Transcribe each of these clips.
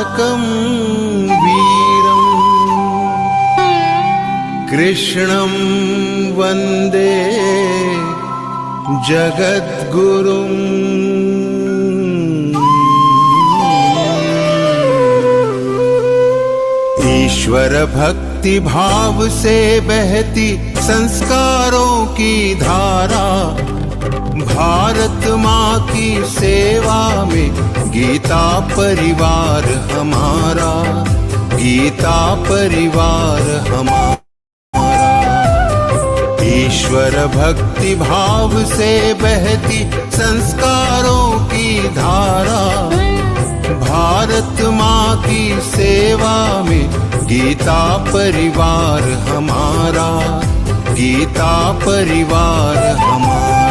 तारकं वीरम् कृष्णं वन्दे जगद्गुरुम्। ईश्वर भक्ति भाव से बहती संस्कारों की धारा, भारत माँ की सेवा में गीता परिवार हमारा, गीता परिवार हमारा। ईश्वर भक्ति भाव से बहती संस्कारों की धारा, भारत माँ की सेवा में गीता परिवार हमारा, गीता परिवार हमारा।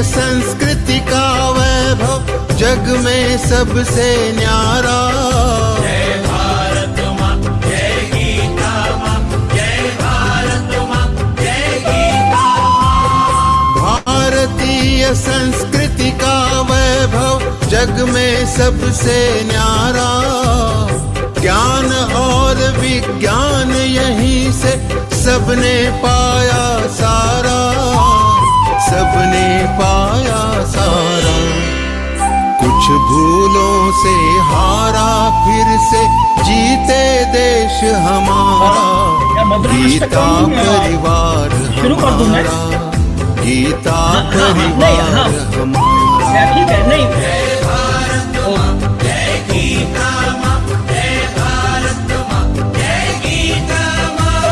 संस्कृति का वैभव जग में सबसे न्यारा, जय भारत माँ, जय गीता माँ, जय भारत माँ, जय गीता माँ। भारतीय संस्कृति का वैभव जग में सबसे न्यारा, ज्ञान और विज्ञान यहीं से सबने पाया सारा, सबने पाया सारा। कुछ भूलों से हारा फिर से जीते देश हमारा, गीता परिवार हमारा, गीता परिवार हमारा। ठीक है नहीं जय गीता माँ, जय भारत माँ, जय गीता माँ।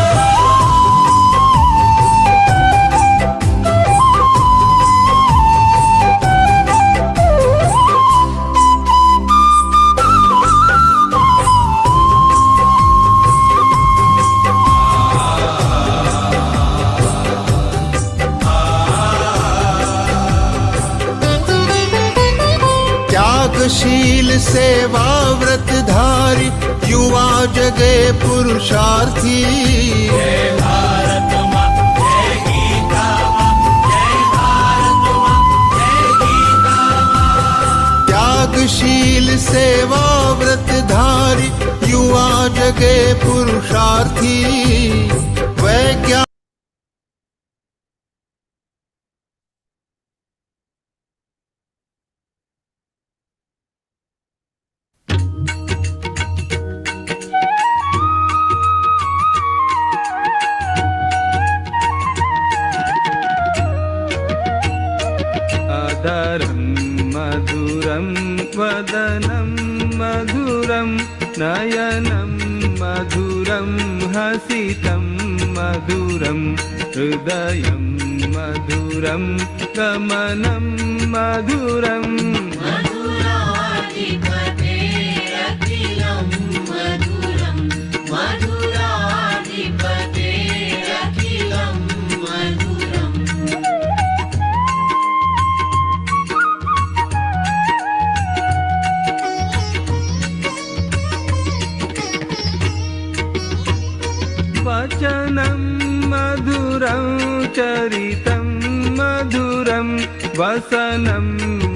त्यागशील सेवा व्रतधारी युवा जगे पुरुषार्थी, जय भारत माँ, जय गीता माँ, जय भारत माँ, जय गीता माँ। त्यागशील सेवा व्रतधारी युवा जगे पुरुषार्थी, वैज्ञानिक मधुरं वदनं मधुरं नयनं मधुरं हसितं मधुरं हृदयं मधुरं गमनं मधुरं मधुराधिपतेरखिलं मधुरं मधुराधिपतेरखिलं मधुरम्। वचनं मधुरं चरितं मधुरं वसनं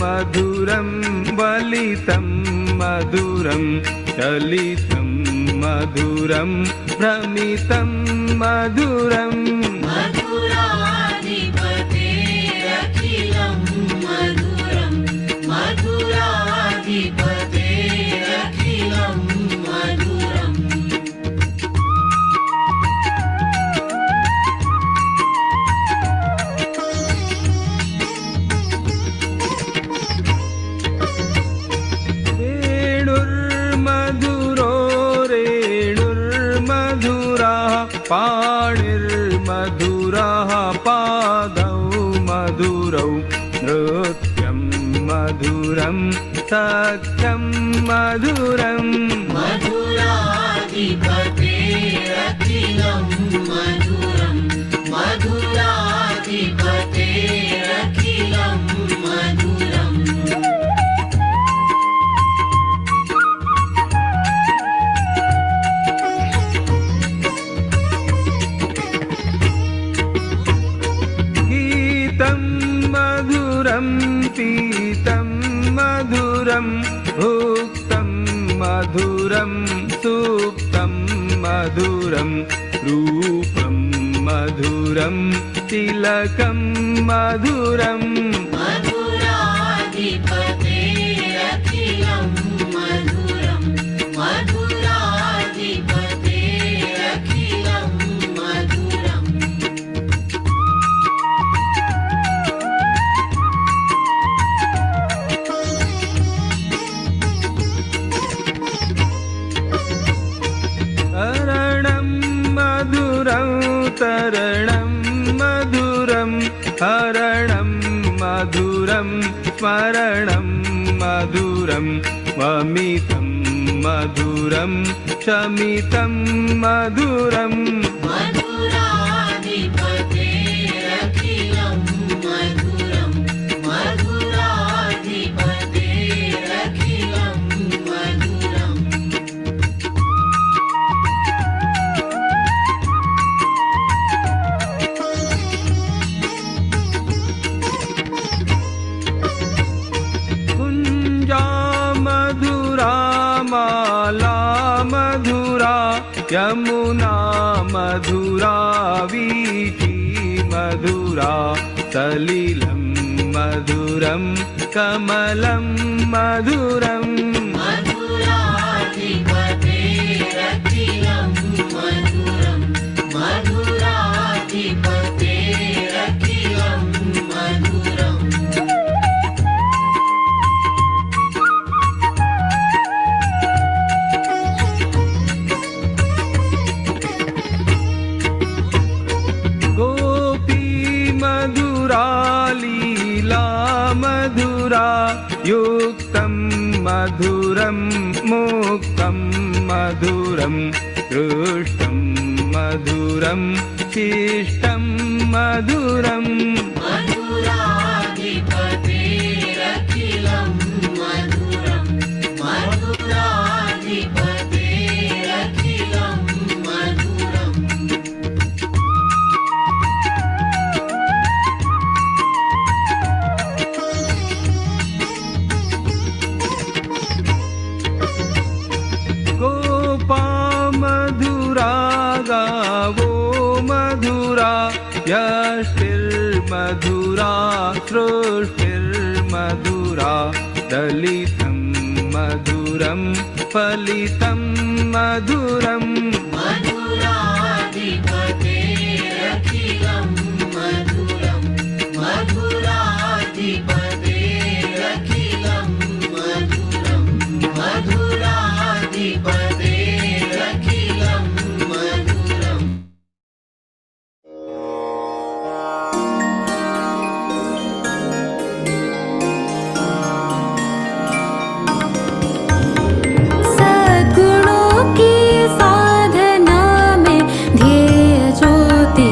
मधुरं वलितं मधुरं चलितं मधुरं भ्रमितं मधुरम्। मधुराधिपतेरखिलं मधुरं मधुराधिपतेरखिलं मधुरम्। पाणिर्मधुरः पादौ मधुरौ नृत्यं मधुरं सख्यं मधुरं मधुराधिपतेरखिलं मधुरं मधुराधिपतेरखिलं मधुरम् गीतं मधुरं पीतं मधुरं भुक्तं मधुरं सुप्तं मधुरं रूपं मधुरं तिलकं मधुरं मधुराधिपतेरखिलं मधुरं मधुराधिपतेरखिलं मधुरम् तरणं मधुरं तरणं मधुरं हरणं मधुरं स्मरणं मधुरं वमितं मधुरं शमितं मधुरं मधुराधिपतेरखिलं मधुरं मधुराधिपतेरखिलं मधुरम् कुञ्जा मधुरा माला मधुरा यमुना मधुरा वीथी मधुरा सलिलं मधुरं कमलं मधुरम् मधुराधिपतेरखिलं मधुरं मधुराधिपतेरखिलं मधुरम् गोपी मधुरा लीला मधुरा युक्तं मधुरं मुक्तं मधुरं दृष्टं मधुरं शिष्टं मधुरम् मधुराधिपतेरखिलं मधुरं मधुराधिपतेरखिलं मधुरम् गोपा मधुरा गावो मधुरा यष्टिर्मधुरा सृष्टिर्मधुरा दलितं मधुरं फलितं मधुरम् मधुराधिपतेरखिलं मधुरं मधुराधिपतेरखिलं मधुरं मधुराधिपतेरखिलं मधुरम् सद्गुणों की साधना में ध्येय ज्योति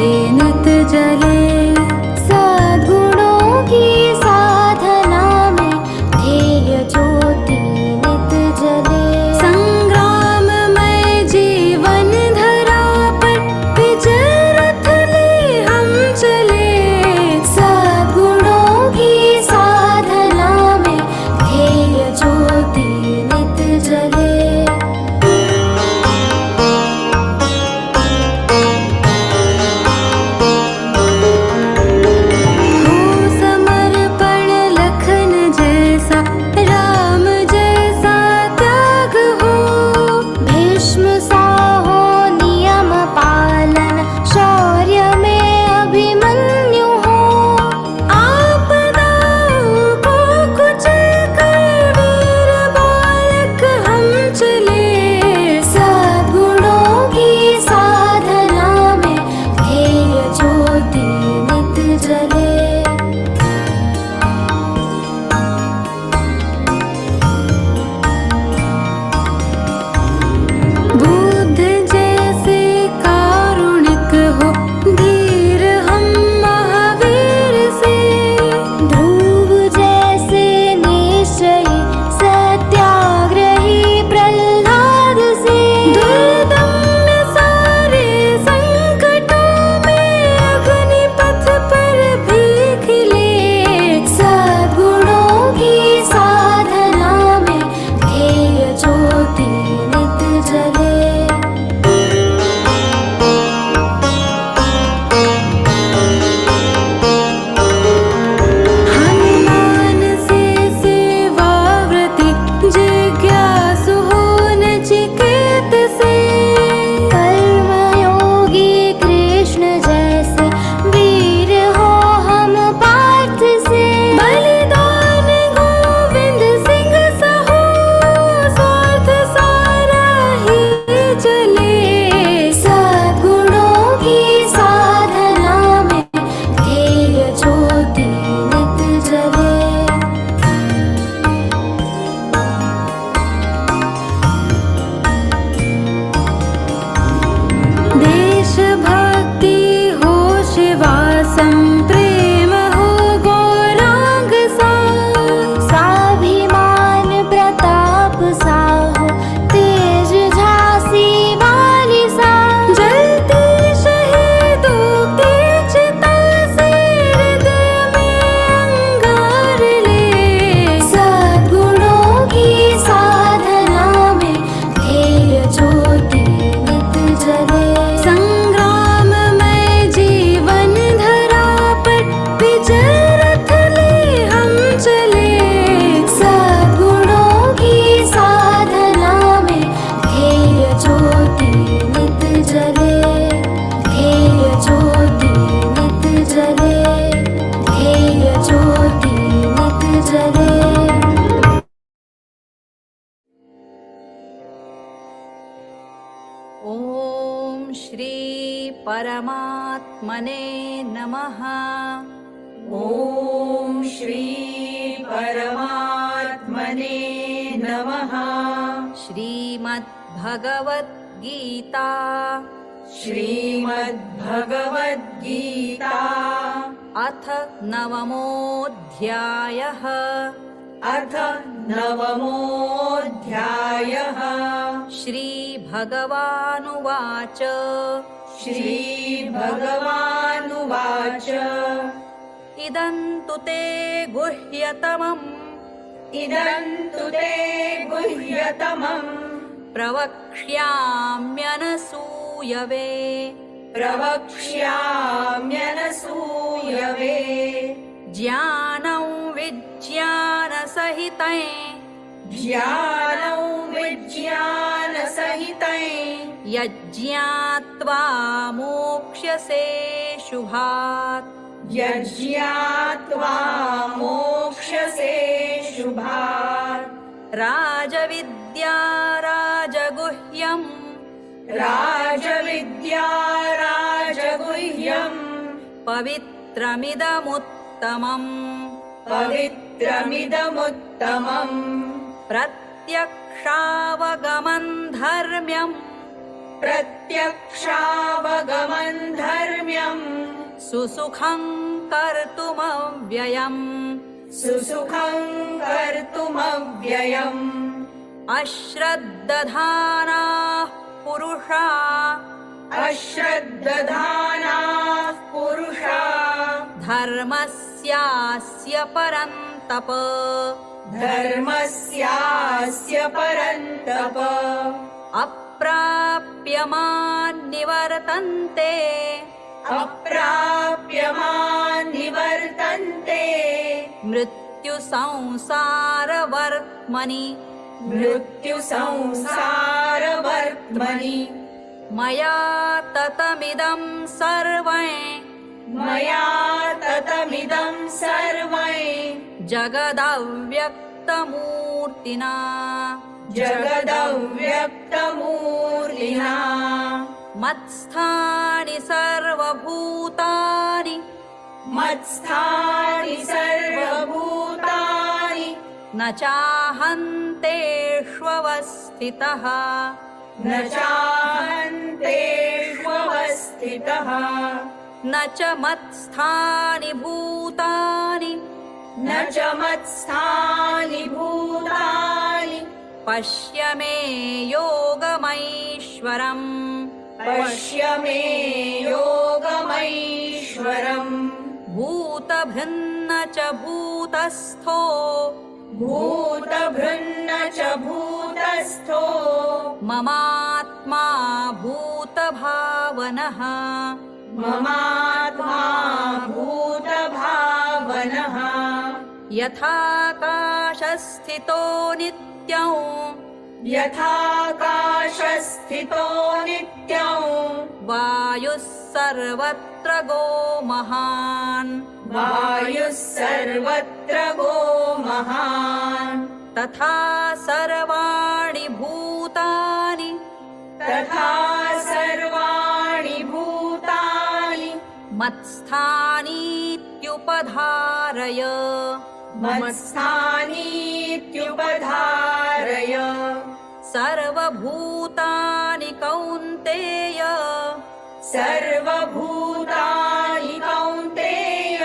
ॐ श्री परमात्मने नमः। ॐ श्री परमात्मने नमः। श्रीमद्भगवद्गीता श्रीमद्भगवद्गीता अथ नवमोऽध्यायः। अथ नवमोऽध्यायः। श्रीभगवानुवाच श्रीभगवानुवाच इदं तु ते गुह्यतमम् इदन्तु ते गुह्यतमम् प्रवक्ष्याम्यनसूयवे प्रवक्ष्याम्यनसूयवे ज्ञानं विज्ञानसहितं ज्ञानं विज्ञानसहितं यज्ञात्वा मोक्ष्यसे शुभात्। यज्ञात्वा मोक्ष्यसे शुभात्। राजविद्या राजगुह्यम् राजविद्या राजगुह्यम् पवित्रमिदमुत्तमम् पवित्रमिदमुत्तमम् प्रत्यक्षावगमन् धर्म्यम् प्रत्यक्षावगमन् धर्म्यम् सुसुखं कर्तुमव्ययम् सुसुखं कर्तुमव्ययम् अश्रद्दधानाः पुरुषा अश्रद्दधानाः पुरुषा धर्मस्यास्य परन्तप धर्मस्यास्य परन्तप अप्राप्यमान् निवर्तन्ते अप्राप्यमान् निवर्तन्ते मृत्युसंसारवर्त्मनि मृत्युसंसारवर्त्मनि मया ततमिदं सर्वं मया ततमिदं सर्वं जगदव्यक्तमूर्तिना जगदव्यक्तमूर्तिना मत्स्थानि सर्वभूतानि मत्स्थानि सर्वभूतानि न चाहन्तेष्वस्थितः न चाहन्तेष्वस्थितः न च मत्स्थानि भूतानि न च मत्स्थानि भूतानि पश्य मे योगमैश्वरम् पश्य मे योगमैश्वरम् भूतभृन्न च भूतस्थो भूतभृन्न च भूतस्थो ममात्मा भूतभावनः ममात्मा भूतभावनः यथाकाशस्थितो नित्यं यथाकाशस्थितो नित्यं वायुः सर्वत्र गो महान् वायुः सर्वत्र गो महान् तथा सर्वाणि भूतानि तथा सर्वाणि भूतानि मत्स्थानीत्युपधारय मत्स्थानीत्युपधारय सर्वभूतानि कौन्तेय सर्वभूतानि कौन्तेय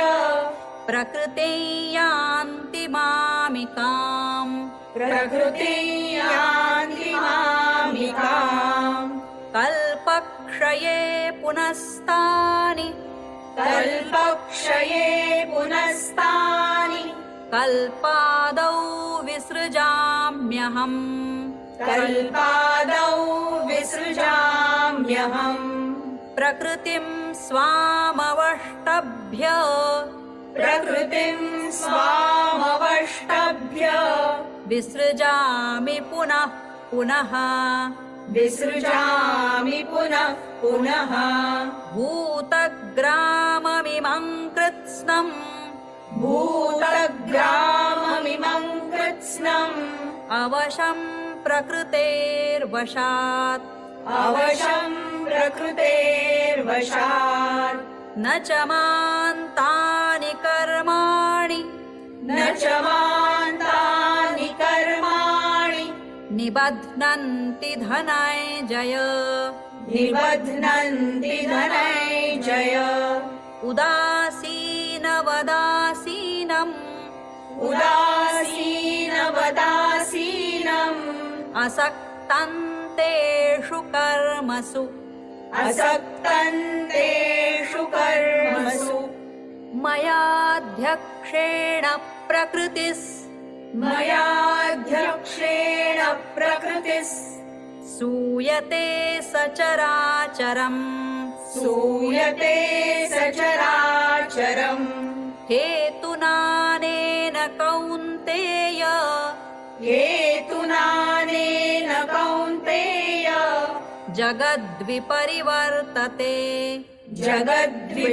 प्रकृतिं यान्ति मामिकाम् प्रकृतिं यान्ति मामिकाम् कल्पक्षये पुनस्तानि कल्पक्षये पुनस्तानि कल्पादौ विसृजाम्यहम् कल्पादौ विसृजाम्यहम् प्रकृतिं स्वामवष्टभ्य प्रकृतिं स्वामवष्टभ्य विसृजामि पुनः पुनः विसृजामि पुनः पुनः भूतग्राममिमं कृत्स्नम् भूतग्राममिमं कृत्स्नम् अवशं प्रकृतेर्वशात् अवशं प्रकृतेर्वशात् न च मान्तानि कर्माणि न च मान्तानि कर्माणि निबध्नन्ति धनञ्जय निबध्नन्ति धनञ्जय उदासीनवदासीनम् उदासीनवदासीनम् असक्तन्तेषु कर्मसु असक्तन्तेषु कर्मसु मयाध्यक्षेण प्रकृतिस् मयाध्यक्षेण प्रकृतिस् सूयते सचराचरम् सूयते सचराचरम् हेतुनानेन कौन्तेय हेतुनानेन कौन्तेय जगद्विपरिवर्तते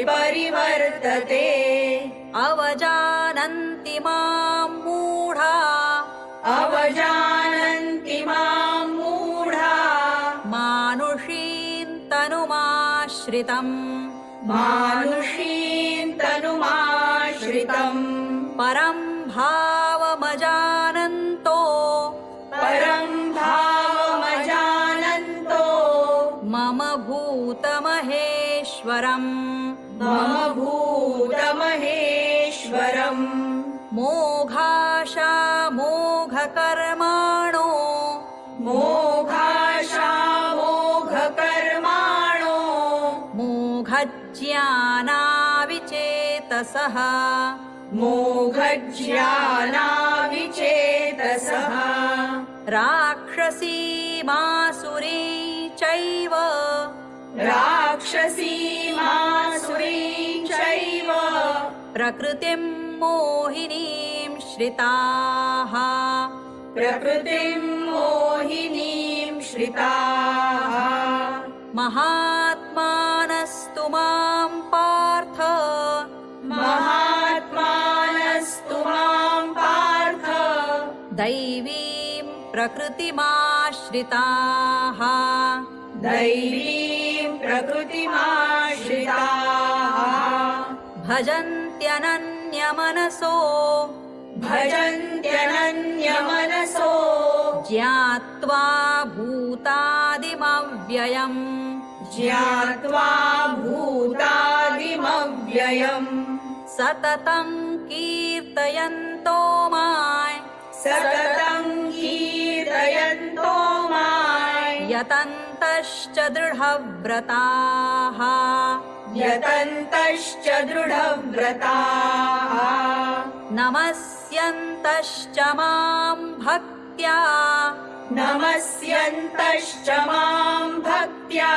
जगद्विपरिवर्तते अवजानन्ति मां मूढा अवजानन्ति मां मूढा मानुषीं तनुमाश्रितम् मानुषीं तनुमाश्रितम् परं भावमजानन्तो परं भावमजानन्तो मम भूतमहेश्वरम् मम भूतमहेश्वरम् मोघाशामोघकर्माणो मोघाशामोघकर्माणो मोघज्ञानाविचेतसः मोघज्ञानाविचेतसः राक्षसीमासुरी चैव राक्षसीमासुरी चैव प्रकृतिं मोहिनीं श्रिताः प्रकृतिं मोहिनीं श्रिताः महात्मानस्तु मां पार्थ महात्मानस्तु मां पार्थ दैवीं प्रकृतिमाश्रिताः दैवीं प्रकृतिमाश्रिताः भजन्त्यनन्यमनसो भजन्त्यनन्यमनसो ज्ञात्वा भूतादिमव्ययम् ज्ञात्वा भूतादिमव्ययम् सततं कीर्तयन्तो माम् सततं कीर्तयन्तो माम् यतन्तश्च दृढव्रताः यतन्तश्च दृढव्रताः नमस्यन्तश्च मां भक्त्या नमस्यन्तश्च मां भक्त्या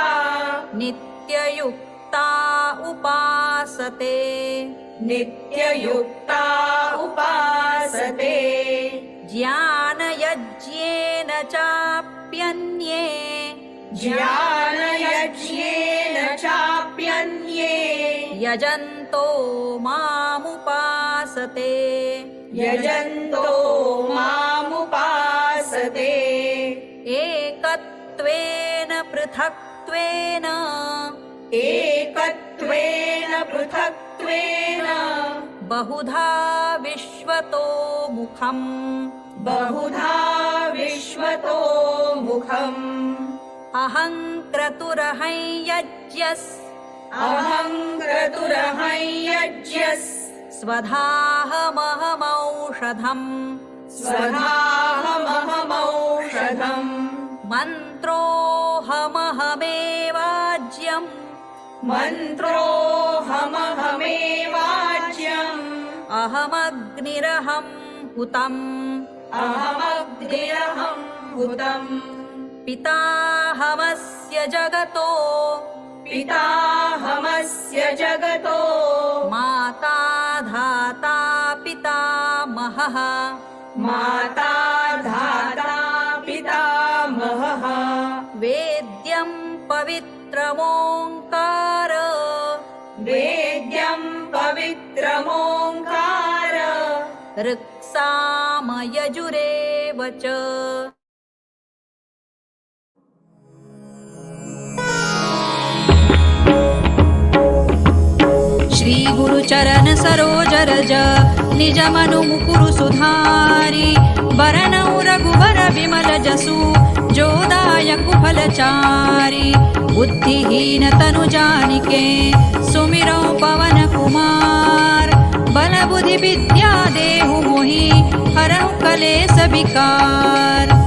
नित्ययुक्ता उपासते नित्ययुक्ता उपासते ज्ञानयज्ञेन चाप्यन्ये ज्ञानयज्ञेन चाप्यन्ये यजन्तो मामुपासते यजन्तो मामुपासते एकत्वेन पृथक्त्वेन एकत्वेन पृथक्त्वेन बहुधा विश्वतो मुखम् बहुधा विश्वतो मुखम् अहं क्रतुरहं यज्ञस् अहं क्रतुरहं यज्ञस् स्वधाहमहमौषधम् स्वधाहमहमौषधम् मन्त्रोऽहमहमेवाज्यम् मन्त्रोऽहमहमेवाज्यम् अहमग्निरहं हुतम् अहमग्निरहं हुतम् पिताहमस्य जगतो पिताहमस्य जगतो माता धाता पितामहः माता धाता पितामहः वेद्यं पवित्रमोङ्कार वेद्यं पवित्रमोङ्कार ऋक्सामयजुरेव च चरण सरोज रज निज मनु मुकुरु सुधारी बरनउ रघुबर विमल जसु जो दायकु फलचारी बुद्धिहीन तनु जानिके सुमिरौ पवन कुमार बल बुद्धि विद्या देहु मोहि हरहु कलेस विकार।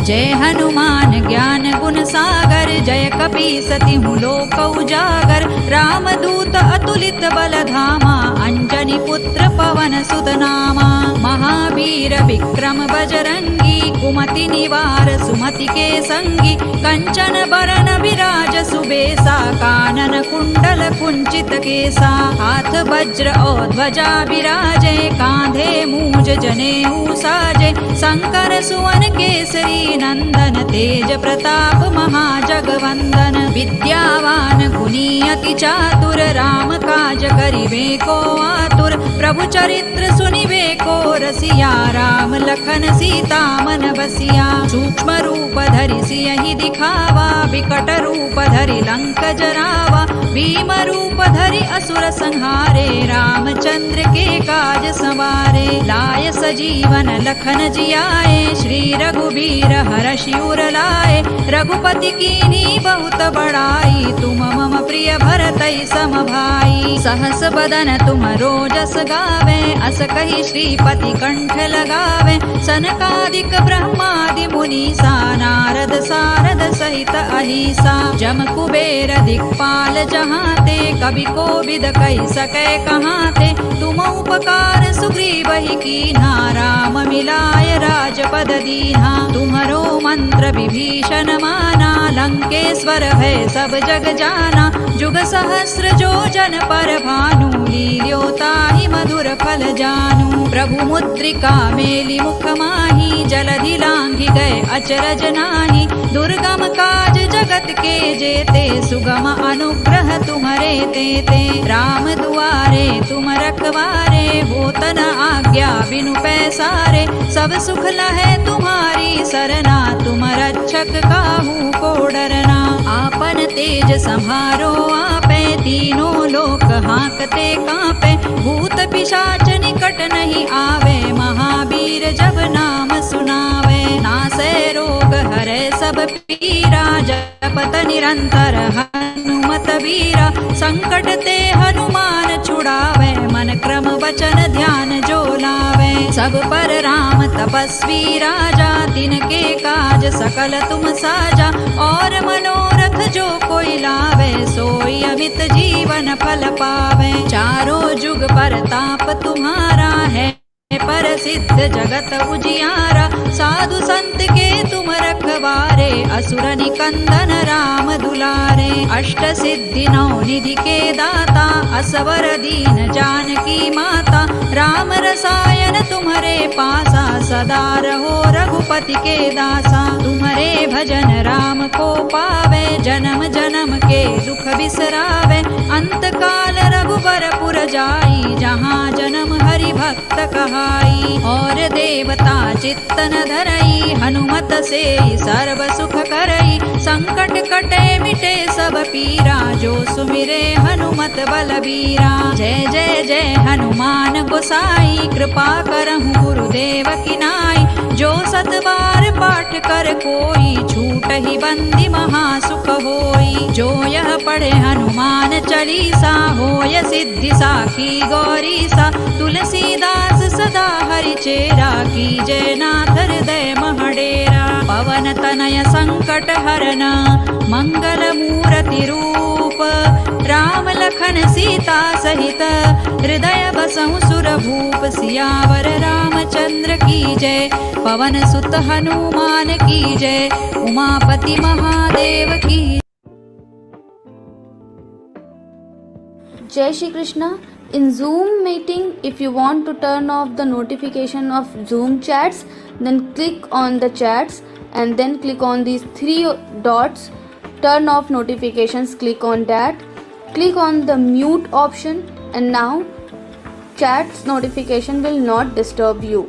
जय हनुमान ज्ञान गुण सागर जय कपीसति लोक उजागर रामदूत अतुलित बल धामा अंजनी पुत्र पवन सुत नामा महावीर विक्रम बजरंगी कुमति निवार सुमति के संगी कंचन बरन विराज सुबेसा कानन कुंडल कुंचित केसा हाथ वज्र और ध्वजा विराजे कांधे मूज जनेऊ साजे शंकर सुवन केसरी नंदन तेज प्रताप महाजगवंदन विद्यावान गुणी अति चातुर राम काज करिबे को आतुर प्रभु चरित्र सुनिबे को रसिया राम लखन सीता मन बसिया सूक्ष्म रूप धरि सियहि दिखावा विकट रूप धरि लंक जरावा भीम रूप धरि असुर संहारे रामचंद्र के काज सवारे लाय सजीवन लखन जियाए श्री रघुबीर हरषि उर लाए रघुपति कीन्ही बहुत बड़ाई तुम मम प्रिय भरतई सम भाई सहस बदन तुम रोजस गावे अस कहि श्रीपति कंठ लगावे सनकादिक ब्रह्मादि मुनीसा नारद सारद सहित अहिसा जम कुबेर दिक्पाल जहाते कवि कोविद कहि सकै कहाते तुम उपकार सुग्रीवहि कीन्हा राम मिलाय राजपद दीन्हा तुम्हरो मंत्र विभीषण माना लंकेश्वर है सब जग जाना जुग सहस्र जो जन पर भानु लील्योताहि मधुर फल जानू प्रभु मुद्रिका मेलि मुख माही जलधि लांघि गए अचरज नाही दुर्गम काज जगत के जेते सुगम अनुग्रह तुम्हरे तेते राम दुआरे तुम रखवारे होत न आज्ञा बिनु पैसारे सब सुख लहै तुम्हारी सरना तुम रक्षक काहू को डरना आपन तेज सम्हारो आपे तीनों लोक हांकते कांपे भूत पिशाच निकट नहीं आवे महावीर जब नाम सुनावे नासै रोग हरै सब पीरा जपत निरंतर हनुमत वीरा संकट ते हनुमान छुड़ावे मन क्रम वचन ध्यान जो लावे सब पर राम तपस्वी राजा तिनके काज सकल तुम साजा और मनोरथ जो कोई लावे सोई अमित जीवन फल पावे चारों जुग पर ताप तुम्हारा है पर सिद्ध जगत उजियारा साधु संत के तुम रखवारे असुर निकंदन राम दुलारे अष्ट सिद्धि नौ निधि के दाता असवर दीन जानकी माता राम रसायन तुम्हारे पासा सदा रहो रघुपति के दासा तुम्हारे भजन राम को पावे जन्म जन्म के दुख बिसरावे अंत काल रघुबर पुर जाई जहाँ जन्म हरि भक्त कहाई और देवता चित्तन धरई हनुमत से सर्व सुख करई संकट कटे मिटे सब पीरा जो सुमिरे हनुमत बलबीरा जय जय जय हनुमान गोसाई कृपा करहु गुरुदेव की नाई जो सत बार पाठ कर कोई छूट ही बंदी महासुख होई जो यह पढ़े हनुमान चालीसा होय सिद्धि साखी गौरी सा तुलसीदास सदा हरि चेरा की जय नाथ हृदय महडेरा पवन तनय संकट हरन मंगल मूर्ति रूप राम लखन सीता सहित हृदय बसहु सुर भूप सियावर रामचंद्र की जय पवन सुत हनुमान की जय उमापति महादेव की Jai Shri Krishna. In Zoom meeting, if you want to turn off the notification of Zoom chats, then click on the chats and then click on these three dots, turn off notifications, click on that, click on the mute option, and now chats notification will not disturb you.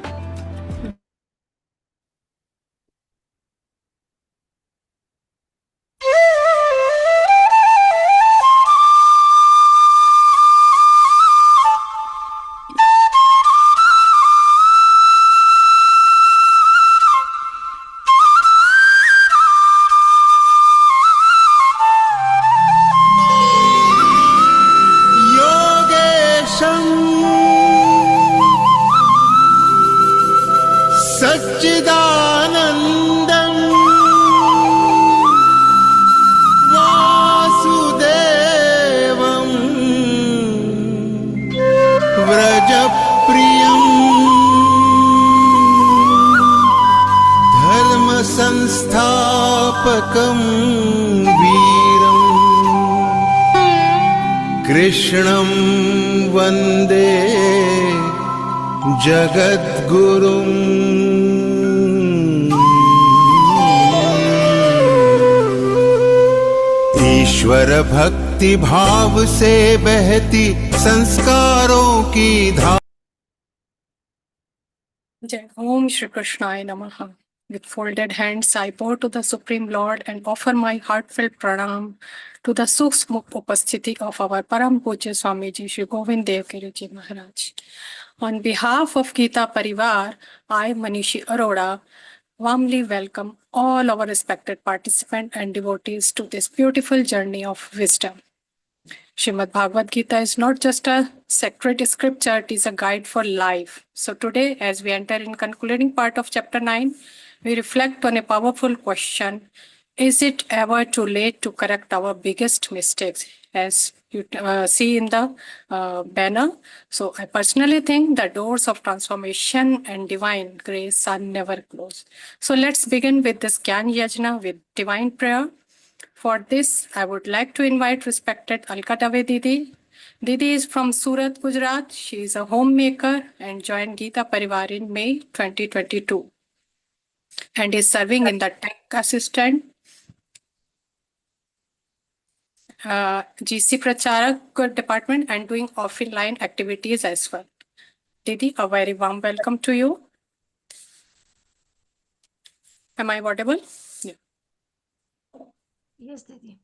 संस्थापकं वीरम् कृष्णं वन्दे जगद्गुरुम् ईश्वर भक्ति भाव से बहती संस्कारों की धारा। Jai Om Shri Krishnaya Namaha. With folded hands, I bow to the Supreme Lord and offer my heartfelt pranam to the Suksma Upasthiti of our Param Pujya Swamiji Shri Govind Dev Giriji Maharaj. On behalf of Geeta Pariwar, I, Manishi Arora, warmly welcome all our respected participants and devotees to this beautiful journey of wisdom. Śrīmad-Bhagavadgītā is not just a sacred scripture, it is a guide for life. So today, as we enter in concluding part of chapter 9, we reflect on a powerful question. Is it ever too late to correct our biggest mistakes? As you see in the banner. So I personally think the doors of transformation and divine grace are never closed. So let's begin with this Gyan Yajna with divine prayer. For this, I would like to invite respected Alka Dave Didi. Didi is from Surat, Gujarat. She is a homemaker and joined Geeta Pariwar in May 2022 and is serving in the tech assistant GC Pracharak department and doing offline activities as well. Didi, a very warm welcome to you. Am I audible? Yeah. Yes, Didi.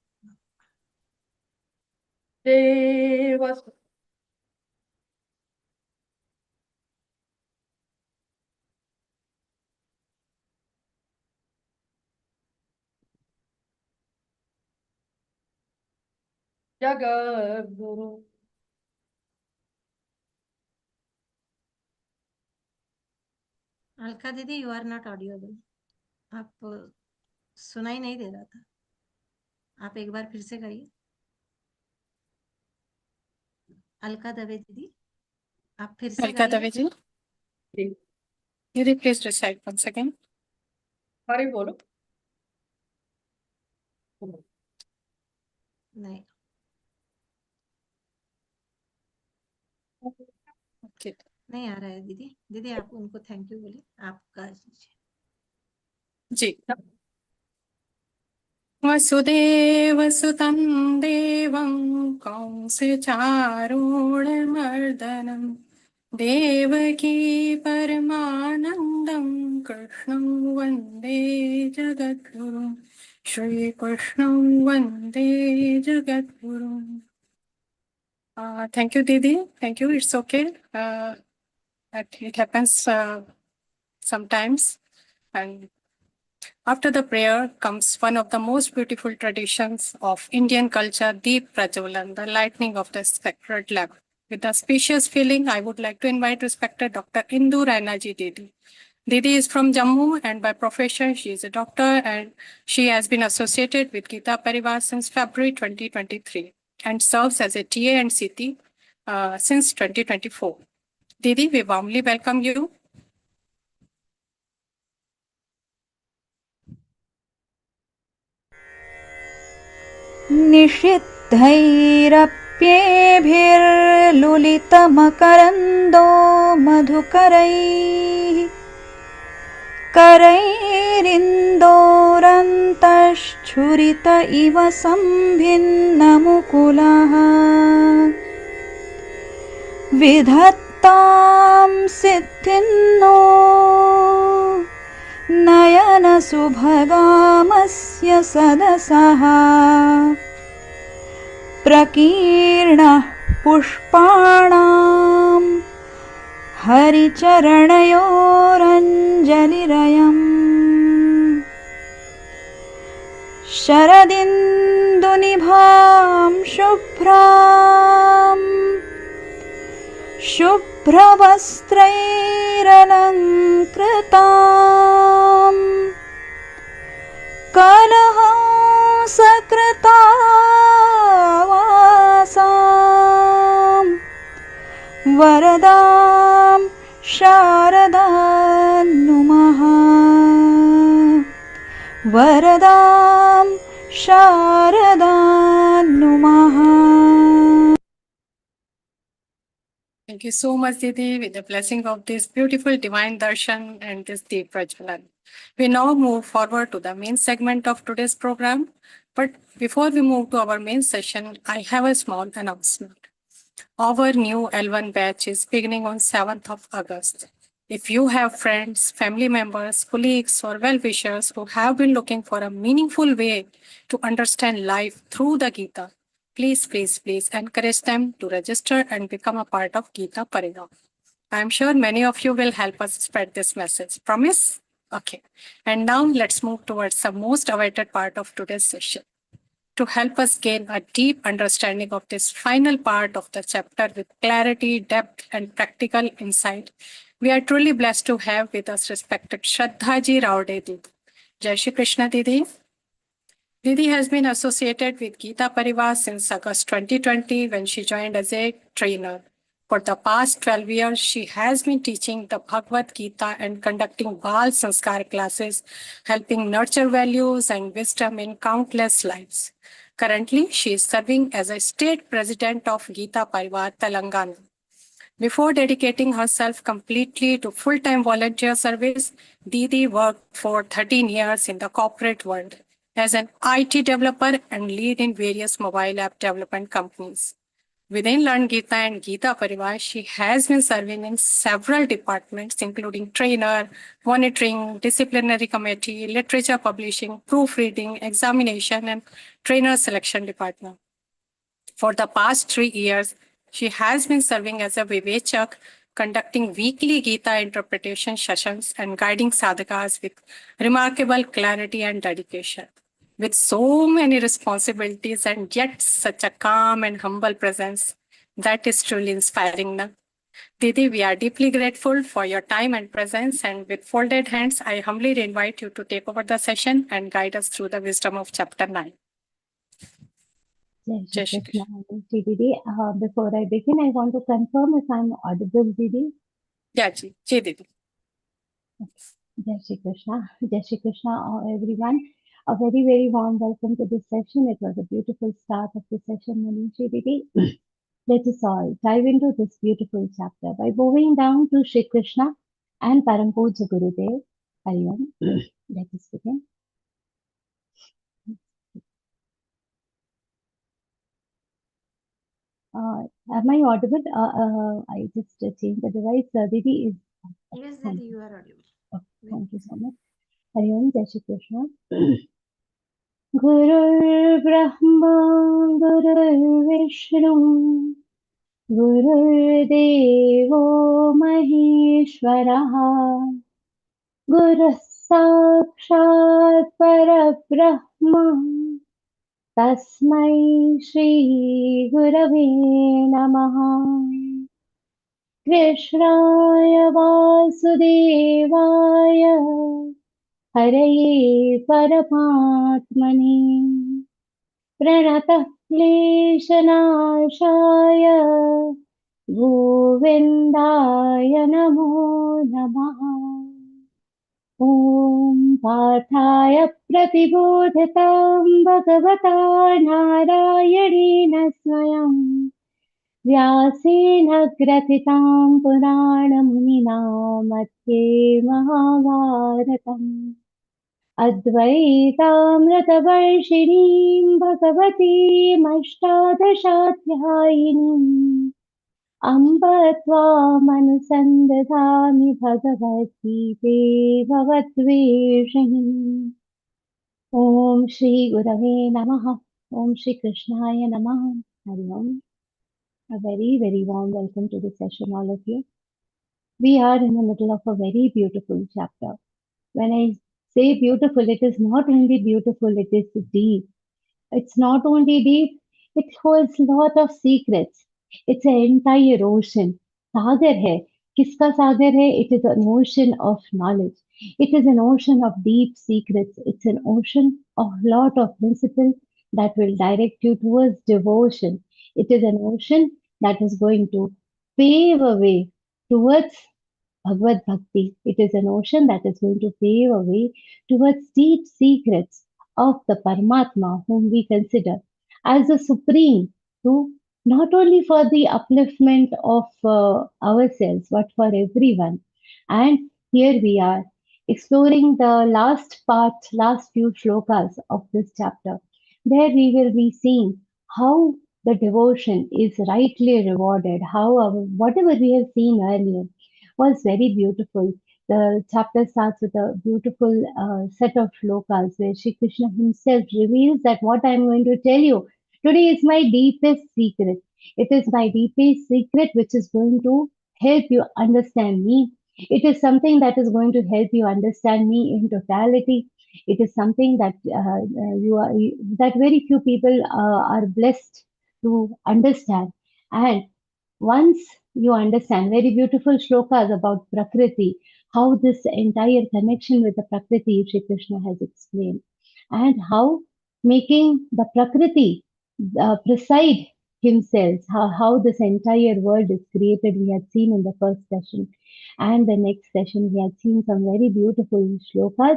जगद्गुरु अलका दीदी, you are not audible. आप सुनाई नहीं दे रहा था. आप एक बार फिर से कहिए. अलका दवे दीदी, आप फिर से Alka Dave कहिए. ji. Didi, please recite once again. Hari बोलो नहीं. Okay. नहीं आ रहा है दीदी. दीदी, आप उनको थैंक यू बोलिए. आपका जी. वसुदेवसुतं देवं कंसचारूढमर्दनं देवकी परमानन्दं कृष्णं वन्दे जगद्गुरुं श्रीकृष्णं वन्दे जगद्गुरुम्. Thank you, Didi. Thank you. It's okay. It happens sometimes. And after the prayer comes one of the most beautiful traditions of Indian culture, Deep Prajawalan, the lightning of the sacred lamp. With a spacious feeling, I would like to invite respected Dr. Indu Rainaji Didi. Didi is from Jammu and by profession she is a doctor and she has been associated with Geeta Pariwar since February 2023 and serves as a TA and CT since 2024. Didi, we warmly welcome you. निषिद्धैरप्येभिर्लुलितमकरन्दो मधुकरैः करैरिन्दोरन्तश्छुरित इव सम्भिन्नमुकुलः विधत्तां सिद्धिन्नो नयनसुभगामस्य सदसः प्रकीर्णः पुष्पाणां हरिचरणयोरञ्जलिरयम् शरदिन्दुनिभां शुभ्रां शुभ्रवस्त्रैरलङ्कृतां कलहंसकृतावासां वरदां शारदां नुमः वरदां शारदां नुमः। Thank you so much, Didi, with the blessing of this beautiful divine darshan and this deep prajalan. We now move forward to the main segment of today's program. But before we move to our main session, I have a small announcement. Our new L1 batch is beginning on 7th of August. If you have friends, family members, colleagues, or well-wishers who have been looking for a meaningful way to understand life through the Gita, please encourage them to register and become a part of Geeta Pariwar. I am sure many of you will help us spread this message. Promise? Okay. And now let's move towards the most awaited part of today's session. To help us gain a deep understanding of this final part of the chapter with clarity, depth, and practical insight, we are truly blessed to have with us respected Shraddha ji Raodeo. Jai Shri Krishna Didi. Didi has been associated with Geeta Pariwar since August 2020 when she joined as a trainer. For the past 12 years, she has been teaching the Bhagavad Gita and conducting Bal Sanskar classes, helping nurture values and wisdom in countless lives. Currently, she is serving as a state president of Geeta Pariwar, Telangana. Before dedicating herself completely to full-time volunteer service, Didi worked for 13 years in the corporate world as an IT developer and lead in various mobile app development companies. Within Learngeeta and Geeta Pariwar, she has been serving in several departments, including trainer, monitoring, disciplinary committee, literature publishing, proofreading, examination, and trainer selection department. For the past 3 years, she has been serving as a Vivechak, conducting weekly Gita interpretation sessions and guiding sadhakas with remarkable clarity and dedication. With so many responsibilities and yet such a calm and humble presence, that is truly inspiring. Na? Didi, we are deeply grateful for your time and presence, and with folded hands, I humbly invite you to take over the session and guide us through the wisdom of chapter 9. Jai Shri Krishna. Didi, before I begin, I want to confirm if I'm audible, Didi. Yeah, Ji, Didi. Jai Shri Krishna. Jai Shri Krishna, everyone. A very, very warm welcome to this session. It was a beautiful start of the session, Manishi Didi. Let us all dive into this beautiful chapter by bowing down to Shri Krishna and Parampuja Gurudev. Pariwar. Let us begin. Am I audible? I just changed the device. Didi is. Yes, that you are audible. Okay, thank you so much. Hariom, Jai Shri Krishna. Gurur Brahma, Gurur Vishnu, Gurur Devo Maheshwaraha, Guru Sakshat Parabrahma, Tasmai Shri Gurave Namaha. Krishnaya Vasudevaya Hare Paramatmane Pranatah Kleshanashaya Govindaya Namo Namaha Om Pathaya Pratibodhatam Bhagavata Narayana Swayam व्यासेन ग्रथितां पुराणमुनिना मध्ये महाभारतम् अद्वैतामृतवर्षिणीं भगवतीमष्टादशाध्यायिनीम् अम्ब त्वामनुसन्दधामि भगवद्गीते भवद्वेषिणीम् ॐ श्रीगुरवे नमः ॐ श्रीकृष्णाय नमः हरि ओम् A very, very warm welcome to the session, all of you. We are in the middle of a very beautiful chapter. When I say beautiful, it is not only beautiful, it is deep. It's not only deep, it holds a lot of secrets. It's an entire ocean. Sagar hai. Kiska sagar hai? It is an ocean of knowledge. It is an ocean of deep secrets. It's an ocean of lot of principles that will direct you towards devotion. It is an ocean that is going to pave a way towards Bhagavad Bhakti. It is an ocean that is going to pave a way towards deep secrets of the Paramatma, whom we consider as the supreme, who not only for the upliftment of ourselves, but for everyone. And here we are exploring the last few shlokas of this chapter. There we will be seeing how the devotion is rightly rewarded, how whatever we have seen earlier was very beautiful. The chapter starts with a beautiful set of shlokas where Shri Krishna himself reveals that what I am going to tell you today is my deepest secret. It is my deepest secret which is going to help you understand me. It is something that is going to help you understand me in totality. It is something that that very few people are blessed to understand. And once you understand very beautiful shlokas about Prakriti, how this entire connection with the Prakriti Shri Krishna has explained, and how making the Prakriti preside himself, how this entire world is created, we had seen in the first session. And the next session, we had seen some very beautiful shlokas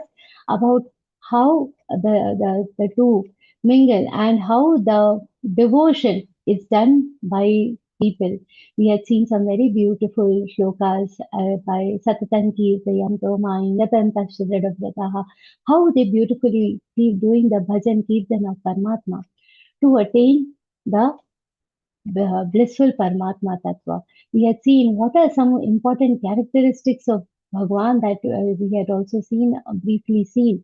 about how the two mingle and how the devotion is done by people. We had seen some very beautiful shlokas by Satatanki, Sayanto, Maingatanta Shriddha, how they beautifully keep doing the bhajan kirtan of Paramatma to attain the blissful Paramatma Tattva. We had seen what are some important characteristics of Bhagwan that we had also seen briefly seen.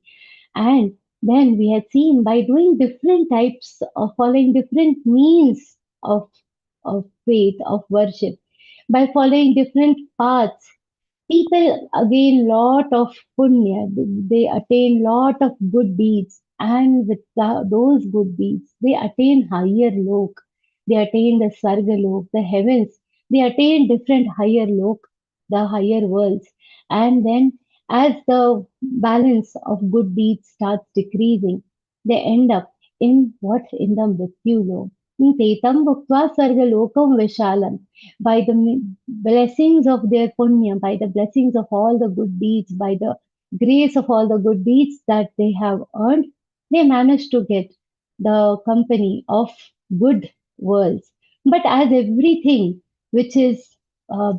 And then we had seen by doing different types of following different means of faith, of worship, by following different paths, people again lot of punya, they attain lot of good deeds, and with those good deeds, they attain higher lok, they attain the Sarga lok, the heavens, they attain different higher lok, the higher worlds, and then as the balance of good deeds starts decreasing, they end up in what in the Mrityu lok. Tetam bhuktva sarga lokam vishalam, by the blessings of their punya, by the blessings of all the good deeds, by the grace of all the good deeds that they have earned, they manage to get the company of good worlds. But as everything which is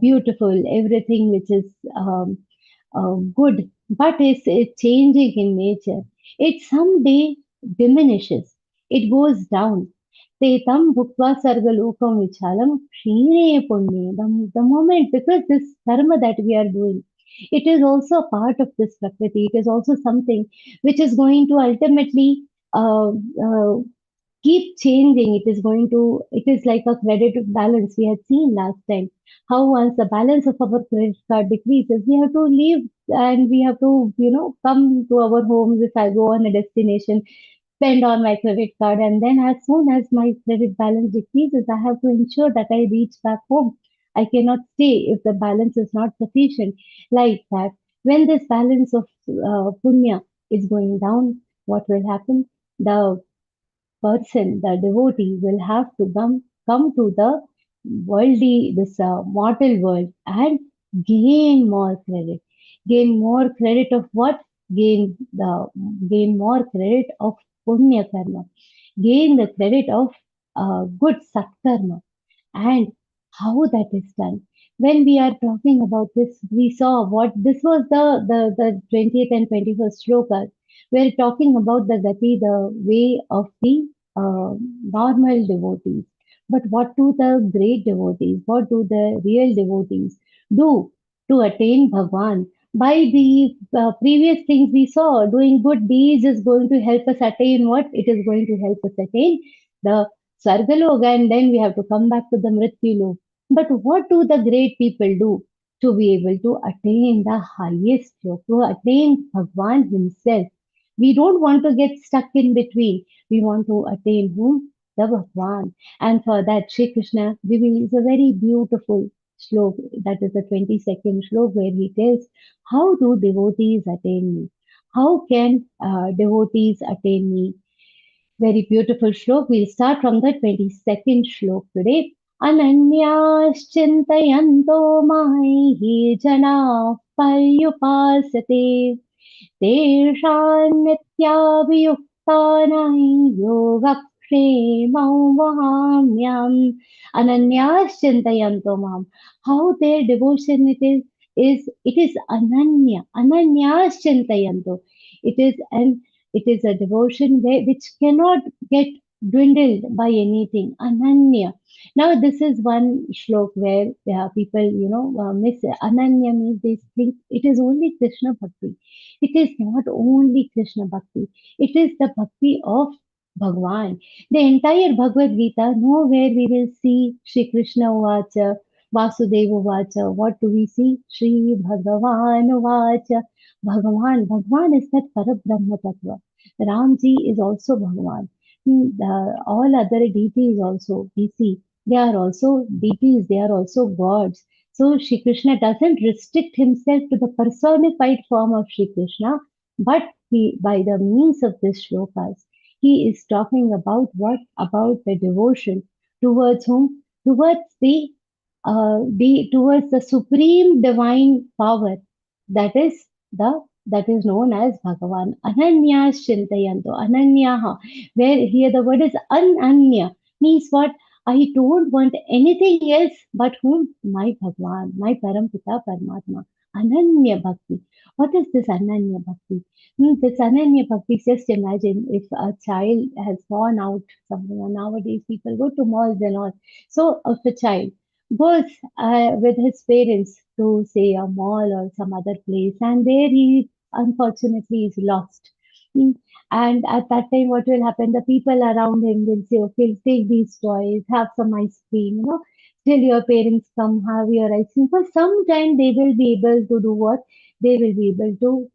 beautiful, everything which is good, but is changing in nature, it someday diminishes, it goes down. Tetam bhuktva sargalokam vichalam kshine punye. The moment, because this karma that we are doing, it is also a part of this prakriti. It is also something which is going to ultimately uh, uh, keep changing. It is going to, it is like a credit balance. We had seen last time how once the balance of our credit card decreases, we have to leave and we have to, come to our homes. If I go on a destination, spend on my credit card, and then as soon as my credit balance decreases, I have to ensure that I reach back home. I cannot stay if the balance is not sufficient. Like that, when this balance of punya is going down, what will happen? The person, the devotee, will have to come to the worldly, this mortal world, and gain more credit. Gain more credit of what? Gain more credit of punya karma. Gain the credit of good satkarma. And how that is done. When we are talking about this, we saw what this was the 20th and 21st shlokas. We're talking about the gati, the way of the normal devotees. But what do the great devotees, what do the real devotees do to attain Bhagwan? By the previous things we saw, doing good deeds is going to help us attain what? It is going to help us attain the Sargalok, and then we have to come back to the Mrityu Lok. But what do the great people do to be able to attain the highest lok, to attain Bhagwan himself? We don't want to get stuck in between. We want to attain whom? The Bhagwan. And for that, Sri Krishna reveals a very beautiful slok, that is the 22nd slok, where he tells, how do devotees attain me? How can devotees attain me? Very beautiful shlok. We'll start from the 22nd shlok today. अनन्याश्चिन्तयन्तो मां ये जनाः पर्युपासते तेषां नित्याभियुक्तानां योगक्षेमं वहाम्यहम् ananyas mam. How their devotion it is ananyas chintayanto. It is a devotion which cannot get dwindled by anything. Ananya. Now this is one shlok where people miss ananya means they think it is only Krishna bhakti. It is not only Krishna bhakti. It is the bhakti of Bhagwan. The entire Bhagavad Gita, nowhere we will see Shri Krishna Vacha, Vasudeva Vacha. What do we see? Shri Bhagavan Vacha. Bhagavan is that Parabrahma Tattva. Ramji is also Bhagavan. All other deities also we see. They are also deities, they are also gods. So Shri Krishna doesn't restrict himself to the personified form of Shri Krishna, but by the means of this shlokas, he is talking about what? About the devotion towards whom? Towards the supreme divine power. That is that is known as Bhagavan. Ananyas Chintayanto. Ananyaha. Where here the word is ananya. Means what? I don't want anything else but whom? My Bhagavan, my Parampita Paramatma. Ananya Bhakti. What is this Ananya Bhakti? This Ananya Bhakti, just imagine if a child has gone out somewhere. Nowadays, people go to malls and all. So, if a child goes with his parents to, say, a mall or some other place, and there he unfortunately is lost. Mm, And at that time, what will happen? The people around him will say, okay, take these toys, have some ice cream, till your parents come, have your ice cream. For some time, they will be able to do what? They will be able to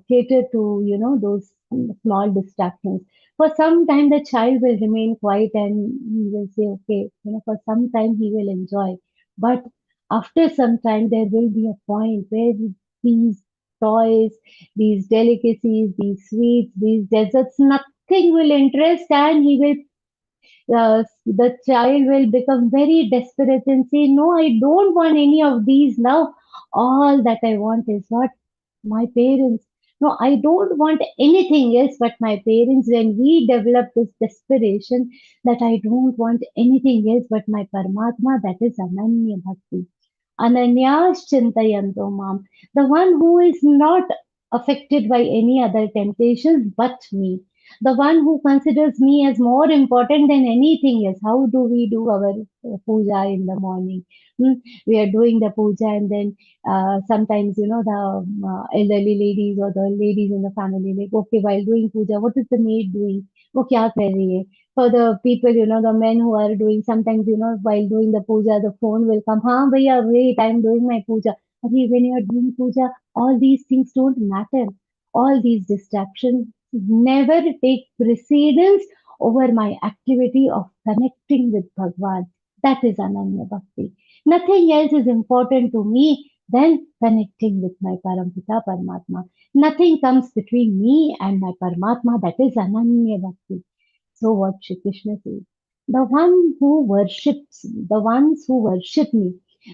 cater to, those small distractions. For some time, the child will remain quiet and he will say, okay, for some time he will enjoy. But after some time, there will be a point where these toys, these delicacies, these sweets, these desserts, nothing will interest, and the child will become very desperate and say, no, I don't want any of these now. All that I want is what? My parents. No, I don't want anything else but my parents. When we develop this desperation that I don't want anything else but my Paramatma, that is Ananya Bhakti. Ananyas Chintayanto Mam, the one who is not affected by any other temptations but me, the one who considers me as more important than anything else. How do we do our puja in the morning? We are doing the puja, and then sometimes, the elderly ladies or the ladies in the family, like, okay, while doing puja, what is the maid doing? वो क्या कर रही है? For the people, the men who are doing, sometimes, while doing the puja, the phone will come. हाँ भैया, wait, I'm doing my puja. Okay, when you are doing puja, all these things don't matter. All these distractions never take precedence over my activity of connecting with Bhagwan. That is Ananya Bhakti. Nothing else is important to me than connecting with my Parampita Paramatma. Nothing comes between me and my Paramatma. That is Ananya Bhakti. So what Shri Krishna says, the ones who worship me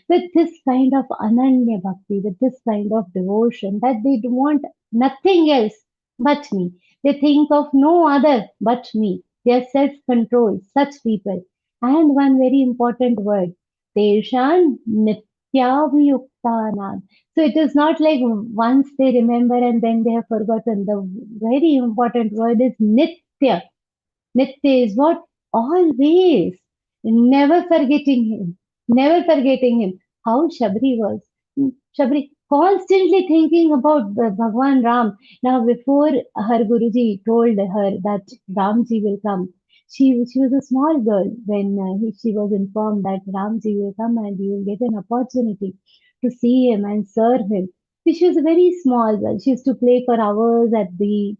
with this kind of Ananya Bhakti, with this kind of devotion, that they do want nothing else but me. They think of no other but me. They are self-controlled, such people. And one very important word, Teshan Nityaviyuktanam. So it is not like once they remember and then they have forgotten. The very important word is Nitya. Nitya is what? Always. Never forgetting him. Never forgetting him. How Shabri was. Shabri constantly thinking about Bhagwan Ram. Now, before her Guruji told her that Ramji will come, she was a small girl when she was informed that Ramji will come and you will get an opportunity to see him and serve him. So she was a very small girl. She used to play for hours at the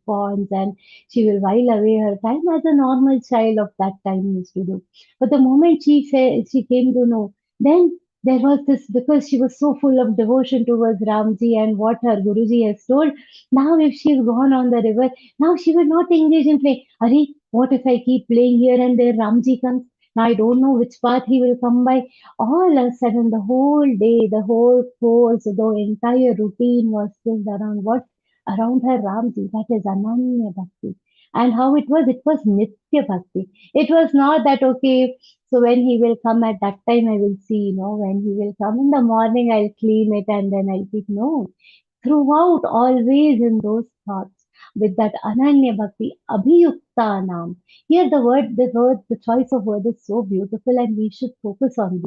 ponds, and she will while away her time as a normal child of that time used to do. But the moment she came to know, then there was this, because she was so full of devotion towards Ramji and what her Guruji has told. Now, if she's gone on the river, now she will not engage in play. Are, what if I keep playing here and there? Ramji comes. Now I don't know which path he will come by. All of a sudden, the whole day, the whole course, the entire routine was built around what? Around her Ramji. That is Ananya Bhakti. And how it was? It was Nitya Bhakti. It was not that, okay, so when he will come at that time, I will see, when he will come in the morning, I'll clean it and then I'll keep. No, throughout, always in those thoughts, with that Ananya Bhakti, Abhiyukta Nam. Here the choice of word is so beautiful and we should focus on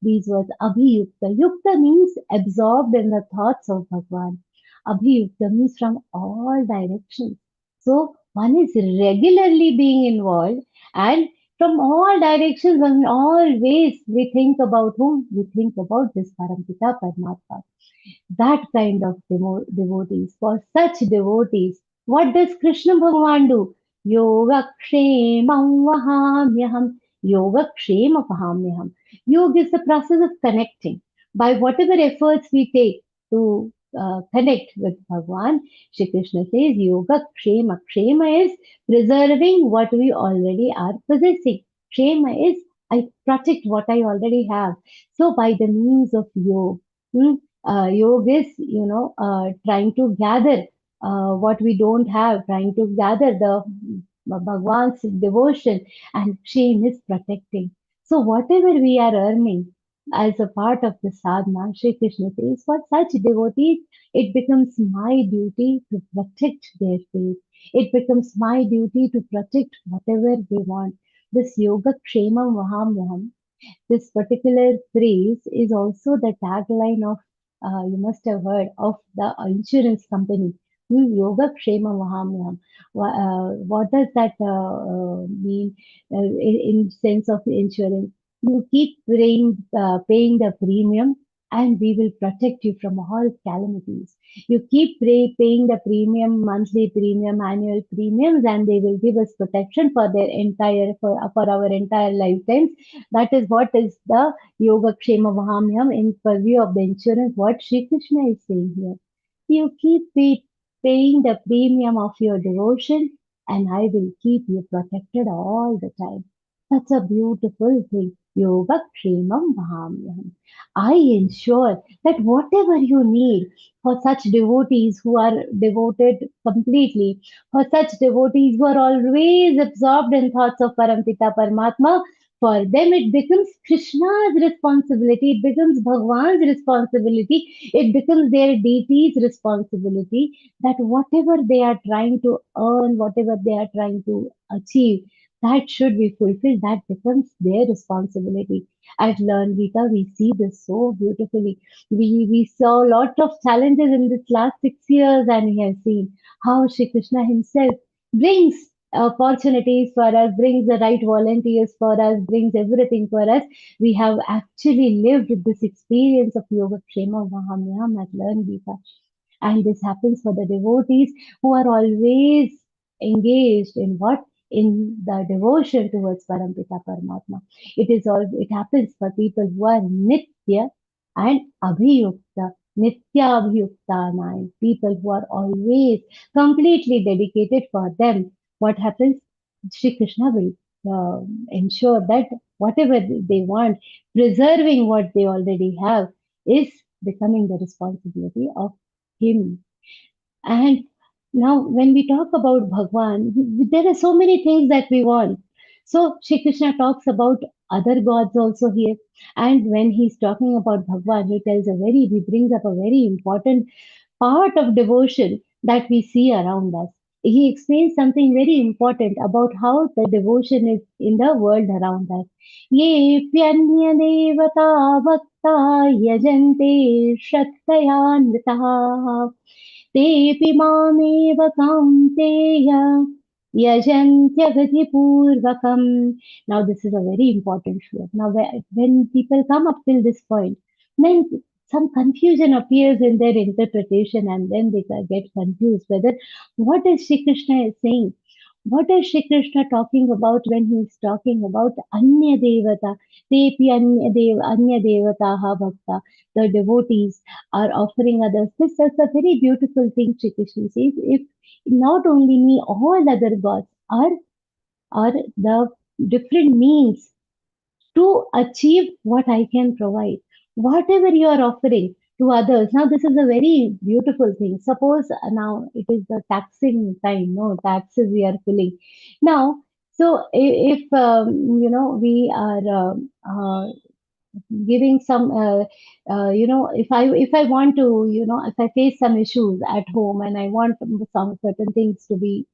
these words. Abhiyukta. Yukta means absorbed in the thoughts of Bhagwan. Abhiyukta means from all directions. So one is regularly being involved and from all directions and all ways we think about whom? We think about this Parampita Paramatma, that kind of devotees. For such devotees, what does Krishna Bhagavan do? Yoga Kshemam Vahamyaham. Yoga Kshema Vahamyaham. Yoga is the process of connecting. By whatever efforts we take to connect with Bhagavan, Shri Krishna says Yoga Kshema. Kshema is preserving what we already are possessing. Kshema is I protect what I already have. So by the means of yoga, yoga is, trying to gather what we don't have, trying to gather the Bhagwan's devotion, and Kshema is protecting. So whatever we are earning as a part of the sadhana, Shri Krishna says, for such devotees, it becomes my duty to protect their faith. It becomes my duty to protect whatever they want. This yoga kshemam vahamyaham, this particular phrase is also the tagline of, you must have heard, of the insurance company. Yoga Kshema Mahamyam. What does that mean in sense of insurance? You keep paying the premium and we will protect you from all calamities. You keep paying the premium, monthly premium, annual premiums, and they will give us protection for for our entire lifetimes. That is what is the Yoga Kshema Mahamyam in purview of the insurance. What Shri Krishna is saying here. You keep paying the premium of your devotion, and I will keep you protected all the time. That's a beautiful thing. Yoga Kshemam Bhamyam. I ensure that whatever you need for such devotees who are devoted completely, for such devotees who are always absorbed in thoughts of Parampita Paramatma, for them it becomes Krishna's responsibility, it becomes Bhagwan's responsibility, it becomes their deity's responsibility that whatever they are trying to earn, whatever they are trying to achieve, that should be fulfilled. That becomes their responsibility. At Learngeeta, we see this so beautifully. We saw a lot of challenges in this last 6 years, and we have seen how Shri Krishna himself brings opportunities for us, brings the right volunteers for us, brings everything for us. We have actually lived this experience of Yoga Kshema Mahamyam at Learngeeta. And this happens for the devotees who are always engaged in what? In the devotion towards Parampita Paramatma. It happens for people who are Nitya and Abhiyukta. Nitya Abhiyukta Nine. People who are always completely dedicated. For them, what happens? Shri Krishna will ensure that whatever they want, preserving what they already have, is becoming the responsibility of him. And now, when we talk about Bhagwan, there are so many things that we want. So, Shri Krishna talks about other gods also here. And when he's talking about Bhagwan, he brings up a very important part of devotion that we see around us. He explains something very important about how the devotion is in the world around us. Ye pyanya devata bhakta yajante shraddhayanvitaha तेऽपि मामेव कौन्तेय यजन्त्यगतिपूर्वकम्. Now this is a very important shloka. Now when people come up till this point, then some confusion appears in their interpretation and then they get confused whether what is Shri Krishna is saying. What is Shri Krishna talking about when he is talking about Anya Devata? Tepi Anya Devataha Bhakta. The devotees are offering others. This is a very beautiful thing Shri Krishna says. If not only me, all other gods are the different means to achieve what I can provide. Whatever you are offering to others. Now, this is a very beautiful thing. Suppose now it is the taxing time, no taxes we are filling. Now, so if we are giving some if I want to if I face some issues at home and I want some certain things to be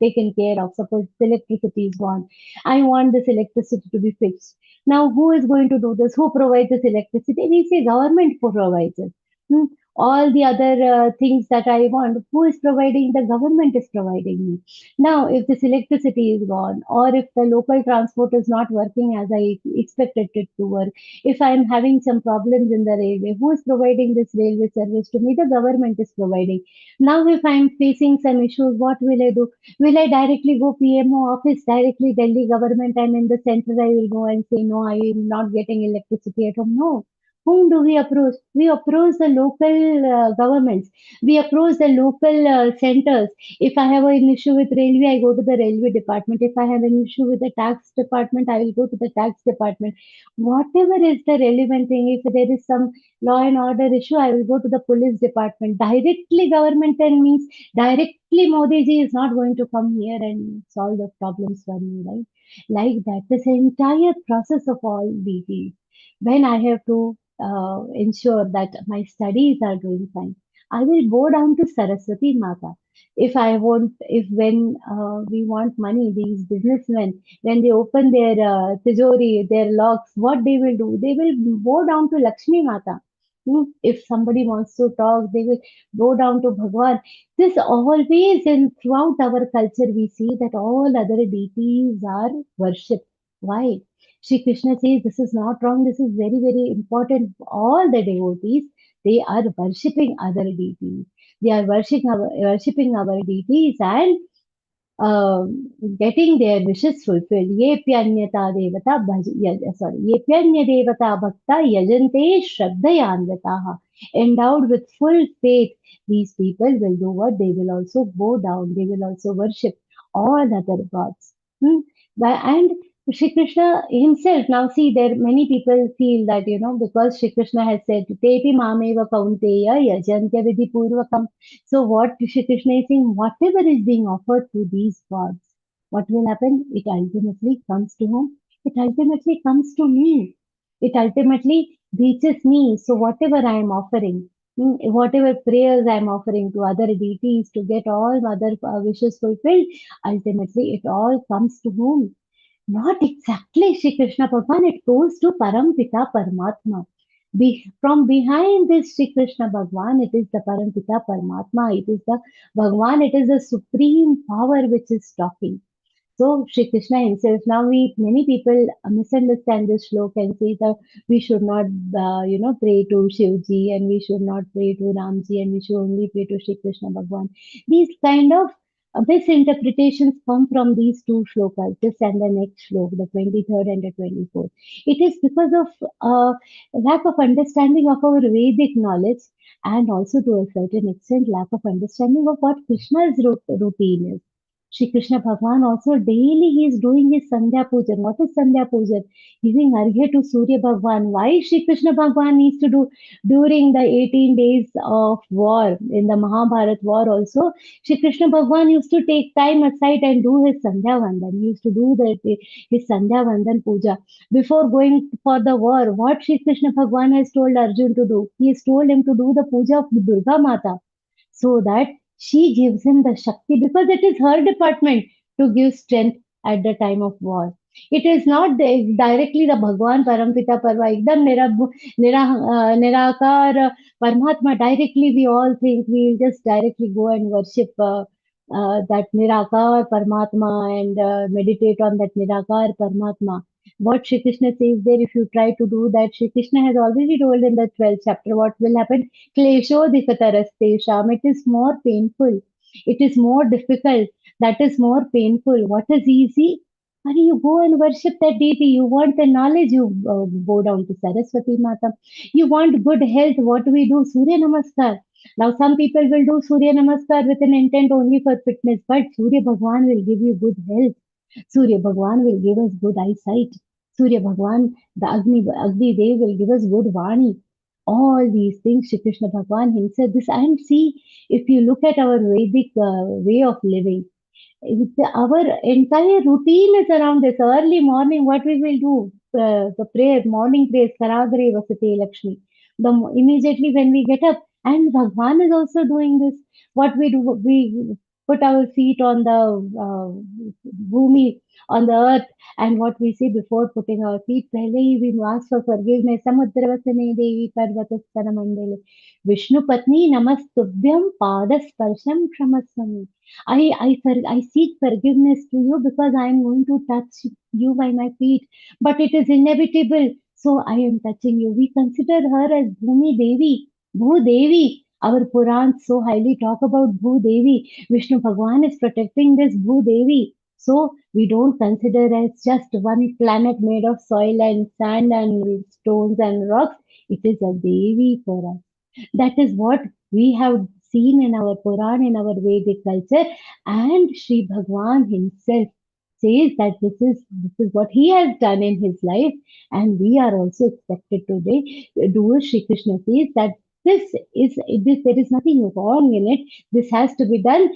taken care of, suppose electricity is gone, I want this electricity to be fixed. Now who is going to do this? Who provides this electricity? We say government provides it. Hmm. All the other things that I want, who is providing? The government is providing me. Now, if this electricity is gone, or if the local transport is not working as I expected it to work, if I am having some problems in the railway, who is providing this railway service to me? The government is providing. Now, if I am facing some issues, what will I do? Will I directly go PMO office, directly Delhi government, and in the center I will go and say, no, I am not getting electricity at home? No. Whom do we approach? We approach the local governments. We approach the local centers. If I have an issue with railway, I go to the railway department. If I have an issue with the tax department, I will go to the tax department. Whatever is the relevant thing, if there is some law and order issue, I will go to the police department. Directly government then means directly Modi ji is not going to come here and solve the problems for me, right? Like that, this entire process of all these, when I have to ensure that my studies are doing fine, I will go down to Saraswati Mata. If I want, if when we want money, these businessmen, when they open their tijori, their locks, what they will do? They will go down to Lakshmi Mata. If somebody wants to talk, they will go down to Bhagwan. This always and throughout our culture, we see that all other deities are worshipped. Why? Shri Krishna says this is not wrong, this is very, very important. All the devotees, they are worshipping other deities. They are worshipping our deities and uh, getting their wishes fulfilled. Ye pyanyata devata ye pyanya devata bhakta yajante shraddhayanvataha. Endowed with full faith, these people will do what? They will also bow down. They will also worship all other gods. Hmm? And Shri Krishna himself, now see, there many people feel that, because Shri Krishna has said, Tepi mameva kaunteya yajantya vidhi purvakam. So what Shri Krishna is saying, whatever is being offered to these gods, what will happen? It ultimately comes to whom? It ultimately comes to me. It ultimately reaches me. So whatever I am offering, whatever prayers I am offering to other deities to get all other wishes fulfilled, ultimately it all comes to whom? Not exactly Shri Krishna Bhagwan, it goes to Parampita Paramatma. From behind this Shri Krishna Bhagwan, it is the Parampita Paramatma, it is the Bhagwan, it is the supreme power which is talking. So Shri Krishna himself. Now many people misunderstand this shloka and say that we should not, pray to Shivji and we should not pray to Ramji and we should only pray to Shri Krishna Bhagwan. These kind of misinterpretations come from these two shlokas, this and the next shloka, the 23rd and the 24th. It is because of lack of understanding of our Vedic knowledge and also to a certain extent lack of understanding of what Krishna's routine is. Shri Krishna Bhagwan also daily he is doing his Sandhya Pujan. What is Sandhya Pujan? Giving Arghya to Surya Bhagwan. Why Shri Krishna Bhagwan needs to do during the 18 days of war in the Mahabharat war also? Shri Krishna Bhagwan used to take time aside and do his Sandhya Vandan. He used to do his Sandhya Vandan Puja. Before going for the war, what Shri Krishna Bhagwan has told Arjun to do? He has told him to do the puja of Durga Mata so that she gives him the Shakti because it is her department to give strength at the time of war. It is not directly the Bhagwan Parampita Parva, ekdam Nirakar Paramatma. Directly, we all think we will just directly go and worship that Nirakar Paramatma and meditate on that Nirakar Paramatma. What Shri Krishna says there, if you try to do that, Shri Krishna has already told in the 12th chapter what will happen. Kleshodikataraste. It is more painful. It is more difficult. That is more painful. What is easy? Hurry, you go and worship that deity. You want the knowledge, you go down to Saraswati Mata. You want good health, what do we do? Surya Namaskar. Now, some people will do Surya Namaskar with an intent only for fitness, but Surya Bhagwan will give you good health. Surya Bhagwan will give us good eyesight. Surya Bhagwan, the Agni Dev will give us good Vani. All these things, Shri Krishna Bhagwan himself, this, and see, if you look at our Vedic way of living, our entire routine is around this. Early morning, what we will do? The prayer, morning prayers, Karagare Vasate Lakshmi. Immediately when we get up, and Bhagwan is also doing this. What we do, we put our feet on the bhumi, on the earth, and what we say before putting our feet, pehle hi we ask for forgiveness. Samudravasane Devi Parvatasthana Mandale. Vishnu Patni Namastubhyam Padasparsham Kramaswami. I seek forgiveness to you because I am going to touch you by my feet, but it is inevitable. So I am touching you. We consider her as Bhumi Devi, Bhu Devi. Our Purans so highly talk about Bhu Devi. Vishnu Bhagwan is protecting this Bhu Devi. So we don't consider as just one planet made of soil and sand and stones and rocks. It is a Devi for us. That is what we have seen in our Puran, in our Vedic culture, and Sri Bhagwan himself says that this is what he has done in his life, and we are also expected to do. Sri Krishna says that there is nothing wrong in it. This has to be done.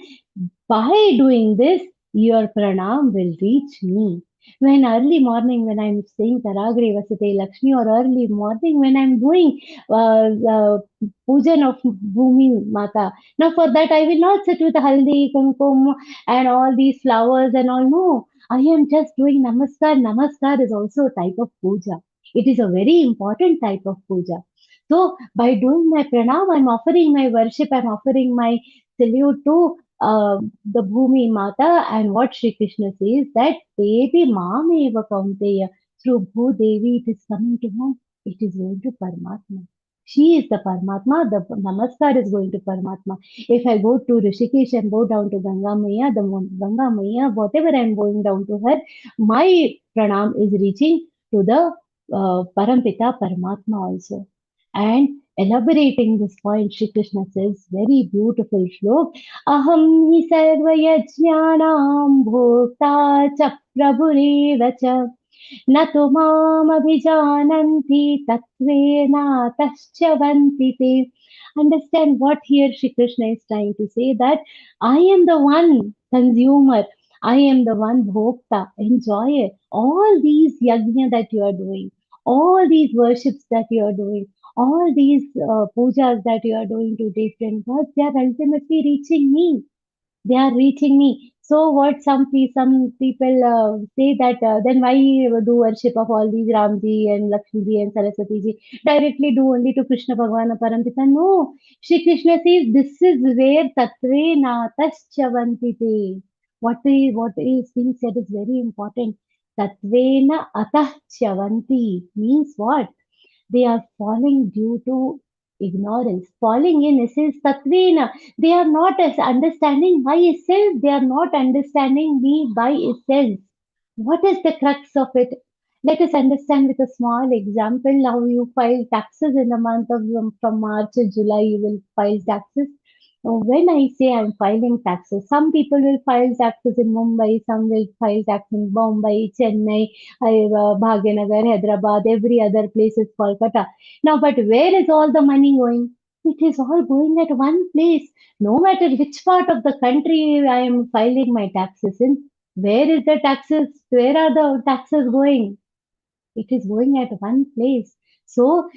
By doing this, your pranam will reach me. When early morning, when I'm saying Taragre Vasate Lakshmi, or early morning when I'm doing pujan of Bhumi Mata. Now for that I will not sit with haldi, kumkum and all these flowers and all. No, I am just doing namaskar. Namaskar is also a type of puja. It is a very important type of puja. So by doing my pranam, I'm offering my worship, I'm offering my salute to the Bhumi Mata, and what Sri Krishna says that Devi Mameva Kaunteya, through Bhu Devi it is coming to whom? It is going to Paramatma. She is the Paramatma, the Namaskar is going to Paramatma. If I go to Rishikesh and go down to Ganga Maya, the Ganga Maya, whatever I am going down to her, my pranam is reaching to the Parampita Paramatma also. And elaborating this point, Shri Krishna says, very beautiful shlok, Aham hi sarvayajnanam bhokta cha prabhurev cha न तु मामभिजानन्ति तत्त्वेनातश्चवन्ति ते. Understand what here Shri Krishna is trying to say, that I am the one consumer, I am the one bhokta, enjoyer. All these yajna that you are doing, all these worships that you are doing, all these pujas that you are doing to different gods, they are ultimately reaching me. They are reaching me. So what some people say that then why do worship of all these Ramji and Lakshmiji and Saraswati ji? Directly do only to Krishna Bhagavan Parampita. No, Shri Krishna says this is where Tatre Nataschavanti te. What is being said is very important. Tatvena atahchavanti means what? They are falling due to ignorance. Falling in essence, tatvena. They are not as understanding by itself. They are not understanding me by itself. What is the crux of it? Let us understand with a small example how you file taxes in the month of from March to July. You will file taxes. When I say I'm filing taxes, some people will file taxes in Mumbai, some will file tax in Bombay, Chennai, Bhagyanagar, Hyderabad, every other place is Kolkata. Now, but where is all the money going? It is all going at one place. No matter which part of the country I am filing my taxes in, where is the taxes? Where are the taxes going? It is going at one place. So,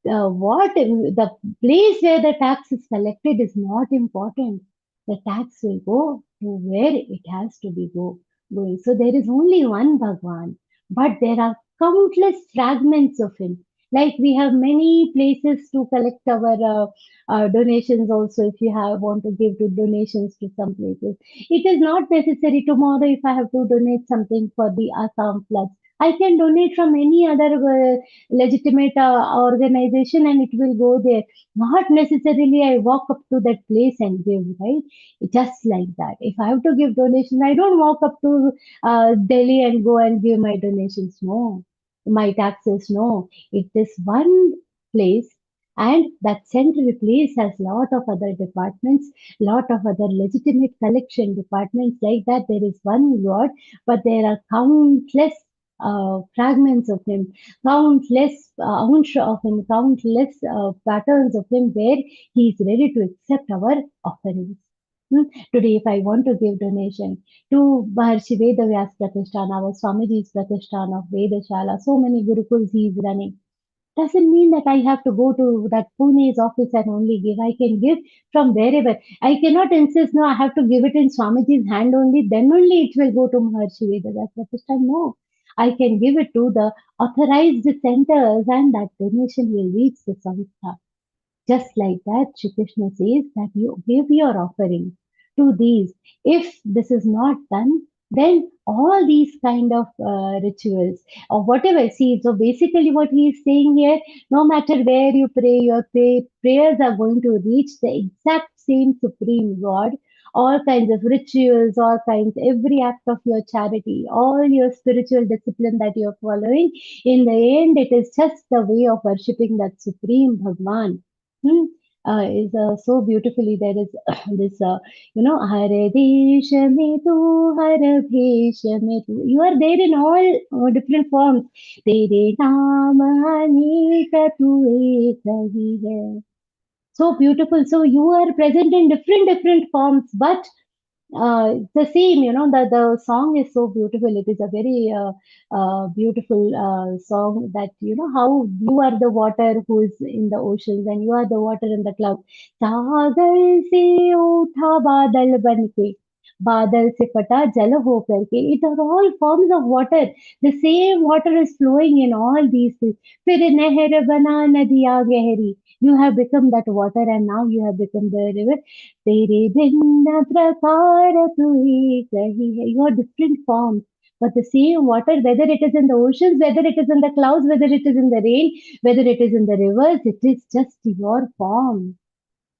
what the place where the tax is collected is not important. The tax will go to where it has to be going. So there is only one Bhagwan, but there are countless fragments of him. Like we have many places to collect our donations also. If you want to give to donations to some places, it is not necessary tomorrow if I have to donate something for the Assam floods. I can donate from any other legitimate organization and it will go there. Not necessarily I walk up to that place and give, right? Just like that. If I have to give donations, I don't walk up to Delhi and go and give my donations. No. My taxes, no. It is one place, and that central place has lot of other departments, lot of other legitimate collection departments. Like that, there is one God, but there are countless fragments of him, countless ounce of him, countless patterns of him where he is ready to accept our offerings. Hmm. Today, if I want to give donation to Maharshi Vedavyas Pratishthan, our Swamiji's Pratishthan of Vedashala, so many Gurukuls he is running, doesn't mean that I have to go to that Pune's office and only give. I can give from wherever. I cannot insist, no, I have to give it in Swamiji's hand only, then only it will go to Maharshi Vedavyas Pratishthan. No, I can give it to the authorized centers and that donation will reach the Samstha. Just like that, Shri Krishna says that you give your offering to these. If this is not done, then all these kind of rituals or whatever. See, so basically what he is saying here, no matter where you pray, your prayers are going to reach the exact same Supreme God. All kinds of rituals, all kinds, every act of your charity, all your spiritual discipline that you're following, in the end, it is just the way of worshipping that Supreme Bhagwan. Hmm. Is so beautifully there is this Hare Desh mein tu Har Bhesh mein tu, you are there in all different forms. Tere naam anek tu ek hi hai, so beautiful. So you are present in different forms, but the same, the song is so beautiful. It is a very beautiful song that, how you are the water who is in the oceans and you are the water in the cloud. सागर से उठा बादल बनके, बादल से फटा जल हो करके. It are all forms of water. The same water is flowing in all these things. फिर नहर बना नदियाँ गहरी. You have become that water and now you have become the river. तेरे भिन्न प्रकार तू एक ही है. You are different forms, but the same water, whether it is in the oceans, whether it is in the clouds, whether it is in the rain, whether it is in the rivers, it is just your form.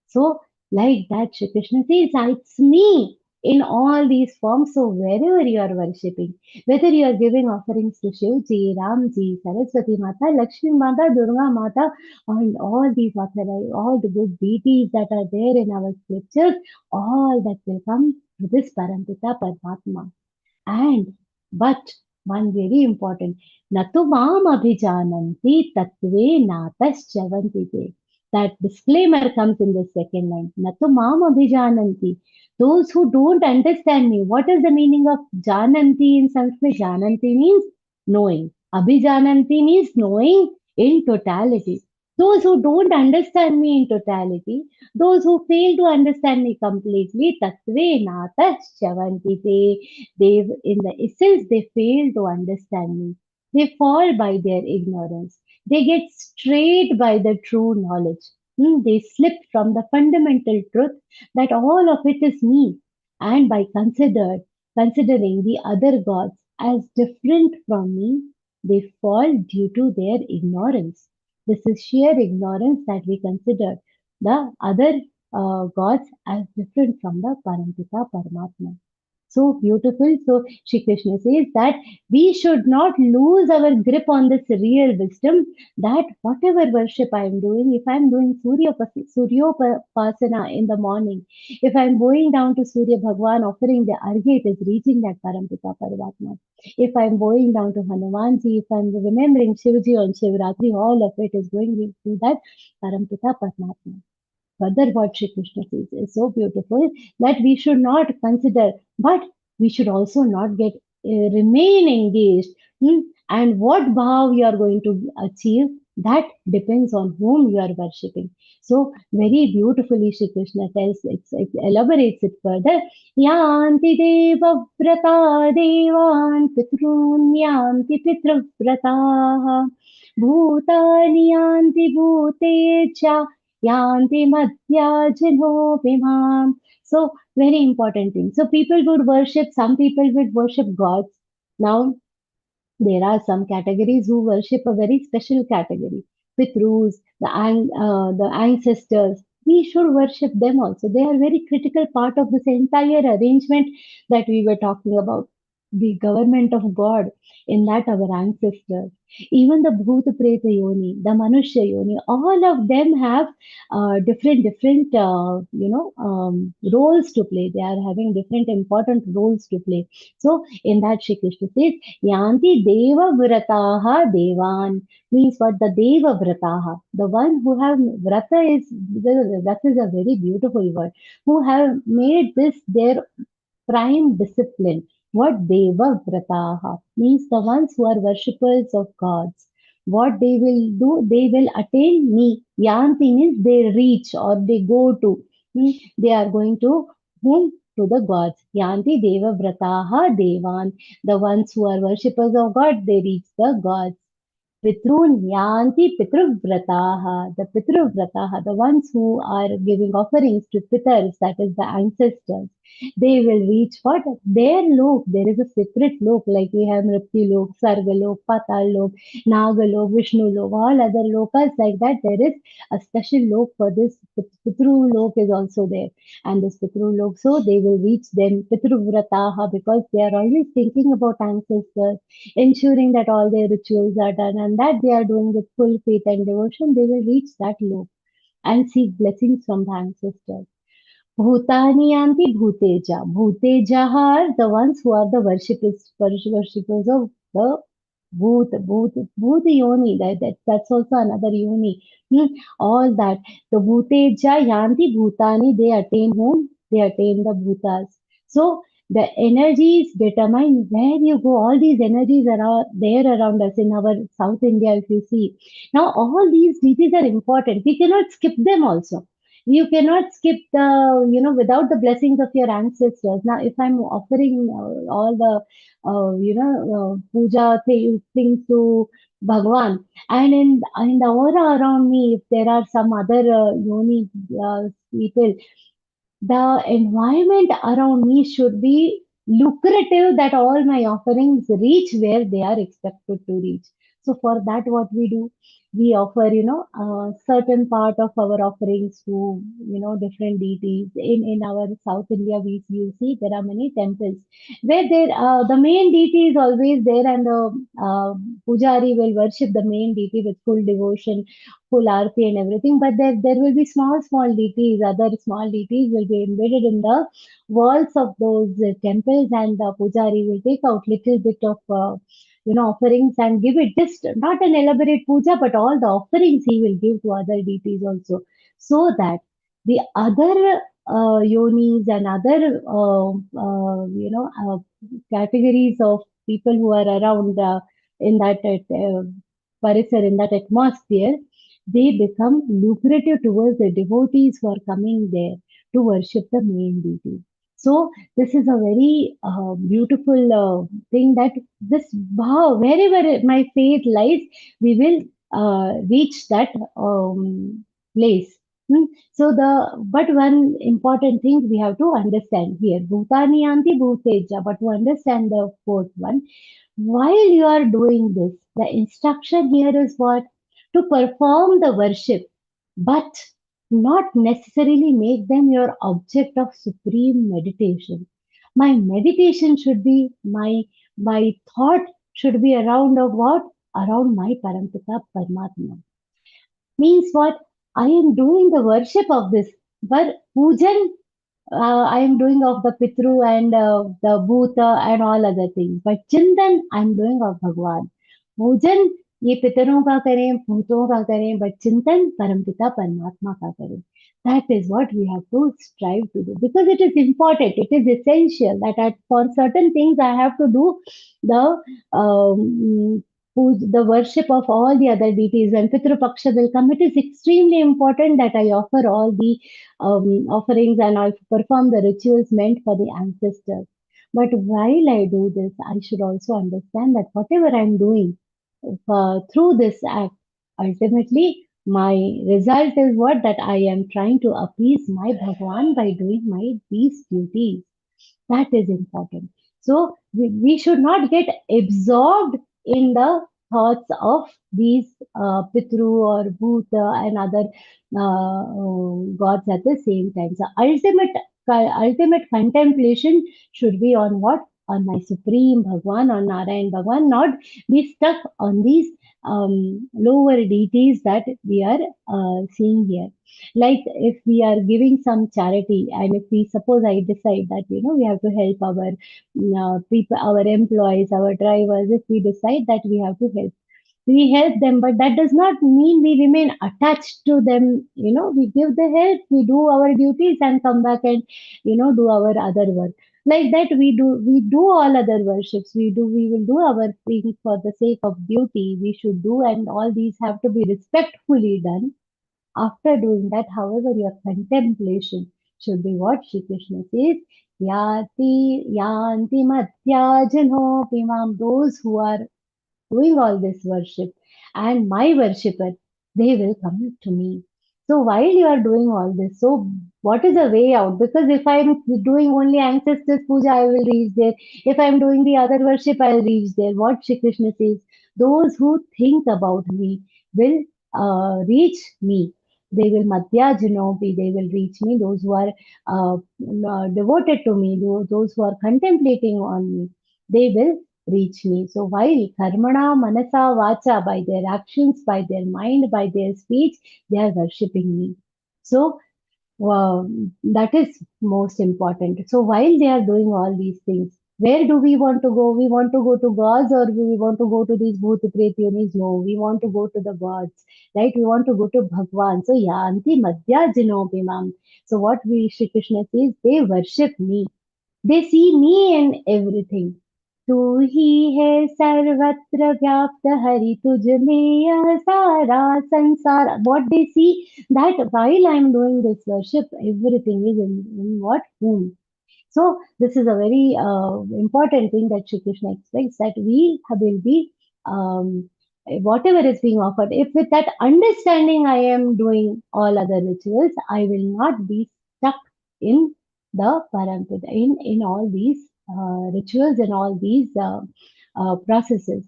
So, like that, Shri Krishna says, it's me in all these forms. So, wherever you are worshipping, whether you are giving offerings to Shivji, Ramji, Saraswati Mata, Lakshmi Mata, Durga Mata, and all these all the good deities that are there in our scriptures, all that will come to this Parampita Paramatma. And but one very important, Natu mam abhijananti tatve nataschavanti te. That disclaimer comes in the second line. Natu mam abhijananti. Those who don't understand me. What is the meaning of jananti in Sanskrit? Jananti means knowing. Abhijananti means knowing in totality. Those who don't understand me in totality, those who fail to understand me completely, tatve nataschavanti te. In the essence, they fail to understand me. They fall by their ignorance. They get strayed by the true knowledge. They slip from the fundamental truth that all of it is me. And by considering the other gods as different from me, they fall due to their ignorance. This is sheer ignorance that we consider the other gods as different from the Parampita Paramatma. So beautiful. So Shri Krishna says that we should not lose our grip on this real wisdom, that whatever worship I am doing, if I am doing Suryopasana in the morning, if I am going down to Surya Bhagwan offering the Argya, it is reaching that Parampita Paramatma. If I am going down to Hanumanji, if I am remembering Shivji on Shivratri, all of it is going to that Parampita Paramatma. Further, what Shri Krishna says is so beautiful that we should not consider, but we should also not get remain engaged. And what bhav you are going to achieve, that depends on whom you are worshipping. So very beautifully Shri Krishna tells it elaborates it further. Yanti deva vrata devan pitrun yanti pitravrataha bhutani yanti bhutecha yanti madhya jinobimam. So very important thing. So people would worship, some people would worship gods. Now there are some categories who worship a very special category. Pitrus, the ancestors. We should worship them also. They are very critical part of this entire arrangement that we were talking about. the government of God, in that our ancestors, even the Bhuta Preta Yoni, the Manushya Yoni, all of them have different roles to play. They are having different important roles to play. So in that Shri Krishna says, Yanti Deva Vrataha Devan, means what? The Deva Vrataha, the one who have Vrata is, Vrata is a very beautiful word, who have made this their prime discipline. What Deva Vrataha means, the ones who are worshippers of gods. What they will do, they will attain me. Yanti means they reach or they go to. They are going to whom? To the gods. Yanti Deva Vrataha Devan. The ones who are worshippers of God, they reach the gods. Pitrun Yanti Pitruvrataha, the Pitruvrataha, the ones who are giving offerings to Pitars, that is the ancestors, they will reach what? Their lok. There is a separate lok, like we have Mrityu lok, Sarga lok, Patal lok, Naga lok, Vishnu lok, all other lokas like that. There is a special lok for this. Pitru lok is also there. And this Pitru lok, so they will reach them, Pitruvrataha, because they are always thinking about ancestors, ensuring that all their rituals are done and that they are doing with full faith and devotion, they will reach that look and seek blessings from the ancestors. Bhutani yanti bhuteja. Bhuteja are the ones who are the worshippers of the Bhut yoni. That's also another yoni. All that. The Bhuteja yanti bhutani, they attain whom? They attain the bhutas. So the energies determine where you go. All these energies are there around us in our South India, if you see. Now, all these deities are important. We cannot skip them also. You cannot skip without the blessings of your ancestors. Now, if I'm offering all the, puja things to Bhagwan, and in the aura around me, if there are some other yoni people, the environment around me should be lucrative, that all my offerings reach where they are expected to reach. So for that, what we do, we offer, a certain part of our offerings to, different deities. In our South India, you see there are many temples where the main deity is always there, and the pujari will worship the main deity with full devotion, full arti and everything. But there will be small deities, other small deities will be embedded in the walls of those temples, and the pujari will take out little bit of offerings and give it, just not an elaborate puja, but all the offerings he will give to other deities also, so that the other yonis and other categories of people who are around in that parisar, in that atmosphere, they become lucrative towards the devotees who are coming there to worship the main deity. So this is a very beautiful thing, that this bhav, wherever my faith lies, we will reach that place. So but one important thing we have to understand here, Bhutani Yanti Bhuteja, but to understand the fourth one, while you are doing this, the instruction here is what? To perform the worship, but not necessarily make them your object of supreme meditation. My meditation should be, my thought should be around of what? Around my Parampita Paramatma. Means what? I am doing the worship of this, but pujan I am doing of the Pitru and the Bhuta and all other things. But Chintan, I am doing of Bhagwan. Pujan, ये पितरों का करें, भूतों का करें, but चिंतन परमपिता परमात्मा का करें. That is what we have to strive to do, because it is important, it is essential that for certain things I have to do the the worship of all the other deities. When Pitru Paksha will come, it is extremely important that I offer all the offerings and I perform the rituals meant for the ancestors. But while I do this, I should also understand that whatever I'm doing through this act, ultimately my result is what? That I am trying to appease my Bhagwan by doing these duties. That is important. So we should not get absorbed in the thoughts of these Pitru or Bhuta and other gods at the same time. So ultimate contemplation should be on what? on my Supreme Bhagwan, on Narayan Bhagwan, not be stuck on these lower deities that we are seeing here. Like if we are giving some charity, and if we suppose I decide that we have to help our people, our employees, our drivers, if we decide that we help them, but that does not mean we remain attached to them. We give the help, we do our duties and come back and do our other work. Like that we do all other worships, we will do our things for the sake of duty, we should do, and all these have to be respectfully done. After doing that, however, your contemplation should be what Shri Krishna says, yanti madhya janopi mam, those who are doing all this worship and my worshipper, they will come to me. So while you are doing all this, so what is the way out? Because if I'm doing only ancestors puja, I will reach there. If I'm doing the other worship, I'll reach there. What Shri Krishna says, those who think about me will reach me. They will madhya janopi, they will reach me. Those who are devoted to me, those who are contemplating on me, they will reach me. So while karmana, manasa, vacha, by their actions, by their mind, by their speech, they are worshipping me. So that is most important. So while they are doing all these things, where do we want to go? We want to go to gods, or we want to go to these bhut pret yonis? No, we want to go to the gods, right? We want to go to Bhagwan. So yanti madhya jinopimam. So what we Shri Krishna says, they worship me. They see me in everything. तू ही है सर्वत्र व्याप्त हरि तुझ में यह सारा संसार. What they see, that while I am doing this worship, everything is in what? Whom? So this is a very important thing that Shri Krishna expects, that we will be whatever is being offered. If with that understanding I am doing all other rituals, I will not be stuck in the Parampita, in all these rituals and all these processes.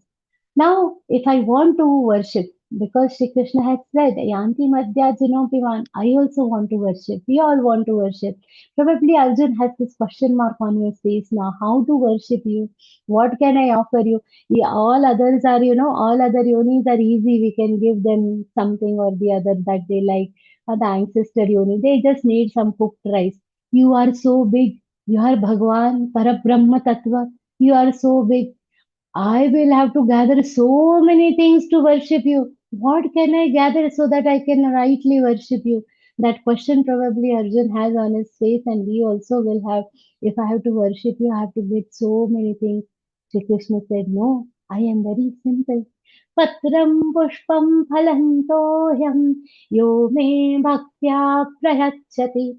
Now, if I want to worship, because Shri Krishna has said, Yanti Madhya Jinopiman, I also want to worship. We all want to worship. Probably Arjun has this question mark on his face now. How to worship you? What can I offer you? Yeah, all others are, all other yonis are easy. We can give them something or the other that they like. The ancestor yoni, they just need some cooked rice. You are so big. You are Bhagwan, Parabrahma Tattva. You are so big. I will have to gather so many things to worship you. What can I gather so that I can rightly worship you? That question probably Arjun has on his face, and we also will have. If I have to worship you, I have to get so many things. Shri Krishna said, no, I am very simple. Patram pushpam phalantohyam yo me bhaktya prayachati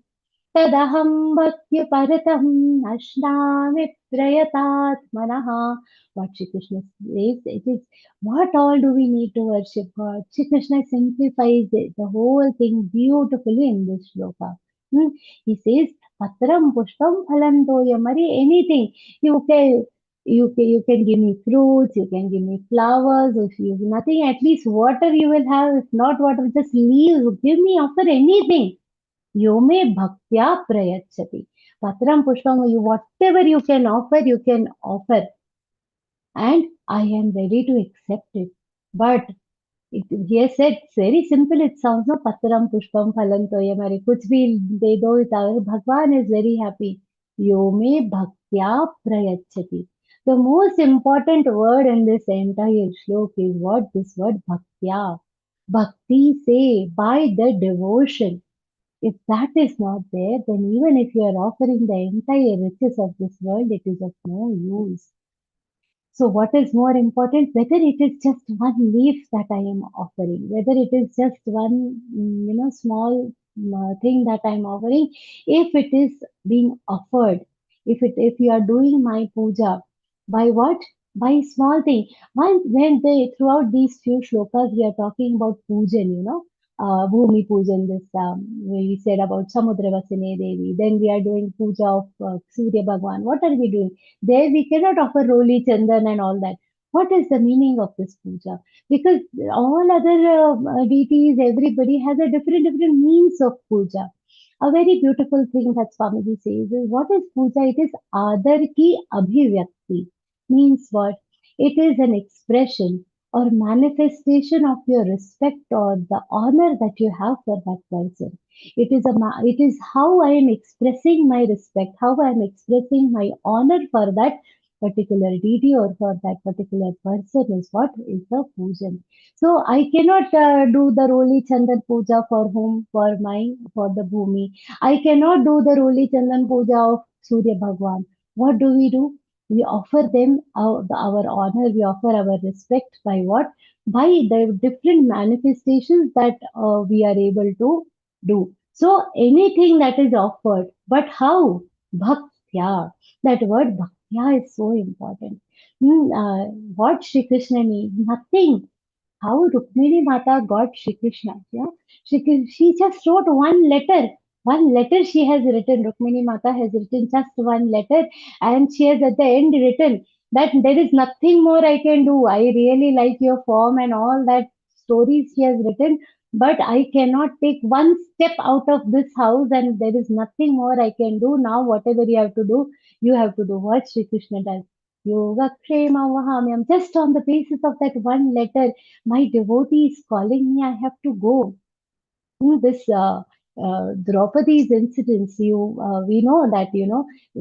तदहं भक्त्यपरतं नश्नामि प्रयतात्मनः. What Shri Krishna says, it is what all do we need to worship God. Shri Krishna simplifies it, the whole thing beautifully in this shloka. He says, Patram Pushpam Phalam Toyam, anything. You can give me fruits, you can give me flowers, if you nothing, at least water you will have, if not water, just leaves, give me, offer anything. Yome bhaktya prayachati. Patram pushpam, whatever you can offer, and I am ready to accept it. But he said, it's very simple, it sounds no patram pushpam phalam toyamare. Kuch bhi de do it, Bhagwan is very happy. Yome bhaktya prayachati. The most important word in this entire shlok is what? This word bhaktya. Bhakti say, by the devotion. If that is not there, then even if you are offering the entire riches of this world, it is of no use. So what is more important? Whether it is just one leaf that I am offering, whether it is just one, small thing that I am offering, if it is being offered, if you are doing my puja, by what? By small thing. When they throughout these few shlokas we are talking about pujan, Bhumi Pujan, this we said about Samudra Vasine Devi. Then we are doing puja of Surya Bhagwan. What are we doing? There we cannot offer Roli, Chandan and all that. What is the meaning of this puja? Because all other deities, everybody has a different means of puja. A very beautiful thing that Swamiji says is, what is puja? It is Adar ki Abhivyakti. bhakti means what? It is an expression or manifestation of your respect or the honor that you have for that person. It is how I am expressing my respect, how I am expressing my honor for that particular deity or for that particular person is what is the pujan. So I cannot do the Roli Chandan Puja for whom? For the Bhumi. I cannot do the Roli Chandan Puja of Surya Bhagwan. What do? We offer them our honor, we offer our respect by what? By the different manifestations that we are able to do. So anything that is offered, but how? Bhaktya. That word bhaktya is so important. What Shri Krishna means? Nothing. How Rukmini Mata got Shri Krishna. Yeah? She just wrote one letter. One letter she has written. Rukmini Mata has written just one letter, and she has at the end written that there is nothing more I can do. I really like your form and all that stories she has written, but I cannot take one step out of this house, and there is nothing more I can do. Now, whatever you have to do, you have to do. What Shri Krishna does. Yogakshema Vahamyam. Just on the basis of that one letter, my devotee is calling me, I have to go. This Draupadi's incidents, we know that,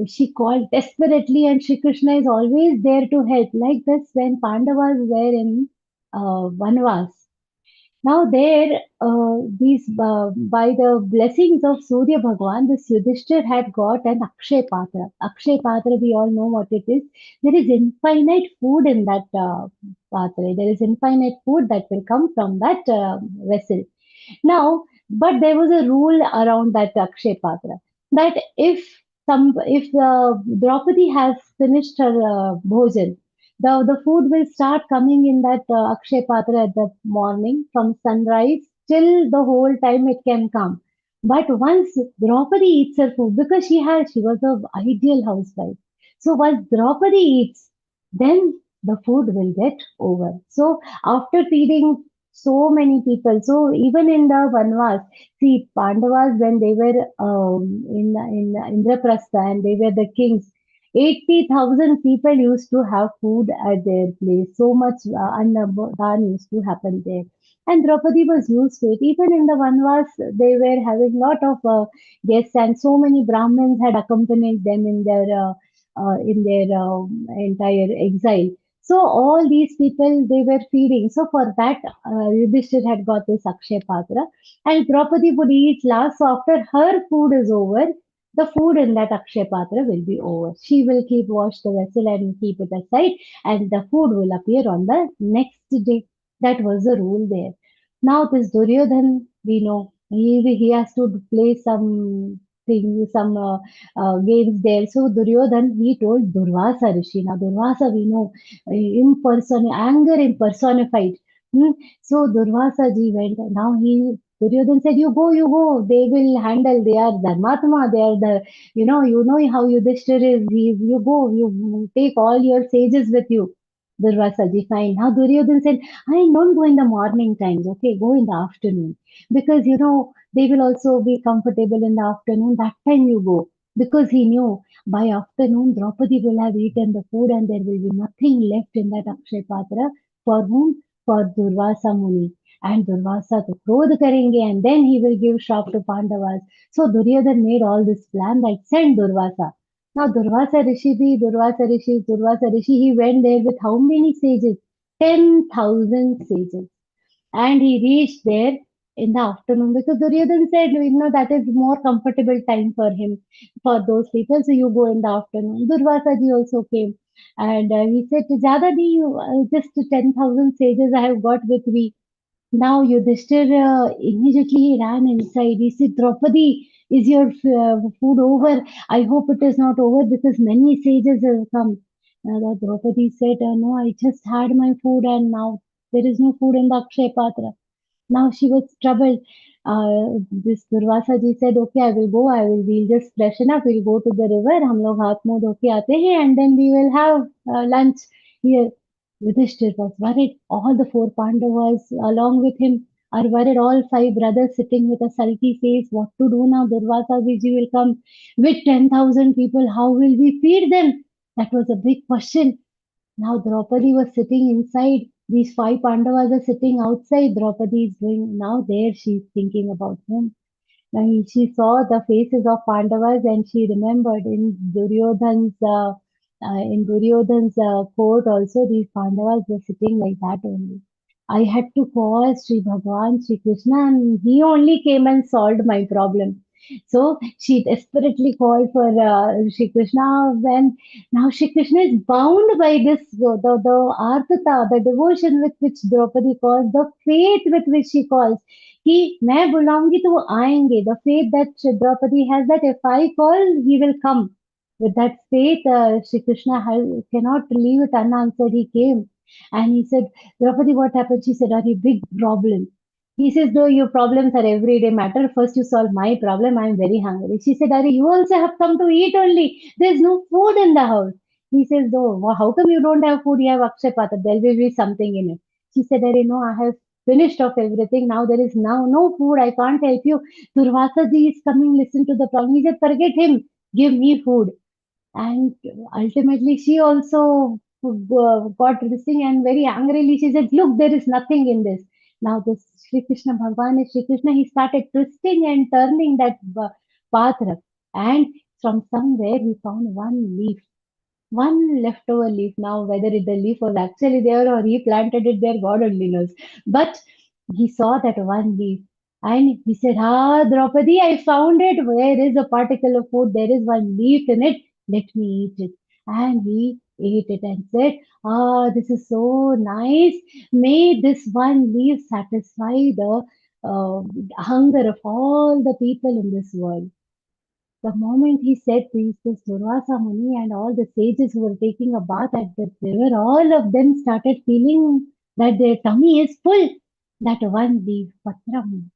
she called desperately and Shri Krishna is always there to help. Like this, when Pandavas were in Vanvas, now there, these by the blessings of Surya Bhagwan, this Yudhishthir had got an Akshay Patra. Akshay Patra, we all know what it is. There is infinite food in that Patra. There is infinite food that will come from that vessel. Now, but there was a rule around that Akshay Patra that if Draupadi has finished her bhojan, the food will start coming in that Akshay Patra at the morning from sunrise till the whole time it can come. But once Draupadi eats her food, because she was an ideal housewife. So once Draupadi eats, then the food will get over. So after feeding so many people, so even in the Vanvas, see Pandavas when they were in Indraprastha and they were the kings, 80,000 people used to have food at their place. So much Annadan used to happen there. And Draupadi was used to it. Even in the Vanvas, they were having lot of guests, and so many Brahmins had accompanied them in their entire exile. So all these people they were feeding. So for that, Yudhishthir had got this Akshay Patra, and Draupadi would eat last. So after her food is over, the food in that Akshay Patra will be over. She will keep wash the vessel and keep it aside, and the food will appear on the next day. That was the rule there. Now this Duryodhan, we know he has to play some things, some games there. So Duryodhan he told Durvasa Rishi. Now Durvasa we know anger impersonified. So Durvasa ji went. Now Duryodhan said, you go. They will handle. They are Dharmatma. They are you know how Yudhishthir is. You go. You take all your sages with you. Durvasa ji, fine. Now Duryodhan said, I don't go in the morning times. Okay, go in the afternoon because they will also be comfortable in the afternoon. That time you go because he knew by afternoon Draupadi will have eaten the food and there will be nothing left in that Akshay Patra for whom? For Durvasa Muni. And Durvasa to krodh karenge and then he will give shrap to Pandavas. So Duryodhan made all this plan that send Durvasa. Now Durvasa Rishi, he went there with how many sages? 10,000 sages. And he reached there in the afternoon because Duryodhan said, that is more comfortable time for him, for those people. So you go in the afternoon. Durvasa ji also came. And he said, Jada ji, just 10,000 sages I have got with me. Now Yudhishthir immediately ran inside. He said, Draupadi, is your food over? I hope it is not over because many sages have come. Now Draupadi said, no, I just had my food and now there is no food in the Akshay Patra. Now she was troubled. This Durvasa ji said, okay, we'll just freshen up. We'll go to the river. हम लोग हाथ मुंह धो के आते हैं and then we will have lunch here. Yudhishthir was worried. All the four Pandavas along with him are worried. All five brothers sitting with a sulky face. What to do now? Durvasa ji will come with 10,000 people. How will we feed them? That was a big question. Now Draupadi was sitting inside. These five Pandavas are sitting outside. Draupadi is going now there. She's thinking about him. Now she saw the faces of Pandavas and she remembered in Duryodhan's court also these Pandavas were sitting like that only. I had to call Sri Bhagwan, Sri Krishna, and he only came and solved my problem. So she desperately called for Sri Krishna. When now Sri Krishna is bound by this, the artata, the devotion with which Draupadi calls, the faith with which she calls. कि मैं बुलाऊंगी तो वो आएंगे. The faith that Draupadi has, that if I call, he will come. With that faith, Shri Krishna cannot leave it unanswered. He came and he said, Draupadi, what happened? She said, Ari, big problem. He says, though your problems are everyday matter, first you solve my problem. I am very hungry. She said, Ari, you also have come to eat only. There's no food in the house. He says, though, how come you don't have food? You have Akshay Patra. There will be something in it. She said, Ari, no, I have finished of everything. Now there is now no food. I can't help you. Durvasa ji is coming. Listen to the problem. He said, forget him. Give me food. And ultimately, she also got this thing and very angrily she said, look, there is nothing in this. Now this Sri Krishna Bhagwan is Sri Krishna. He started twisting and turning that patra. And from somewhere he found one leaf. One leftover leaf. Now, whether the leaf was actually there or he planted it there, God only knows. But he saw that one leaf and he said, Ah, Draupadi, I found it. Where is a particle of food? There is one leaf in it. Let me eat it. And he ate it and said, Ah, this is so nice. May this one leaf satisfy the hunger of all the people in this world. The moment he said this Durvasa Muni and all the sages who were taking a bath at the river, all of them started feeling that their tummy is full. That one leaf, Patram.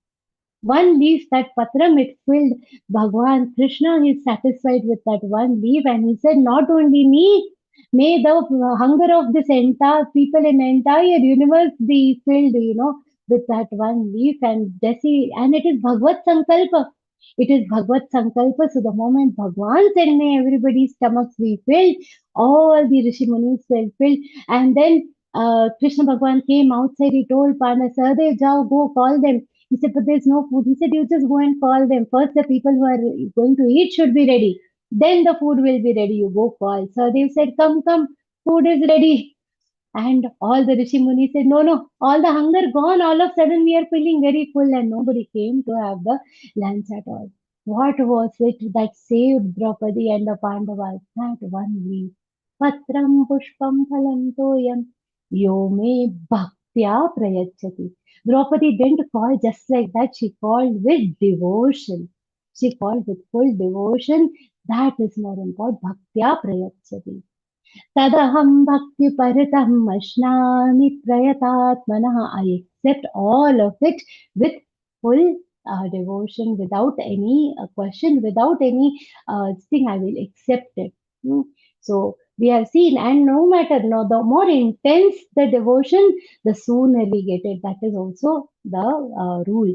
One leaf, that Patram, it filled Bhagwan Krishna. Is satisfied with that one leaf and he said, not only me, may the hunger of this entire people in the entire universe be filled, with that one leaf. And Jesse, and it is Bhagavad Sankalpa. It is Bhagavad Sankalpa. So the moment Bhagwan said, may everybody's stomachs be filled, all the Rishi Munis were filled. And then Krishna Bhagwan came outside. He told Panda, Raodeo, jao, go call them. He said, but there's no food. He said, you just go and call them. First, the people who are going to eat should be ready. Then the food will be ready. You go call. So they said, come, come, food is ready. And all the Rishi Munis said, no, no, all the hunger gone. All of a sudden we are feeling very full and nobody came to have the lunch at all. What was it that saved Draupadi and the Pandavas? That one leaf. Patram pushpam phalam toyam yo me bhaktya prayachati. Draupadi didn't call just like that. She called with devotion. She called with full devotion. That is more important. Bhaktya prayachati. तदहं भक्तिपरतम् अश्नामि प्रयतात्मनः. I accept all of it with full devotion, without any question, without any thing. I will accept it. So we have seen, and no matter, no, the more intense the devotion, the sooner we get it. That is also the rule.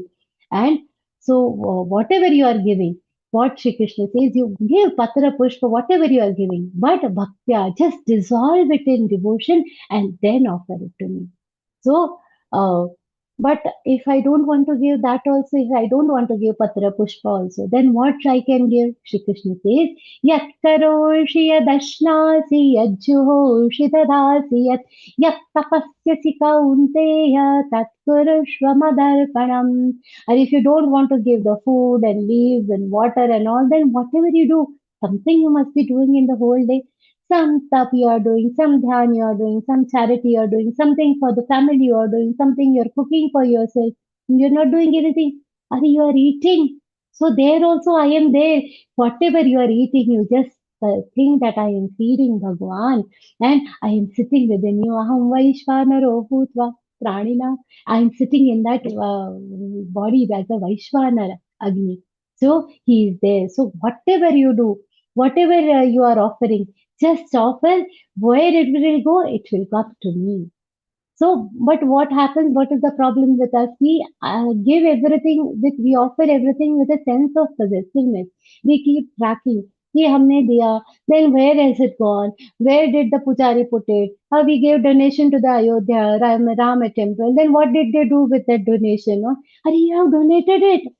And so whatever you are giving, what Shri Krishna says, you give Patra Pushpa, whatever you are giving, but Bhaktya, just dissolve it in devotion and then offer it to me. So, but if I don't want to give that also, if I don't want to give Patra Pushpa also, then what I can give? Shri Krishna says, Yat karoshi yadashnasi yajjuhoshi dadasi yat tapasyasi kaunteya tat kurushva madarpanam. And if you don't want to give the food and leaves and water and all, then whatever you do, something you must be doing in the whole day. Some tap you are doing, some dhyan you are doing, some charity you are doing, something for the family you are doing, something you're cooking for yourself. You're not doing anything. Are you are eating? So there also I am there. Whatever you are eating, you just think that I am feeding Bhagwan and I am sitting within you. Aham Vaishvanaro Bhutva Pranina. I am sitting in that body as a Vaishvanara Agni. So he is there. So whatever you do, whatever you are offering, just offer. Where it will go, it will come to me. So, but what happens? What is the problem with us? We give everything we offer everything with a sense of possessiveness. We keep tracking. ये हमने दिया, then where has it gone? Where did the pujari put it? We gave donation to the Ayodhya Rama temple. Then what did they do with that donation? No? Are you have donated it?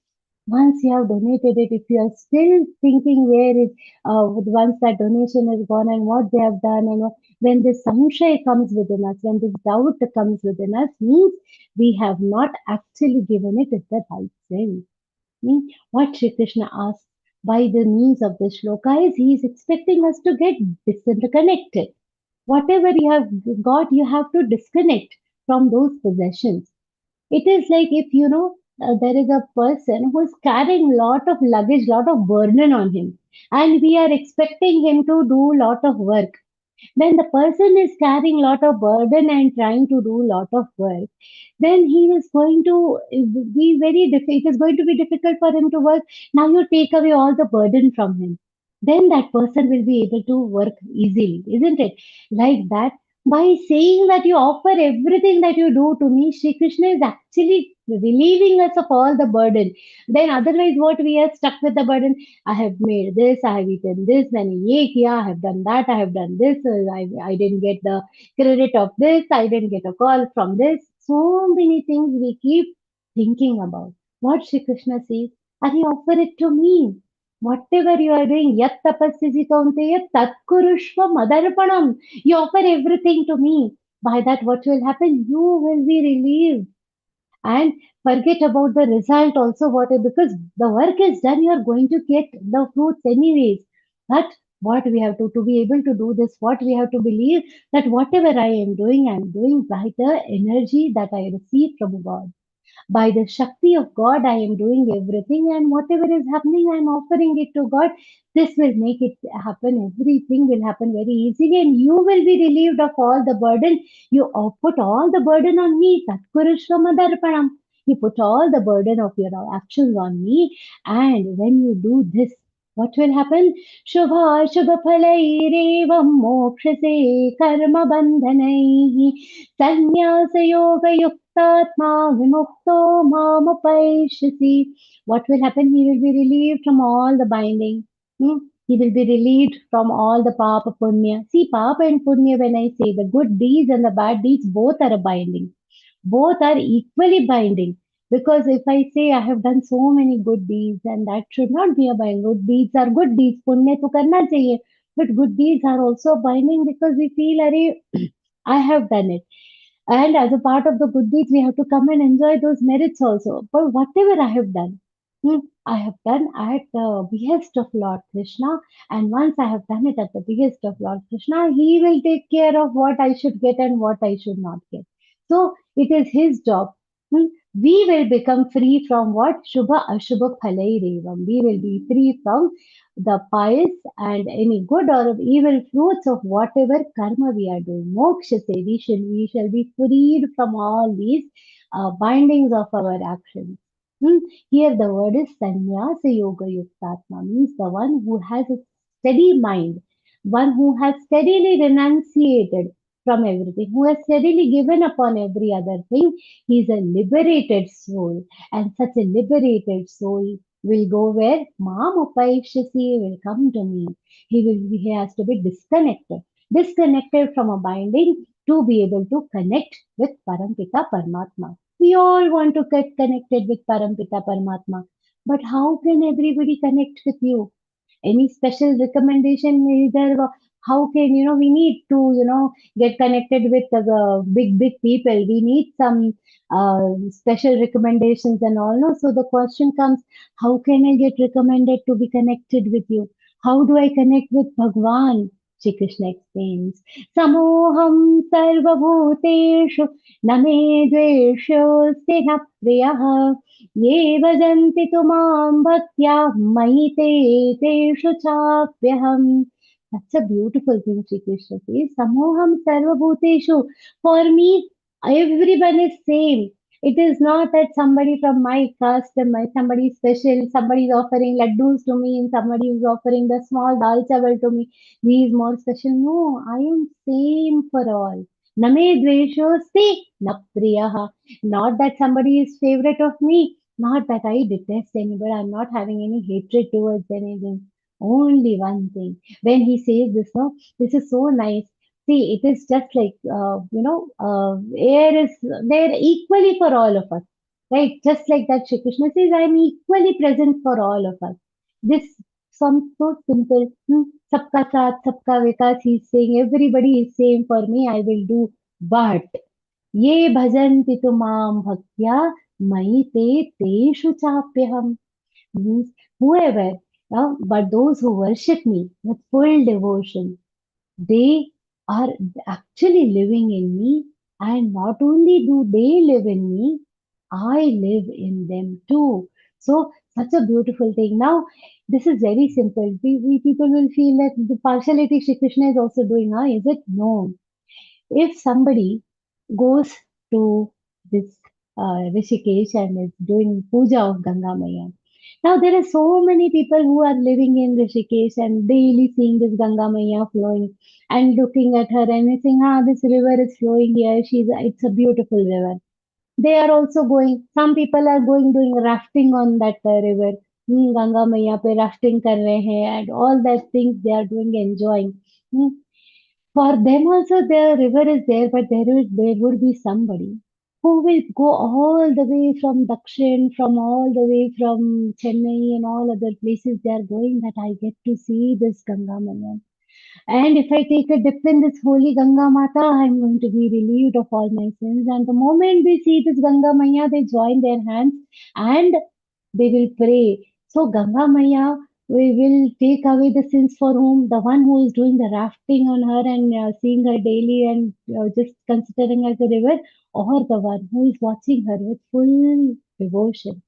Once you have donated it, if you are still thinking where is once that donation is gone and what they have done, and when this samshay comes within us, when this doubt comes within us, means we have not actually given it at the right sense. What Sri Krishna asks by the means of this shloka is he is expecting us to get disconnected. Whatever you have got, you have to disconnect from those possessions. It is like if there is a person who is carrying lot of luggage, lot of burden on him, and we are expecting him to do lot of work. When the person is carrying lot of burden and trying to do lot of work, then he is going to be very it is going to be difficult for him to work. Now you take away all the burden from him, then that person will be able to work easily, isn't it? Like that, by saying that you offer everything that you do to me, Shri Krishna is actually relieving us of all the burden. Then otherwise what we are stuck with the burden, I have made this, I have eaten this, मैंने ये किया, I have done that, I have done this, I didn't get the credit of this, I didn't get a call from this. So many things we keep thinking about. What Shri Krishna says, Ari, offer it to me. Whatever you are doing, yat tapasyasi kaunteya tat kurushva madarpanam. You offer everything to me. By that, what will happen? You will be relieved. And forget about the result also, because the work is done, you are going to get the fruits anyways. But what we have to be able to do this, what we have to believe that whatever I am doing by the energy that I receive from God. By the Shakti of God, I am doing everything, and whatever is happening, I am offering it to God. This will make it happen. Everything will happen very easily, and you will be relieved of all the burden. You put all the burden on me. Tatkurushvamadarpanam. You put all the burden of your actions on me, and when you do this, what will happen? Shubha Shubha Phalairevam Mokshase Karma Bandhanaihi Sannyasa Yoga Yuktatma Vimukto Mamapaishyasi. What will happen? He will be relieved from all the binding. He will be relieved from all the papa punya. See, papa and punya, when I say the good deeds and the bad deeds, both are a binding. Both are equally binding. Because if I say I have done so many good deeds, and that should not be a binding. Good deeds are good deeds. Punya to karna chahiye. But good deeds are also binding because we feel, Are, I have done it. And as a part of the good deeds, we have to come and enjoy those merits also. But whatever I have done, I have done at the behest of Lord Krishna. And once I have done it at the behest of Lord Krishna, He will take care of what I should get and what I should not get. So it is His job. We will become free from what? Shubha Ashubha Phalai Revam. We will be free from the pious and any good or evil fruits of whatever karma we are doing. Moksha say we shall be freed from all these bindings of our actions. Here the word is sannyasa yoga yuktatma, means the one who has a steady mind, one who has steadily renunciated from everything, who has steadily given up on every other thing. He is a liberated soul, and such a liberated soul will go where Mam Upaishyasi will come to me. He has to be disconnected from a binding to be able to connect with Parampita Paramatma. We all want to get connected with Parampita Paramatma, but how can everybody connect with you? Any special recommendation either? How can we need to get connected with the big people? We need some special recommendations and all. No, so the question comes: how can I get recommended to be connected with you? How do I connect with Bhagwan? Shri Krishna explains: Samoham sarvabhuteshu name dveshyosti na priyah ये वदन्ति तु मां भक्त्या मयि ते तेषु चाप्यहम्. That's a beautiful thing Shri Krishna says. Samoham sarvabhuteshu. For me, everyone is same. It is not that somebody from my caste, somebody special, somebody is offering laddus to me, and somebody is offering the small dal chawal to me. He is more special. No, I am same for all. Name dveshosti na priyaha. Not that somebody is favorite of me, not that I detest anybody. I'm not having any hatred towards anything. Only one thing. When he says this, no, this is so nice. See, it is just like, air is there equally for all of us, right? Just like that, Shri Krishna says, I am equally present for all of us. This sounds so simple. Sabka saath, sabka vikas, he's saying, everybody is same for me, I will do. But, ye bhajanti tu maam bhaktya, mai te teshu chapyaham. Means whoever, but those who worship me with full devotion, they are actually living in me, and not only do they live in me, I live in them too. So, such a beautiful thing. Now, this is very simple. We people will feel that the partiality Shri Krishna is also doing. Is it? No. If somebody goes to this Rishikesh and is doing puja of Ganga Maya, now there are so many people who are living in Rishikesh and daily seeing this Ganga Maya flowing and looking at her and saying, this river is flowing here. It's a beautiful river. They are also going. Some people are going doing rafting on that river. Ganga Maya pe rafting kar rahe hain and all that things they are doing, enjoying. Hmm. For them also the river is there, but there would be somebody who will go all the way from Dakshin, from all the way from Chennai and all other places they are going, that I get to see this Ganga Maya. And if I take a dip in this holy Ganga Mata, I'm going to be relieved of all my sins. And the moment they see this Ganga Maya, they join their hands and they will pray. So Ganga Maya, we will take away the sins for whom? The one who is doing the rafting on her and seeing her daily and just considering as a river, or the one who is watching her with full devotion.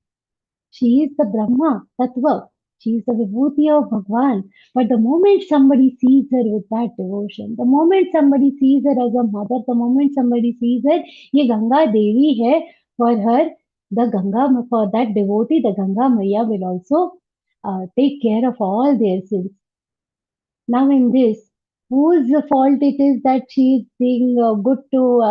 She is the Brahma Tattva. She is the Vibhuti of Bhagwan. But the moment somebody sees her with that devotion, the moment somebody sees her as a mother, the moment somebody sees her, ye Ganga Devi hai, for her, the Ganga, for that devotee, the Ganga Maya will also take care of all their sins. Now in this, whose fault it is that she is being good to,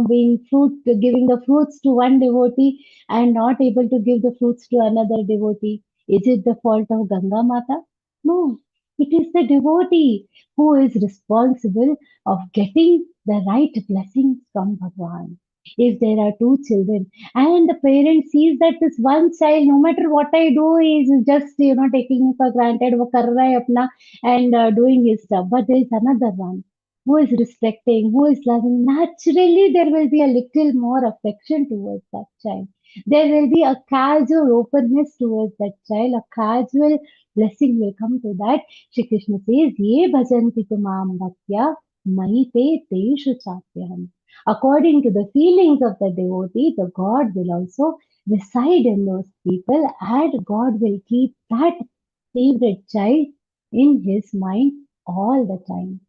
being giving the fruits to one devotee and not able to give the fruits to another devotee? Is it the fault of Ganga Mata? No, it is the devotee who is responsible of getting the right blessings from Bhagwan. If there are two children and the parent sees that this one child, no matter what I do, is just taking me for granted, वो कर रहा है अपना and doing his stuff, but there is another one who is respecting, who is loving. Naturally, there will be a little more affection towards that child. There will be a casual openness towards that child. A casual blessing will come to that. Shri Krishna says, "Ye bhajanti tumam bhaktya mahite teshu chapyaham." According to the feelings of the devotee, the God will also reside in those people, and God will keep that favorite child in his mind all the time.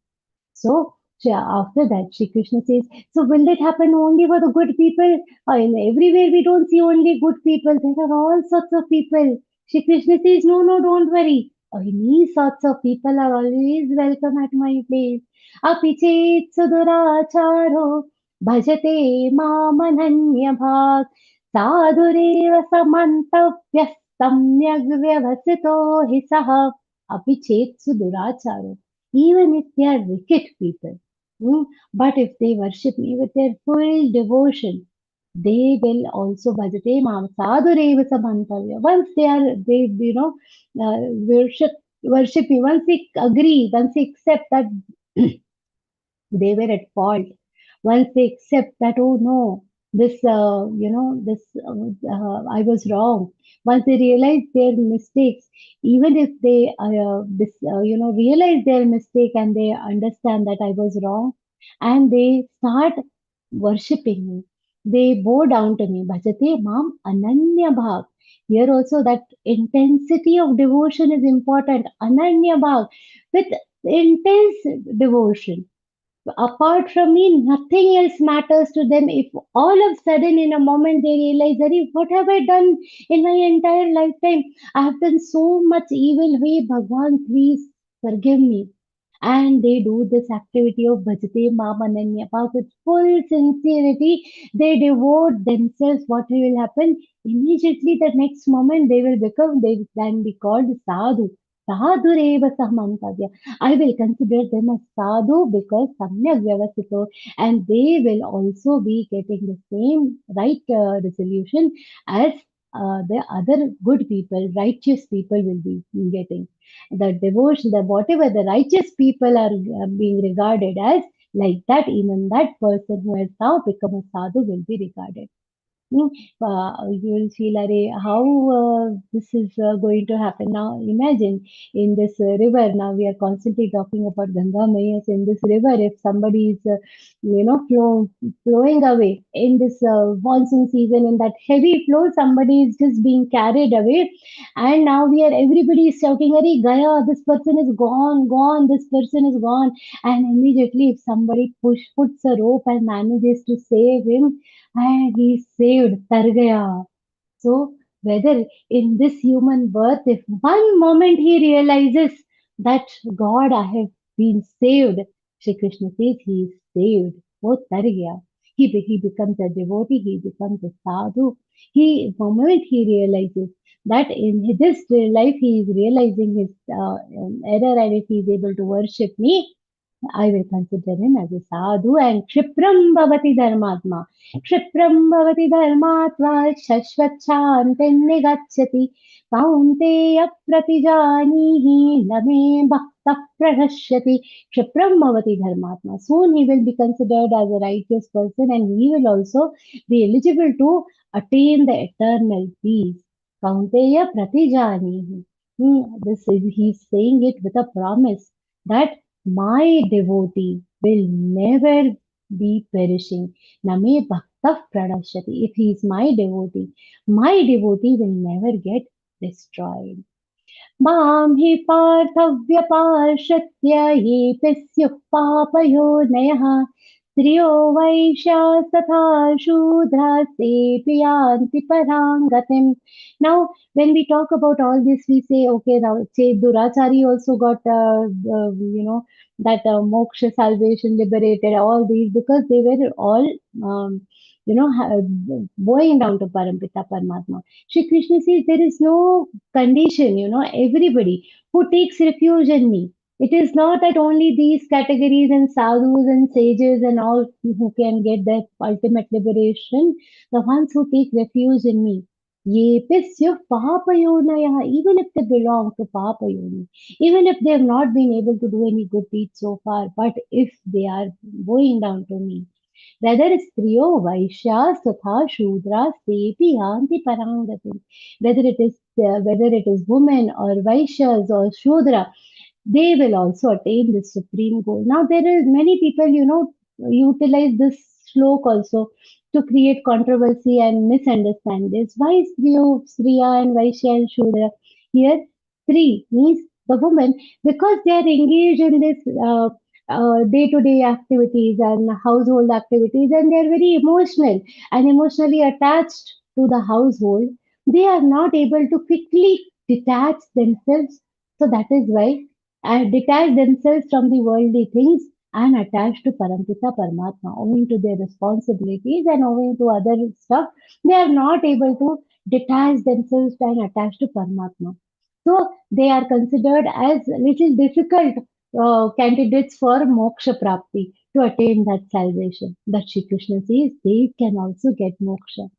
So after that, Shri Krishna says, so will that happen only for the good people? Or in everywhere we don't see only good people. There are all sorts of people. Shri Krishna says, no, no, don't worry. Any sorts of people are always welcome at my place. Apichit suduracharo bhajate mamananya bhag sadhureva samantavyas samyak vyavasito hi saha apichit suduracharo. Even if they are wicked people. But if they worship me with their full devotion, they will also bhajate mam sadhureva samantavya. Once worship me, once they agree, once they accept that they were at fault, once they accept that, oh no, I was wrong. Once they realize their mistakes, even if they, realize their mistake and they understand that I was wrong, and they start worshipping me, they bow down to me. Bhajate mam ananya bhav. Here also that intensity of devotion is important. Ananya bhav, with intense devotion. Apart from me, nothing else matters to them. If all of a sudden in a moment they realize, Ari, what have I done in my entire lifetime? I have done so much evil. Hey, Bhagwan, please forgive me. And they do this activity of Bhajate Mamananya with full sincerity. They devote themselves. What will happen? Immediately the next moment they will can be called sadhu. Sadhureva samantavya. I will consider them as sadhu because samyak vyavasito, and they will also be getting the same right resolution as the other good people, righteous people will be getting. The devotion, the whatever the righteous people are being regarded as, like that, even that person who has now become a sadhu will be regarded. Hmm, you will feel, how this is going to happen now. Imagine in this river. Now we are constantly talking about Ganga Maya. So in this river, if somebody is, flowing away in this monsoon season, in that heavy flow, somebody is just being carried away, and now we are everybody is shouting, "Arey Gaya, this person is gone, gone, this person is gone," and immediately if somebody puts a rope and manages to save him, and he saved Targaya. So whether in this human birth, if one moment he realizes that God, I have been saved, Shri Krishna says he is saved. Oh Targaya. He becomes a devotee, he becomes a sadhu. Moment he realizes that in this life he is realizing his error, and if he is able to worship me, I will consider him as a sadhu. And Kshipram Bhavati Dharmatma. Kshipram Bhavati Dharmatma Shashvachantin Nigachyati Kaunteya Pratijanihi Lame Bhakta Prahashyati. Kshipram Bhavati Dharmatma. Soon he will be considered as a righteous person, and he will also be eligible to attain the eternal peace. Kaunteya Pratijanihi. This is, he's saying it with a promise that my devotee will never be perishing. Name bhakta pranashati. If he is my devotee will never get destroyed. मां हि पार्थव्यपाश्रित्य येऽपि स्युः पापयोनयः स्त्रियो वैश्याः तथा शूद्रास्तेऽपि यान्ति परां गतिम्. Now, when we talk about all this, we say, okay, now say Durachari also got, that moksha, salvation, liberated, all these, because they were all, going down to Parampita Paramatma. Shri Krishna says there is no condition, everybody who takes refuge in me. It is not that only these categories and sadhus and sages and all who can get that ultimate liberation, the ones who take refuge in me. Yepesya papayonaya, even if they belong to papayoni, even if they have not been able to do any good deeds so far, but if they are going down to me, whether स्त्रियो वैश्यास् तथा शूद्रास् तेऽपि यान्ति परां गतिम्. Whether it is women or vaishyas or shudra, they will also attain this supreme goal. Now there are many people, utilize this slok also to create controversy and misunderstand this. Why striya and vaishya and shudra? Here, three means the woman, because they are engaged in this day-to-day activities and household activities, and they are very emotional and emotionally attached to the household. They are not able to quickly detach themselves. So that is why detach themselves from the worldly things and attach to Parampita Paramatma, owing to their responsibilities and owing to other stuff. They are not able to detach themselves and attach to Paramatma. So they are considered as little difficult candidates for moksha prapti, to attain that salvation. That Shri Krishna says they can also get moksha.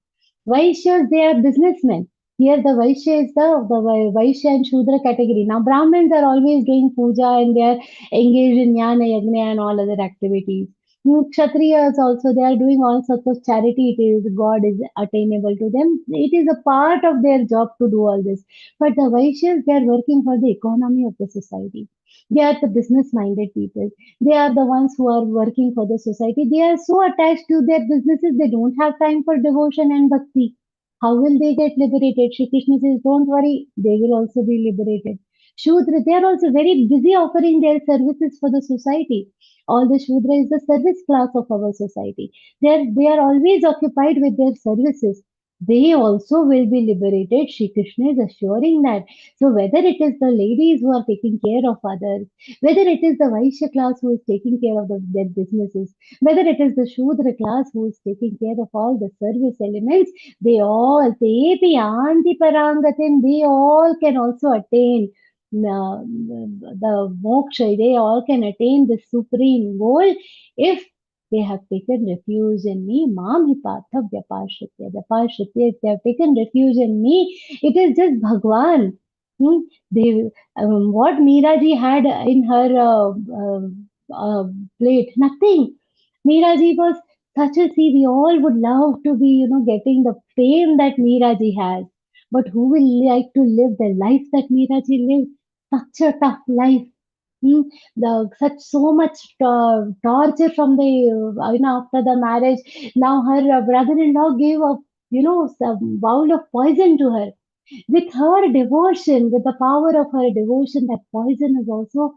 Vaishyas, they are businessmen. Here the Vaishya is the Vaishya and Shudra category. Now Brahmins are always doing puja and they are engaged in jnana, yajna and all other activities. Kshatriyas also, they are doing all sorts of charity. It is God is attainable to them. It is a part of their job to do all this. But the Vaishyas, they are working for the economy of the society. They are the business minded people. They are the ones who are working for the society. They are so attached to their businesses, they don't have time for devotion and bhakti. How will they get liberated? Shri Krishna says, don't worry, they will also be liberated. Shudra, they are also very busy offering their services for the society. All the Shudra is the service class of our society. They are always occupied with their services. They also will be liberated. Shri Krishna is assuring that. So whether it is the ladies who are taking care of others, whether it is the Vaishya class who is taking care of their businesses, whether it is the Shudra class who is taking care of all the service elements, they all, tepi anti parangatim, they all can also attain the moksha, they all can attain the supreme goal if they have taken refuge in me. Mam hi partha vyapashritya. Vyapashritya, if they have taken refuge in me, it is just Bhagwan. Hmm? They, what Meera ji had in her plate? Nothing. Meera ji was such a see, we all would love to be, getting the fame that Meera ji has. But who will like to live the life that Meera ji lived? Such a tough life. Hmm, the such so much torture from the after the marriage. Now her brother-in-law gave a some bowl of poison to her. With her devotion, with the power of her devotion, that poison is also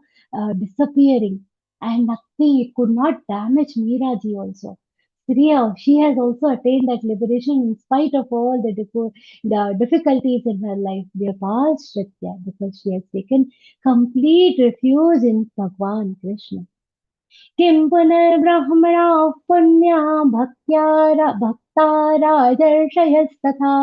disappearing, and nothing, it could not damage Meera ji also. Priya, she has also attained that liberation in spite of all the difficulties in her life. Vyapal Shritya, because she has taken complete refuge in Bhagwan Krishna. किं पुनर्ब्रह्मणा पुण्या भक्ता राजर्षयस्तथा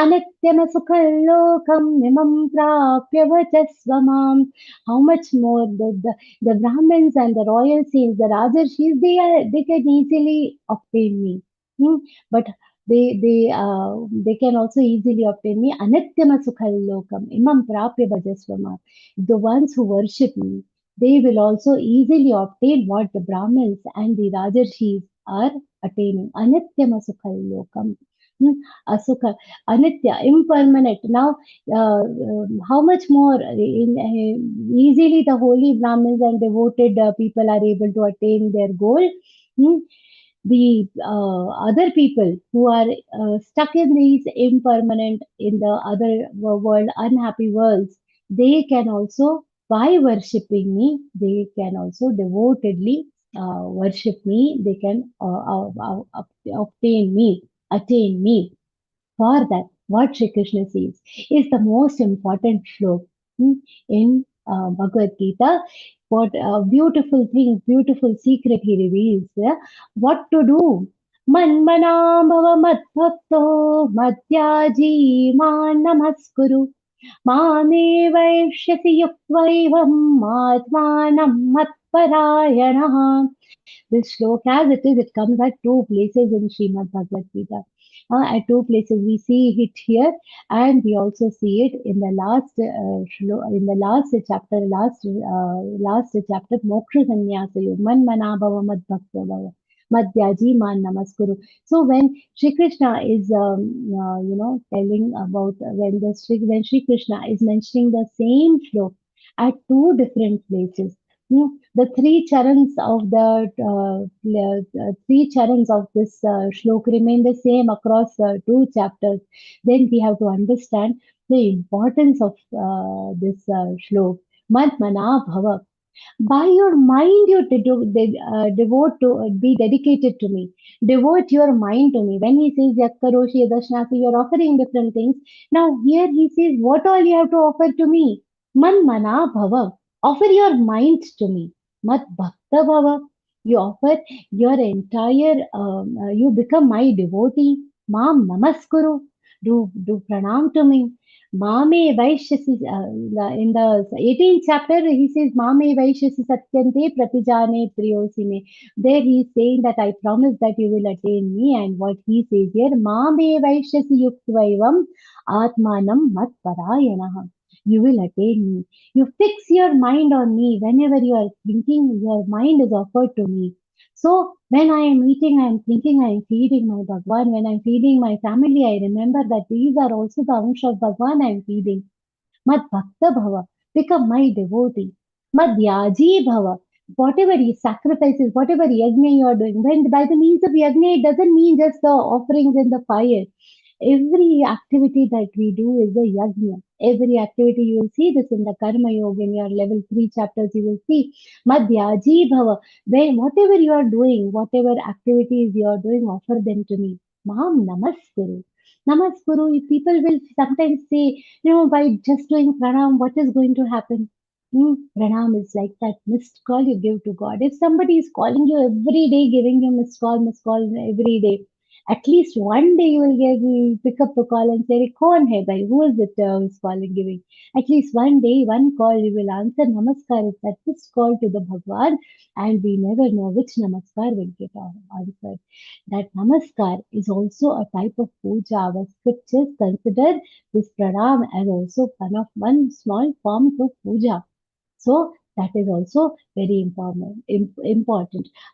अनित्यमसुखल्लोकम् इमं प्राप्य भजस्व माम्. How much more the Brahmins and the royal saints, the Rajarshis, they can easily obtain me. But they can also easily obtain me. Anityama sukhallokam imam prapya bhajasva mam. The ones who worship me, they will also easily obtain what the Brahmins and the Rajarshis are attaining. Anityama sukhallokam. Asukha, Anitya, impermanent. Now, how much more easily the holy Brahmins and devoted people are able to attain their goal? Hmm? The other people who are stuck in these impermanent, in the other world, unhappy worlds, they can also, by worshipping me, they can also devotedly worship me, they can obtain me, attain me. For that, what Sri Krishna says is the most important shlok in Bhagavad Gita. What beautiful things, beautiful secret he reveals. What to do? Manmana bhava madbhakto madhyaji man namaskuru mame vaishyasi yuktvaivam atmanam matparayana. This shloka, as it is, it comes at two places in Śrīmad-Bhagavadgītā. At two places we see it here, and we also see it in the last in the last chapter, Moksha Sannyasa Yoga, Man Manabhava Mad Bhakta Bhava. Madhyaji man namaskuru. So when Shri Krishna is, telling about when Shri Krishna is mentioning the same shlok at two different places, the three charans of this shlok remain the same across two chapters. Then we have to understand the importance of this shlok. Mad mana bhava. By your mind, you devote to be dedicated to me. Devote your mind to me. When he says Yakkaroshi Yadashnasi, you are offering different things. Now here he says, what all you have to offer to me? Man mana bhava. Offer your mind to me. Mat bhakta bhava. You offer your entire, you become my devotee. Mam namaskuru. Do pranam to me. Mame Vaishyasi, in the 18th chapter, he says, Mame Vaishyasi Satyante Pratijane Priyosime. There he is saying that I promise that you will attain me. And what he says here, Mame Vaishyasi Yuktvaivam Atmanam Mat Parayanaha. You will attain me. You fix your mind on me. Whenever you are thinking, your mind is offered to me. So when I am eating, I am thinking, I am feeding my Bhagwan. When I am feeding my family, I remember that these are also the Amsha of Bhagwan I am feeding. Mad Bhakta Bhava, become my devotee. Mad Yaji Bhava, whatever sacrifices, whatever yajna you are doing, when by the means of yajna, it doesn't mean just the offerings in the fire. Every activity that we do is a yajna. Every activity, you will see this in the Karma Yoga, in your level 3 chapters, you will see Madhyaji Bhava. When whatever you are doing, whatever activities you are doing, offer them to me. Mam Namaskuru. Namaskuru, people will sometimes say, by just doing pranam, what is going to happen? Pranam is like that missed call you give to God. If somebody is calling you every day, giving you missed call every day, At least one day you will pick up the call and say, "Kaun hai bhai? Who is it who's calling giving?" At least one day, one call you will answer. Namaskar is that just call to the Bhagwan, and we never know which Namaskar will get answered. That Namaskar is also a type of puja. Our scriptures consider this pranam as also one small form of puja. So that is also very important.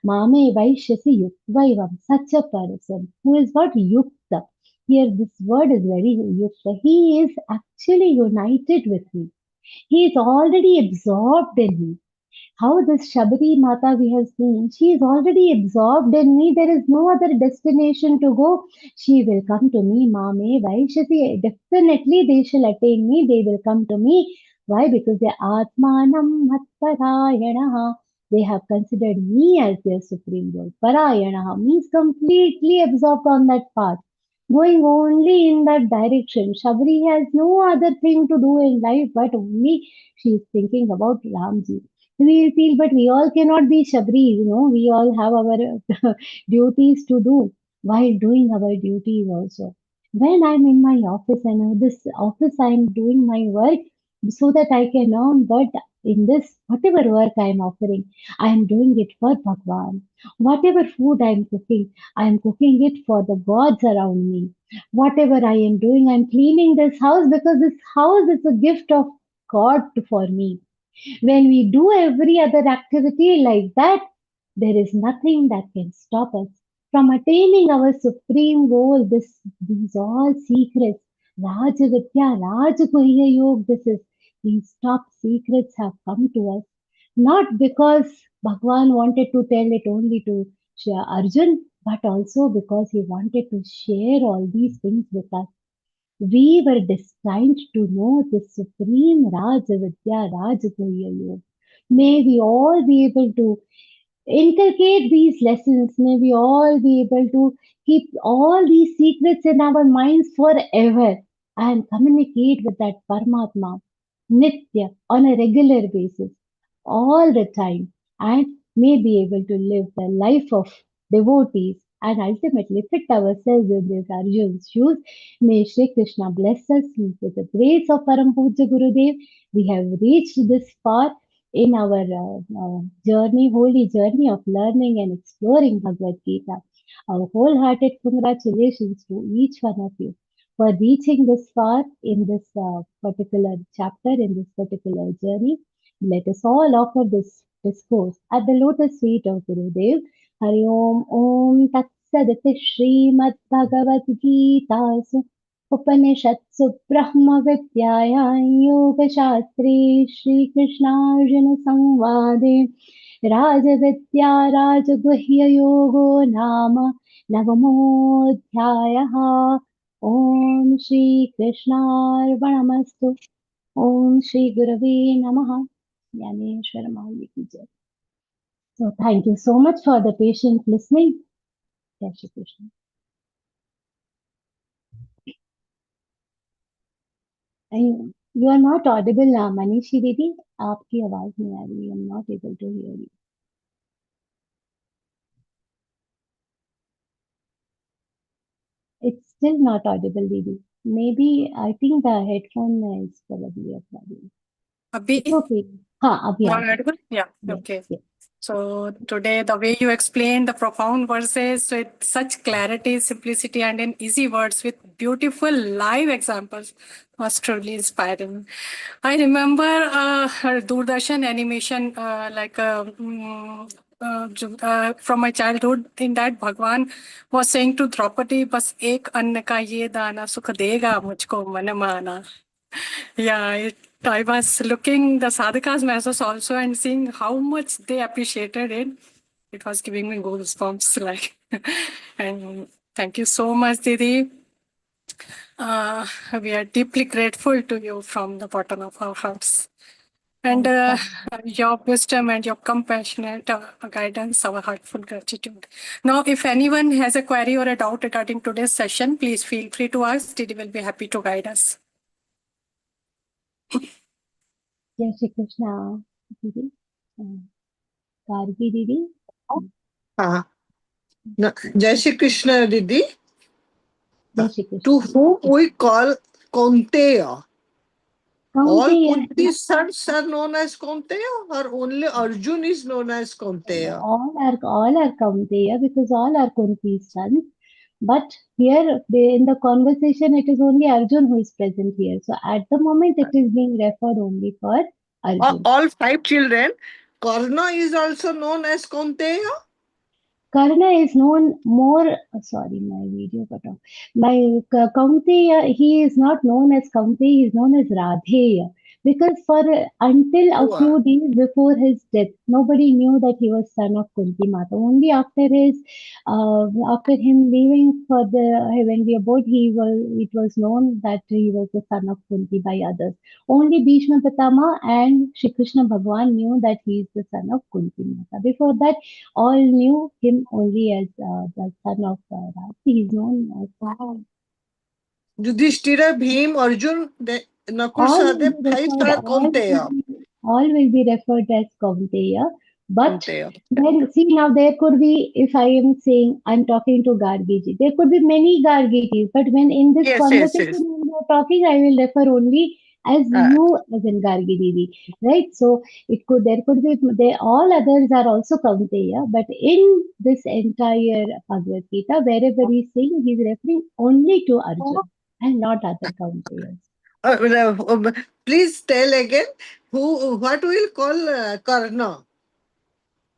Mame Vaishyasi Yuktva, such a person who is not Yukta. Here, this word is very Yukta. He is actually united with me. He is already absorbed in me. How this Shabari Mata we have seen, she is already absorbed in me. There is no other destination to go. She will come to me, Mame Vaishyasi. Definitely they shall attain me. They will come to me. Why? Because they are Atmanam Matparayanaha. They have considered me as their supreme Lord. Parayanaha means completely absorbed on that path, going only in that direction. Shabari has no other thing to do in life but only she is thinking about Ramji. We feel, but we all cannot be Shabri, we all have our duties to do while doing our duties also. When I'm in my office and this office I'm doing my work so that I can earn, but in this, whatever work I'm offering, I'm doing it for Bhagwan. Whatever food I'm cooking it for the gods around me. Whatever I am doing, I'm cleaning this house because this house is a gift of God for me. When we do every other activity like that, there is nothing that can stop us from attaining our supreme goal. These all secrets, Rajavidya, Rajaguhya Yoga, these top secrets have come to us. Not because Bhagwan wanted to tell it only to Arjun, but also because he wanted to share all these things with us. We were destined to know the supreme Rajavidya, Rajaguhya Yoga. May we all be able to inculcate these lessons. May we all be able to keep all these secrets in our minds forever and communicate with that Paramatma Nitya on a regular basis all the time and may be able to live the life of devotees and ultimately fit ourselves in this Arjun's shoes. May Shri Krishna bless us with the grace of Param Puja Gurudev. We have reached this far in our holy journey of learning and exploring Bhagavad Gita. Our wholehearted congratulations to each one of you for reaching this far in this particular chapter, in this particular journey. Let us all offer this discourse at the lotus feet of Gurudev. Hari Om Om Tat Sadati Śrīmad-Bhagavadgītā उपनिषत्सु ब्रह्मविद्यायां योगशास्त्रे श्रीकृष्णार्जुनसंवादे राजविद्या राजगुह्ययोगो नाम नवमोऽध्यायः। ॐ श्रीकृष्णार्पणमस्तु। ॐ श्रीगुरवे नमः। ज्ञानेश्वर माऊली की जय। So thank you so much for the patient listening. Jai Shri Krishna. You are not audible, Manishi Didi. आपकी आवाज नहीं आ रही. I am not able to hear you. It's still not audible, Didi. Maybe I think the headphone is probably a problem. Abhi, It's okay. हाँ, अभी now आ गया. audible? Yeah, Yes, okay. yes. So today, the way you explained the profound verses with such clarity, simplicity, and in easy words with beautiful live examples was truly inspiring. I remember her Doordarshan animation, from my childhood. In that, Bhagwan was saying to Draupadi, "Bas ek anna ka ye dana sukh dega mujhko man mana." Yeah, I was looking the sadhakas messages also and seeing how much they appreciated it. It was giving me goosebumps, like. And thank you so much, Didi. We are deeply grateful to you from the bottom of our hearts. And your wisdom and your compassionate guidance, our heartful gratitude. Now, if anyone has a query or a doubt regarding today's session, please feel free to ask. Didi will be happy to guide us. Jai Shri Krishna, Didi. Gargi Didi. हाँ, जय श्री कृष्ण दीदी। जय Shri Krishna. To whom we call Kaunteya. All Kaunteya, Kunti's sons are known as Kaunteya, or only Arjun is known as Kaunteya? all are Kaunteya because all are Kunti's sons. But here in the conversation, it is only Arjun who is present here. So at the moment, it is being referred only for Arjun. All 5 children. Karna is also known as Kaunteya. Karna is known more. Sorry, my video cut off. My Kaunteya, he is not known as Kaunteya, he is known as Raodeo. Because for until a few days before his death, nobody knew that he was son of Kunti Mata. Only after after him leaving for the heavenly abode, it was known that he was the son of Kunti by others. Only Bhishma Pitama and Shri Krishna Bhagwan knew that he is the son of Kunti Mata. Before that, all knew him only as the son of Ram. He is known as Yudhishthira, Bhim, Arjun, Nakul, all will Sahadev, be 5 referred are Kaunteya. all will be referred as Kaunteya. But Kaunteya. then see now there could be, if I am saying I'm talking to Gargiji, there could be many Gargijis, but when in this Yes, conversation yes, yes. when you are talking, I will refer only as you as in Gargiji, right? So there could be all others are also Kaunteya, but in this entire Bhagavad Gita, wherever he is saying, he is referring only to Arjun and not other Kaunteyas. Please tell again what we'll call Karna.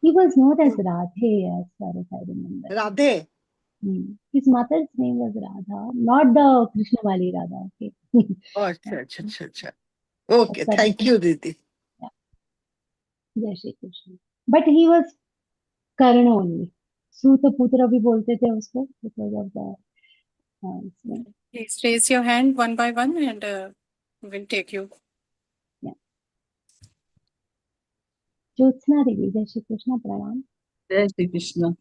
He was known as Radhe, as far as I remember. Radhe. His mother's name was Radha, not the Krishnavali Radha. Okay. Oh, acha. Okay, thank you, Didi. Yeah. Jai Shri Krishna. But he was Karna only. Suta Putra भी बोलते थे उसको because of the name. Please raise your hand one by one and we'll take you. Yeah. Jyotsna Devi, Jai Shri Krishna, प्रणाम. जय श्री कृष्ण।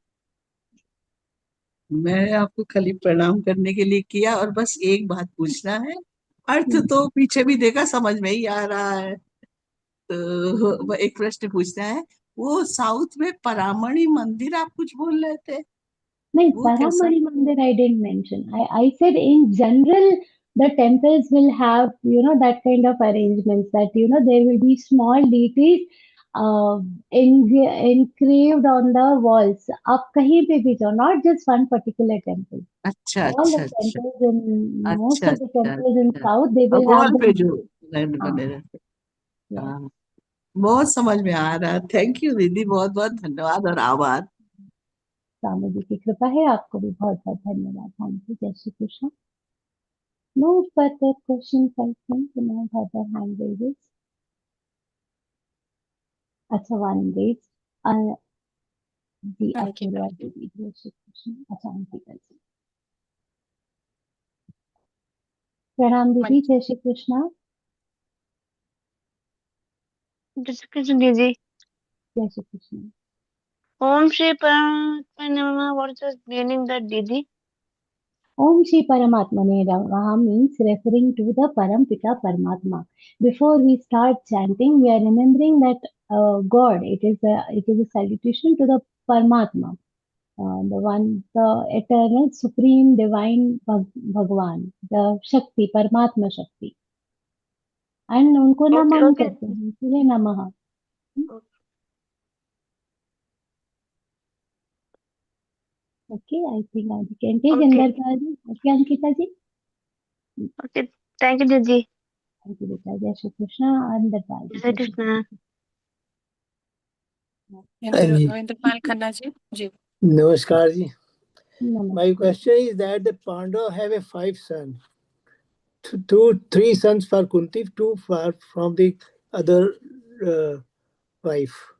मैं आपको खाली प्रणाम करने के लिए किया और बस एक बात पूछना है। अर्थ तो पीछे भी देखा, समझ में ही आ रहा है। तो एक प्रश्न पूछना है, वो साउथ में परामणि मंदिर आप कुछ बोल रहे थे? नहीं, वो कैसा? Paramari Mandir I didn't mention. I said in general the temples will have that kind of arrangements that there will be small deities engraved on the walls. आप कहीं पे भी जाओ, not just one particular temple. अच्छा All the अच्छा अच्छा temples in most अच्छा of the temples in अच्छा south they will wall have पे the जो बने रहते। yes. हाँ, बहुत समझ में आ रहा है। थैंक यू दीदी, बहुत बहुत धन्यवाद और आभार। स्वामी जी की कृपा है, आपको भी बहुत बहुत धन्यवाद। Thank you. जय Shri Krishna. No further questions, I think. No further hand raises. अच्छा, one raised. जी अपूर्वा दीदी, जय श्री कृष्ण। अच्छा, अंकिता जी, प्रणाम दीदी, जय श्री कृष्ण। जय श्री कृष्ण दीदी। जय श्री कृष्ण। ओम श्री परमात्मा नमः। What is the meaning that दीदी? Om Shri Paramatmane Namaha means referring to the Parampita Paramatma. Before we start chanting, we are remembering that God. It is a salutation to the Paramatma, the eternal, supreme, divine Bhagwan, the Shakti, Paramatma Shakti. And उनको नमन करते हैं, इसलिए नमः। Okay, I think I can take Andarpal ji. Okay, Ankita ji. Okay, thank you दीदी। Thank you बेटा। जय Shri Krishna. Andarpal ji, जय जय श्री कृष्ण। इंद्रपाल खन्ना जी। जी Namaskar ji. Namaste. My question is that the Pandava have a 5 sons. 3 sons for Kunti, 2 from the other wife.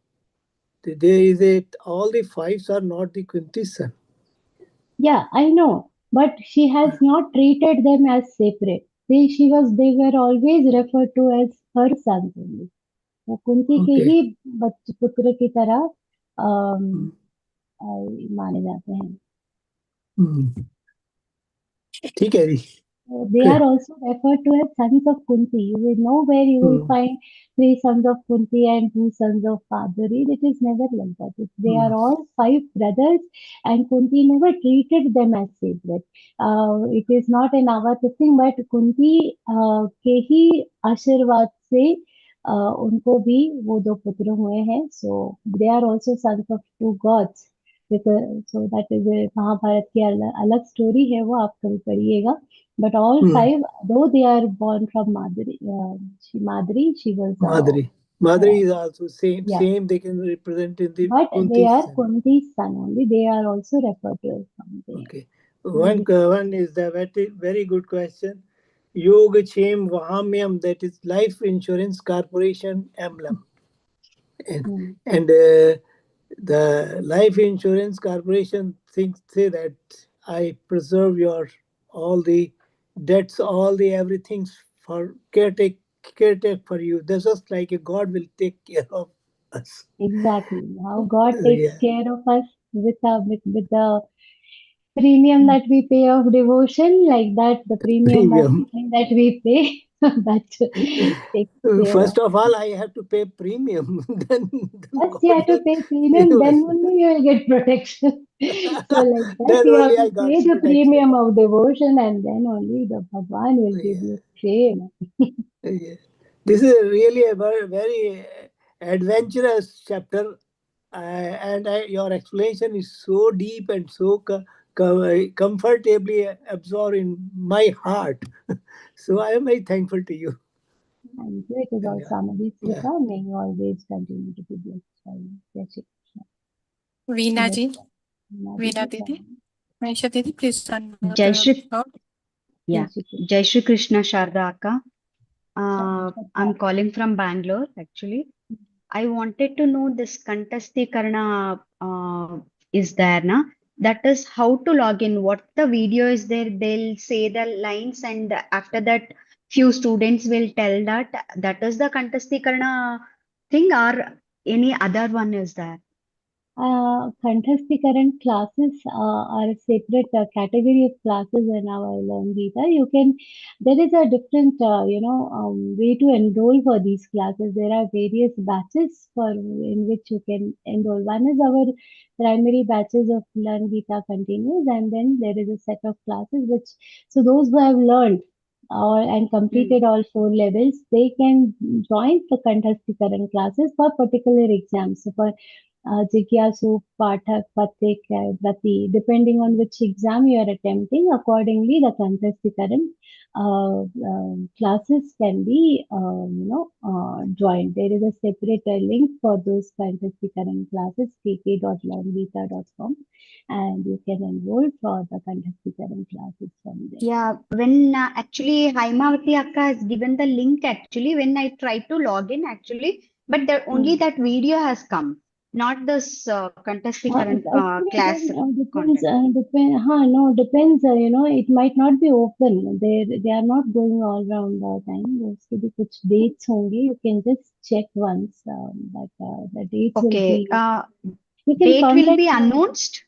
There is all the 5s are not the Kunti's son. Yeah, I know, but she has not treated them as separate. They were always referred to as her sons only. वो कुंती के Okay. ही पुत्र की तरह माने जाते हैं। ठीक है जी। So they are also referred to as sons of Kunti. You will know where you will find 3 sons of Kunti and 2 sons of Paduri. It is never like that. They are all 5 brothers, and Kunti never treated them as separate. It is not an avat thing, but Kunti के ही आशीर्वाद से उनको भी वो 2 पुत्र हुए हैं. So they are also sons of 2 gods. So that is a Mahabharat की अलग स्टोरी है, वो आप कभी पढ़िएगा. But all 5, though they are born from Madhuri, she was Madhuri is also same. yeah. Same they can represent in the But they Kunti's are son. Kunti's son only. They are also referred to as Kunti. Okay. One is the very good question. Yogachem Vahamyam, that is Life Insurance Corporation emblem. And the Life Insurance Corporation say that I preserve your all the debts, all the everything for caretake for you. That's just like a God will take care of us. Exactly. How God takes Yeah. care of us with the premium that we pay of devotion, like that, the premium of healing that we pay, that takes care First of. of all, I have to pay premium. then First, you God have to will pay premium, give then us. only you will get protection. So, like that, Then you have only to I got pay the protection. premium of devotion, and then only the Bhagwan will give you fame. Yeah. This is really a very adventurous chapter, and your explanation is so deep and so comfortably absorbed in my heart. So I am very thankful to you. And it is all Samadhi's Kripa. May you always continue to be blessed by Jai Shri Krishna. Veena ji, Veena Veena Didi, Didi, Manisha Didi, please unmute Jai your Shri, thought. yeah, Jai Shri Krishna. Jai Shri Krishna Shraddha Akka. Shraddha. I'm calling from Bangalore actually. I wanted to know this Kantasthīkarana is there, na? That is how to log in. What the video is there, they'll say the lines, and after that, few students will tell that is the Kantasthīkarana thing, or any other one is there. Kanthasthikaran classes are a separate category of classes in our Learngeeta. There is a different, way to enroll for these classes. There are various batches in which you can enroll. One is our primary batches of Learngeeta continues, and then there is a set of classes so those who have learned and completed all 4 levels, they can join the Kanthasthikaran classes for particular exams. So for Jigyasu, Pathak, Patik, Brati, depending on which exam you are attempting, accordingly the Kanthasthikaran classes can be, joined. There is a separate link for those Kanthasthikaran classes, kk.learngeeta.com, and you can enroll for the Kanthasthikaran classes from there. Yeah, when actually Haimavati Akka has given the link actually, when I tried to log in actually, but only that video has come, not this Kantasthikaran class Depends. content. Depends. It might not be open. They are not going all round the time. There's to be कुछ dates होंगे. You can just check once. But the dates will Okay, be. You can date will contact. be announced.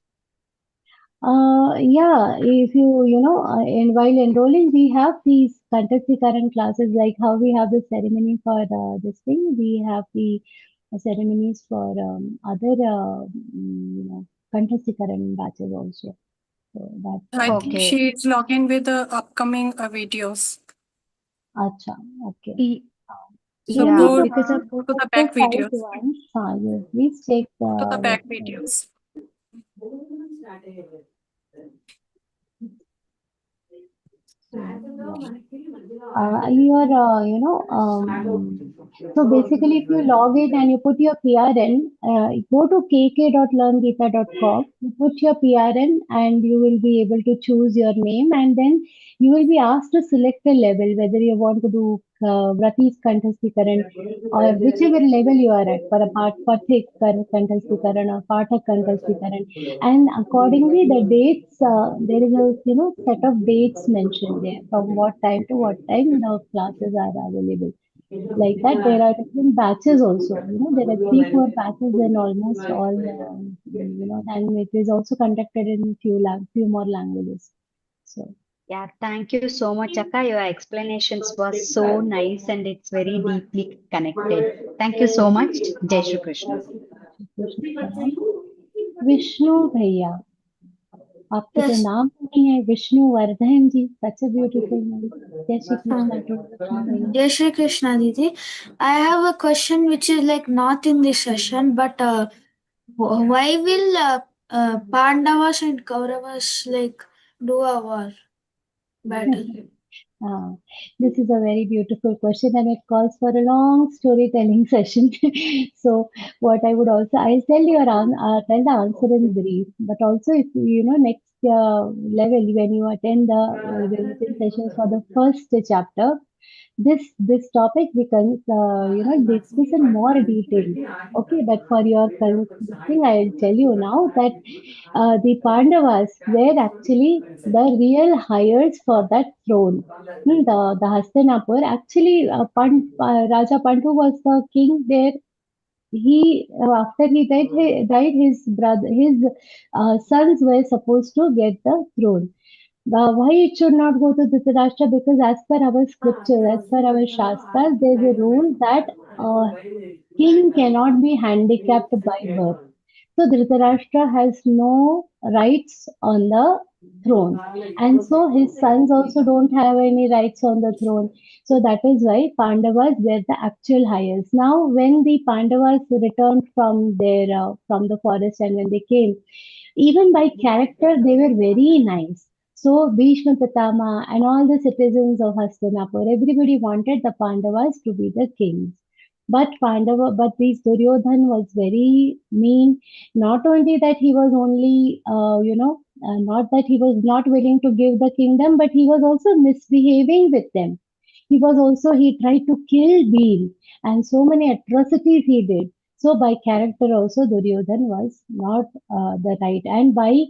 Yeah. If and while enrolling, we have these Kantasthikaran classes, like how we have the ceremony for this thing. We have the ceremonies for other, Kantasthikaran batches also. So that. I think she is logging with the upcoming videos. Acha, okay. So Yeah, go, because of go to the back videos. You please check Go to the back videos. So basically, if you log in and you put your PRN, go to kk.learngeeta.com, you put your PRN, and you will be able to choose your name, and then you will be asked to select a level, whether you want to do Vrati's Kanthasthikaran or whichever level you are at, for a Pathik Kanthasthikaran or Pathak Kanthasthikaran. And accordingly, the dates, there is a set of dates mentioned there, from what time to what time the classes are available. Like that, there are different batches also. There are 3-4 batches in almost all, and it is also conducted in few more languages. So Yeah, thank you so much, Akka. Your explanations were so nice and it's very deeply connected. Thank you so much. Jai Shri Krishna. Krishna प्रणाम। विष्णु भैया, आपके तो Yes. नाम नहीं है, विष्णु वर्धन जी, such a beautiful name. जय Shri Krishna to Vishnu भैया। Jai Shri Krishna Didi. I have a question which is like not in this session, but why will Pandavas and Kauravas like do a war battle? This is a very beautiful question and it calls for a long storytelling session. So, what I would also, I'll tell you around, tell the answer in brief, but also if you know next level when you attend the revision sessions for the first chapter, this topic becomes discussed in more detail. Okay, but for your this thing, I'll tell you now that the Pandavas were actually the real heirs for that throne. The Hastinapur actually Raja Pandu was the king there. He after he died, his sons were supposed to get the throne. Why it should not go to Dhritarashtra? Because as per our scripture, as per our shastras, there is a rule that king cannot be handicapped by birth. So Dhritarashtra has no rights on the throne, and so his sons also don't have any rights on the throne. So that is why Pandavas were the actual heirs. Now, when the Pandavas returned from their from the forest and when they came, even by character, they were very nice. So Bhishma Pitama and all the citizens of Hastinapur, everybody wanted the Pandavas to be the kings. But this Duryodhan was very mean. Not only that he was only, not that he was not willing to give the kingdom, but he was also misbehaving with them. He tried to kill Bhim, and so many atrocities he did. So by character also Duryodhan was not the right, and by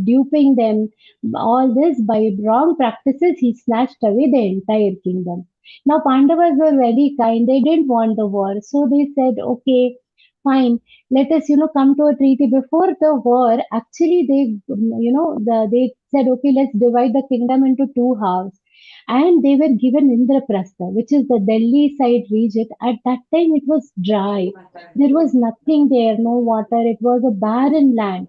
duping them, all this by wrong practices, he snatched away the entire kingdom. Now Pandavas were very kind; they didn't want the war, so they said, "Okay, fine, let us come to a treaty." Before the war, actually they said, "Okay, let's divide the kingdom into two halves." And they were given Indraprastha, which is the Delhi side region. At that time, it was dry. There was nothing there, no water. It was a barren land.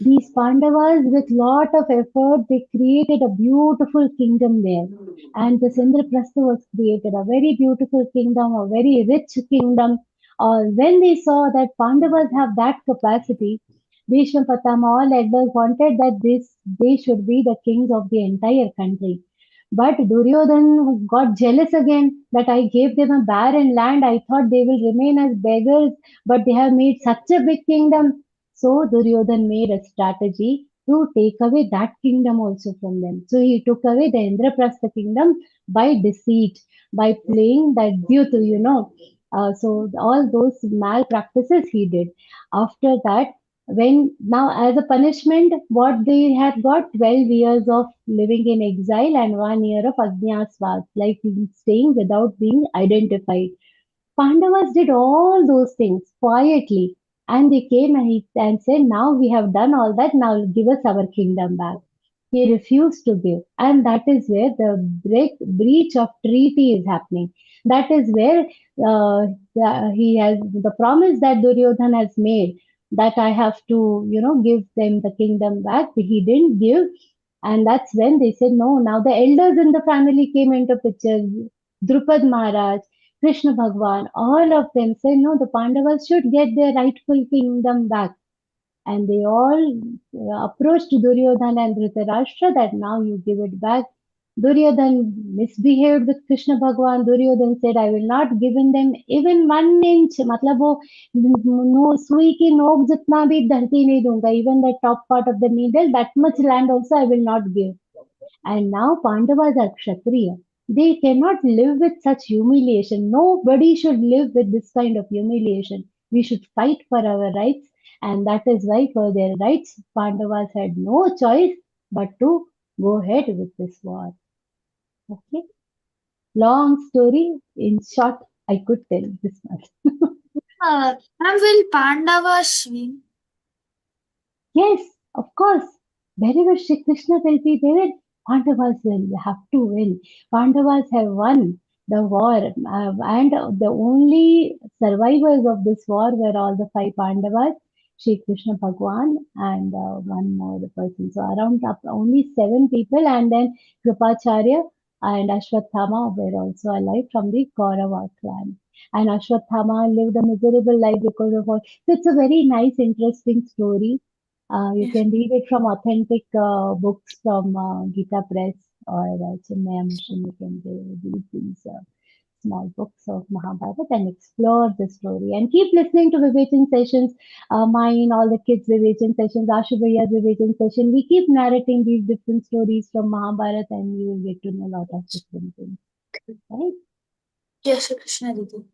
These Pandavas, with lot of effort, they created a beautiful kingdom there. And the Indraprastha was created, a very beautiful kingdom, a very rich kingdom. When they saw that Pandavas have that capacity, Bhishma Pitama, all elders wanted that they should be the kings of the entire country. But Duryodhan got jealous again that I gave them a barren land. I thought they will remain as beggars, but they have made such a big kingdom. So Duryodhan made a strategy to take away that kingdom also from them. So he took away the Indraprastha kingdom by deceit, by playing that Dyutu. So all those malpractices he did. After that, when now as a punishment, what they had got 12 years of living in exile and 1 year of Ajnasvas, like staying without being identified. Pandavas did all those things quietly, and they came and said, "Now we have done all that, now give us our kingdom back." He refused to give, and that is where the breach of treaty is happening. That is where he has the promise that Duryodhan has made that I have to, give them the kingdom back. He didn't give, and that's when they said no. Now the elders in the family came into picture. Drupad Maharaj, Krishna Bhagwan, all of them said no, the Pandavas should get their rightful kingdom back. And they all approached Duryodhana and Dhritarashtra that now you give it back. Duryodhan misbehaved with Krishna Bhagwan. Duryodhan said, I will not give in them even 1 inch. मतलब वो no सुई की नोक जितना भी धरती नहीं दूंगा. Even the top part of the needle, that much land also I will not give. And now Pandavas are Kshatriya. They cannot live with such humiliation. Nobody should live with this kind of humiliation. We should fight for our rights, and that is why, for their rights, Pandavas had no choice but to go ahead with this war. Okay? Long story. In short, I could tell this much. Will Pandavas win? Yes, of course. wherever Shri Krishna will be there, Pandavas will have to win. Pandavas have won the war, and the only survivors of this war were all the five Pandavas, Shri Krishna Bhagwan, and one more person. So around only 7 people, and then Kripacharya and Ashwathama were also alive from the Kaurava clan. And Ashwathama lived a miserable life because of all. So it's a very nice, interesting story. You can read it from authentic books from Geeta Press or Chinmaya Mission. You can read these small books of Mahabharata and explore the story. And keep listening to Vivechan sessions, mine, all the kids' Vivechan sessions, Ashu Bhaiya's Vivechan session. We keep narrating these different stories from Mahabharata, and you will get to know a lot of different things. Right? Jai Shri Krishna Didi.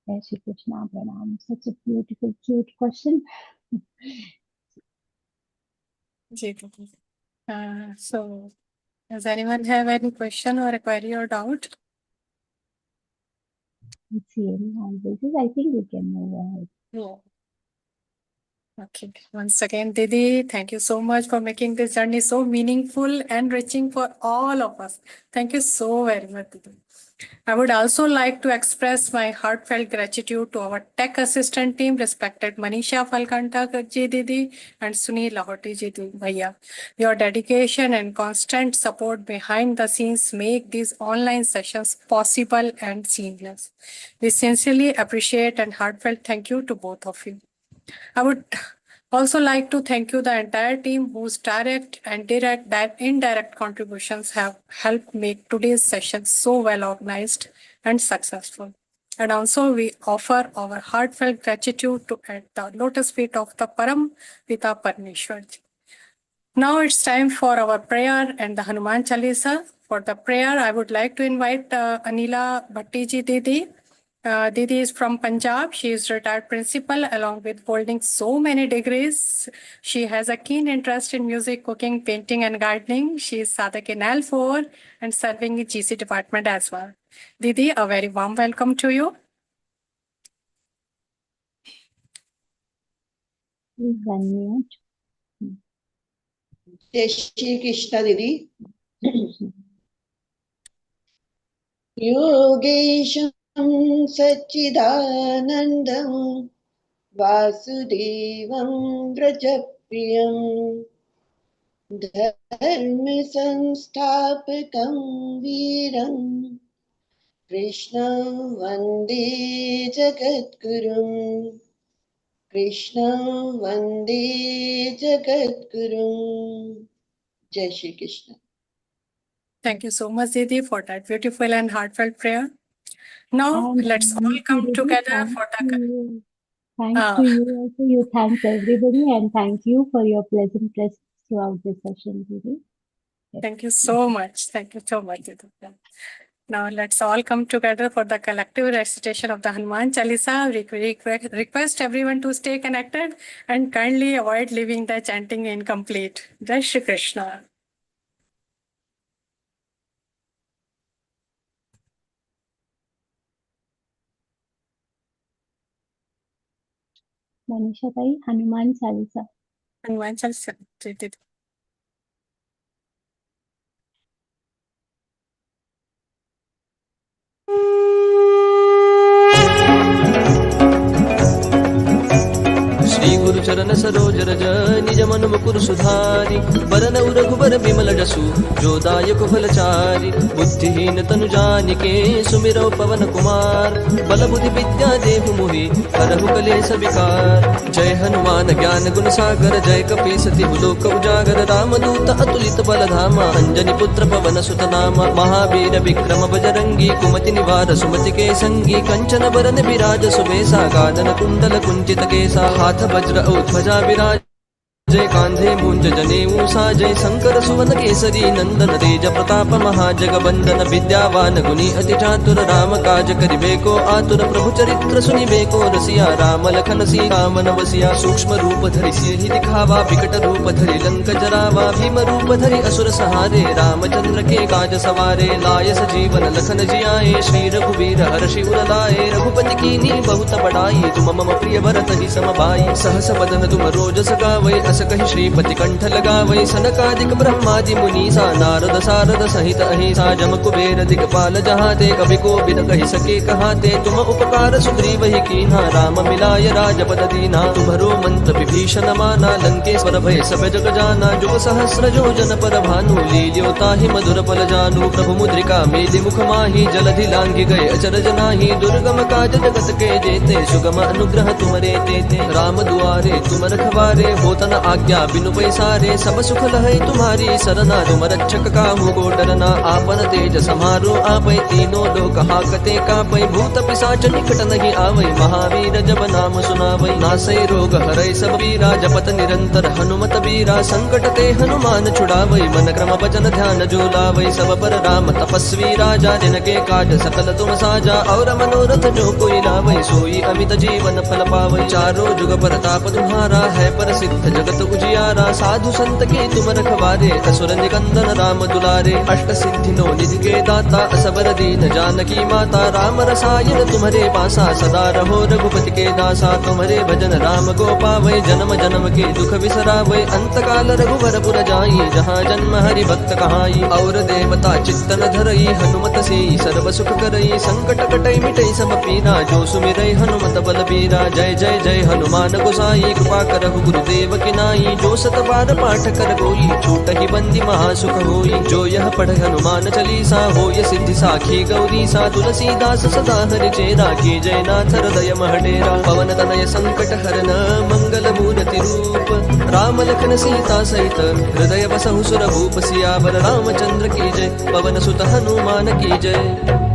Jai Shri Krishna, Pranam. Such a beautiful, cute question. So, does anyone have any question or a query or doubt? Let's see any hand raises. I think we can move ahead. Yeah. Okay. Once again, Didi, thank you so much for making this journey so meaningful and enriching for all of us. Thank you so very much, Didi. I would also like to express my heartfelt gratitude to our tech assistant team, respected Manisha Falkanta ji Didi and Sunil Lahoti ji Bhaiya. Your dedication and constant support behind the scenes make these online sessions possible and seamless. We sincerely appreciate and heartfelt thank you to both of you. I would also like to thank you the entire team whose direct and indirect contributions have helped make today's session so well organized and successful. And also we offer our heartfelt gratitude to at the lotus feet of the Param Pita Parmeshwar. Now it's time for our prayer and the Hanuman Chalisa. For the prayer, I would like to invite Anila Bhattiji Didi. Didi is from Punjab. She is retired principal along with holding so many degrees. She has a keen interest in music, cooking, painting and gardening. She is Sadak in L4 and serving in GC department as well. Didi, a very warm welcome to you. Please unmute. Jai Shri Krishna Didi. Yogesham Sachidanandam Vasudevam Vrajapriyam Dharma Sanstapakam Viram Krishna Vande Jagadgurum Krishna Vande Jagadgurum. Jai Shri Krishna. Thank you so much, Didi, for that beautiful and heartfelt prayer. Now, let's all come together for the... Thanks to you also. You thank everybody and thank you for your pleasant presence throughout this session, Didi. Thank you so much. Thank you so much, Didi. Now, let's all come together for the collective recitation of the Hanuman Chalisa. Request everyone to stay connected and kindly avoid leaving the chanting incomplete. Jai Shri Krishna. Manisha Bhai, Hanuman Chalisa. Hanuman Chalisa. Shri गुरु चरण सरोज रज निज मन मुकुर सुधारि बरनउ रघुबर बिमल जसु जो दायक फलचारि बुद्धिहीन तनु जानिके सुमिरौ पवन कुमार बल बुद्धि विद्या देहु मोहि हरहु कलेश विकार जय हनुमान ज्ञान गुण सागर जय कपीस तिहु लोक उजागर रामदूत अतुलित बल धामा अंजनी पुत्र पवन सुत नामा महावीर विक्रम बजरंगी कुमति निवार सुमति के संगी कंचन बरन विराज सुबेसा गानन कुंडल कुंचित केसा हाथ वज्र और ध्वजा विराज जय कांधे मुंज जनेऊ साजय शंकर सुवन केसरी नंदन तेज प्रताप महाजगवंदन विद्यावान गुणी अति चातुर राम काज करिबेको आतुर प्रभु चरित्र सुनिबेको रसिया राम लखन सीता मन बसिया सूक्ष्म रूप धरि सिहि दिखावा विकट रूप धरि लंक जरावा भीम रूप धरि असुर सहारे रामचंद्र के काज सवारे लाय सजीवन लखन जियाए श्री रघुवीर हर्षि उर लाए रघुपति कीनी बहुत बड़ाई तुम मम प्रिय भरत ही सम भाई सहस बदन तुम रोज सगावै बस कहि श्रीपति कंठ लगावै सनकादिक ब्रह्मादि मुनीसा नारद सारद सहित अहिसा जम कुबेर दिगपाल जहाते कभी को बिन कहि सके कहाते तुम उपकार सुग्रीव ही कीन्हा राम मिलाय राजपद दीना तुम्हरो मंत्र विभीषण माना लंकेश्वर भय सब जग जाना जुग सहस्र योजन पर भानु लील्यो ताहि मधुर पल जानु प्रभु मुद्रिका मेलि मुख माहि जलधि लांघि गए अचरज नाही दुर्गम काज जगत के जेते सुगम अनुग्रह तुमरे तेते राम दुआरे तुम रखवारे होत न आज्ञा बिनु पैसारे सब सुख लहै तुम्हारी सरना तुम रक्षक काहू को डरना आपन तेज समारो आपै तीनों लोक हाकते कापै भूत पिशाच निकट नहीं आवै महावीर जब नाम सुनावै नासै रोग हरै सब पीरा जपत निरंतर हनुमत बीरा संकट ते हनुमान छुड़ावै मन क्रम वचन ध्यान जो लावै सब पर राम तपस्वी राजा जिनके काज सकल तुम साजा और मनोरथ जो कोई लावै सोई अमित जीवन फल पावै चारों जुग प्रताप तुम्हारा है पर सिद्ध जगत उजियारा साधु संत के तुम रखवारे असुर निकंदन राम दुलारे अष्ट सिद्धि नो निधि के दाता असबर दीन जानकी माता राम रसायन तुम्हारे पासा सदा रहो रघुपति के दासा तुम्हारे भजन राम को पावै जन्म जन्म के दुख बिसरावै अंत काल रघुवर पुर जाई जहाँ जन्म हरि भक्त कहाई और देवता चित्तन धरई हनुमत से सर्व सुख करई संकट कटई मिटई सब पीरा जो सुमिरै हनुमत बल बीरा जय जय जय हनुमान गोसाई कृपा करहु गुरुदेव की नाई जो सत बार पाठ कर कोई छूट ही बंदी महासुख होई जो यह पढ़ हनुमान चालीसा होय सिद्धि साखी गौरी सा तुलसीदास सदा हरि चेरा की जय नाथ हृदय महडेरा पवन तनय संकट हरन मंगल मूर्ति रूप राम लखन सीता सहित हृदय बसहु सुर भूप सियावर रामचंद्र की जय पवन सुत हनुमान की जय।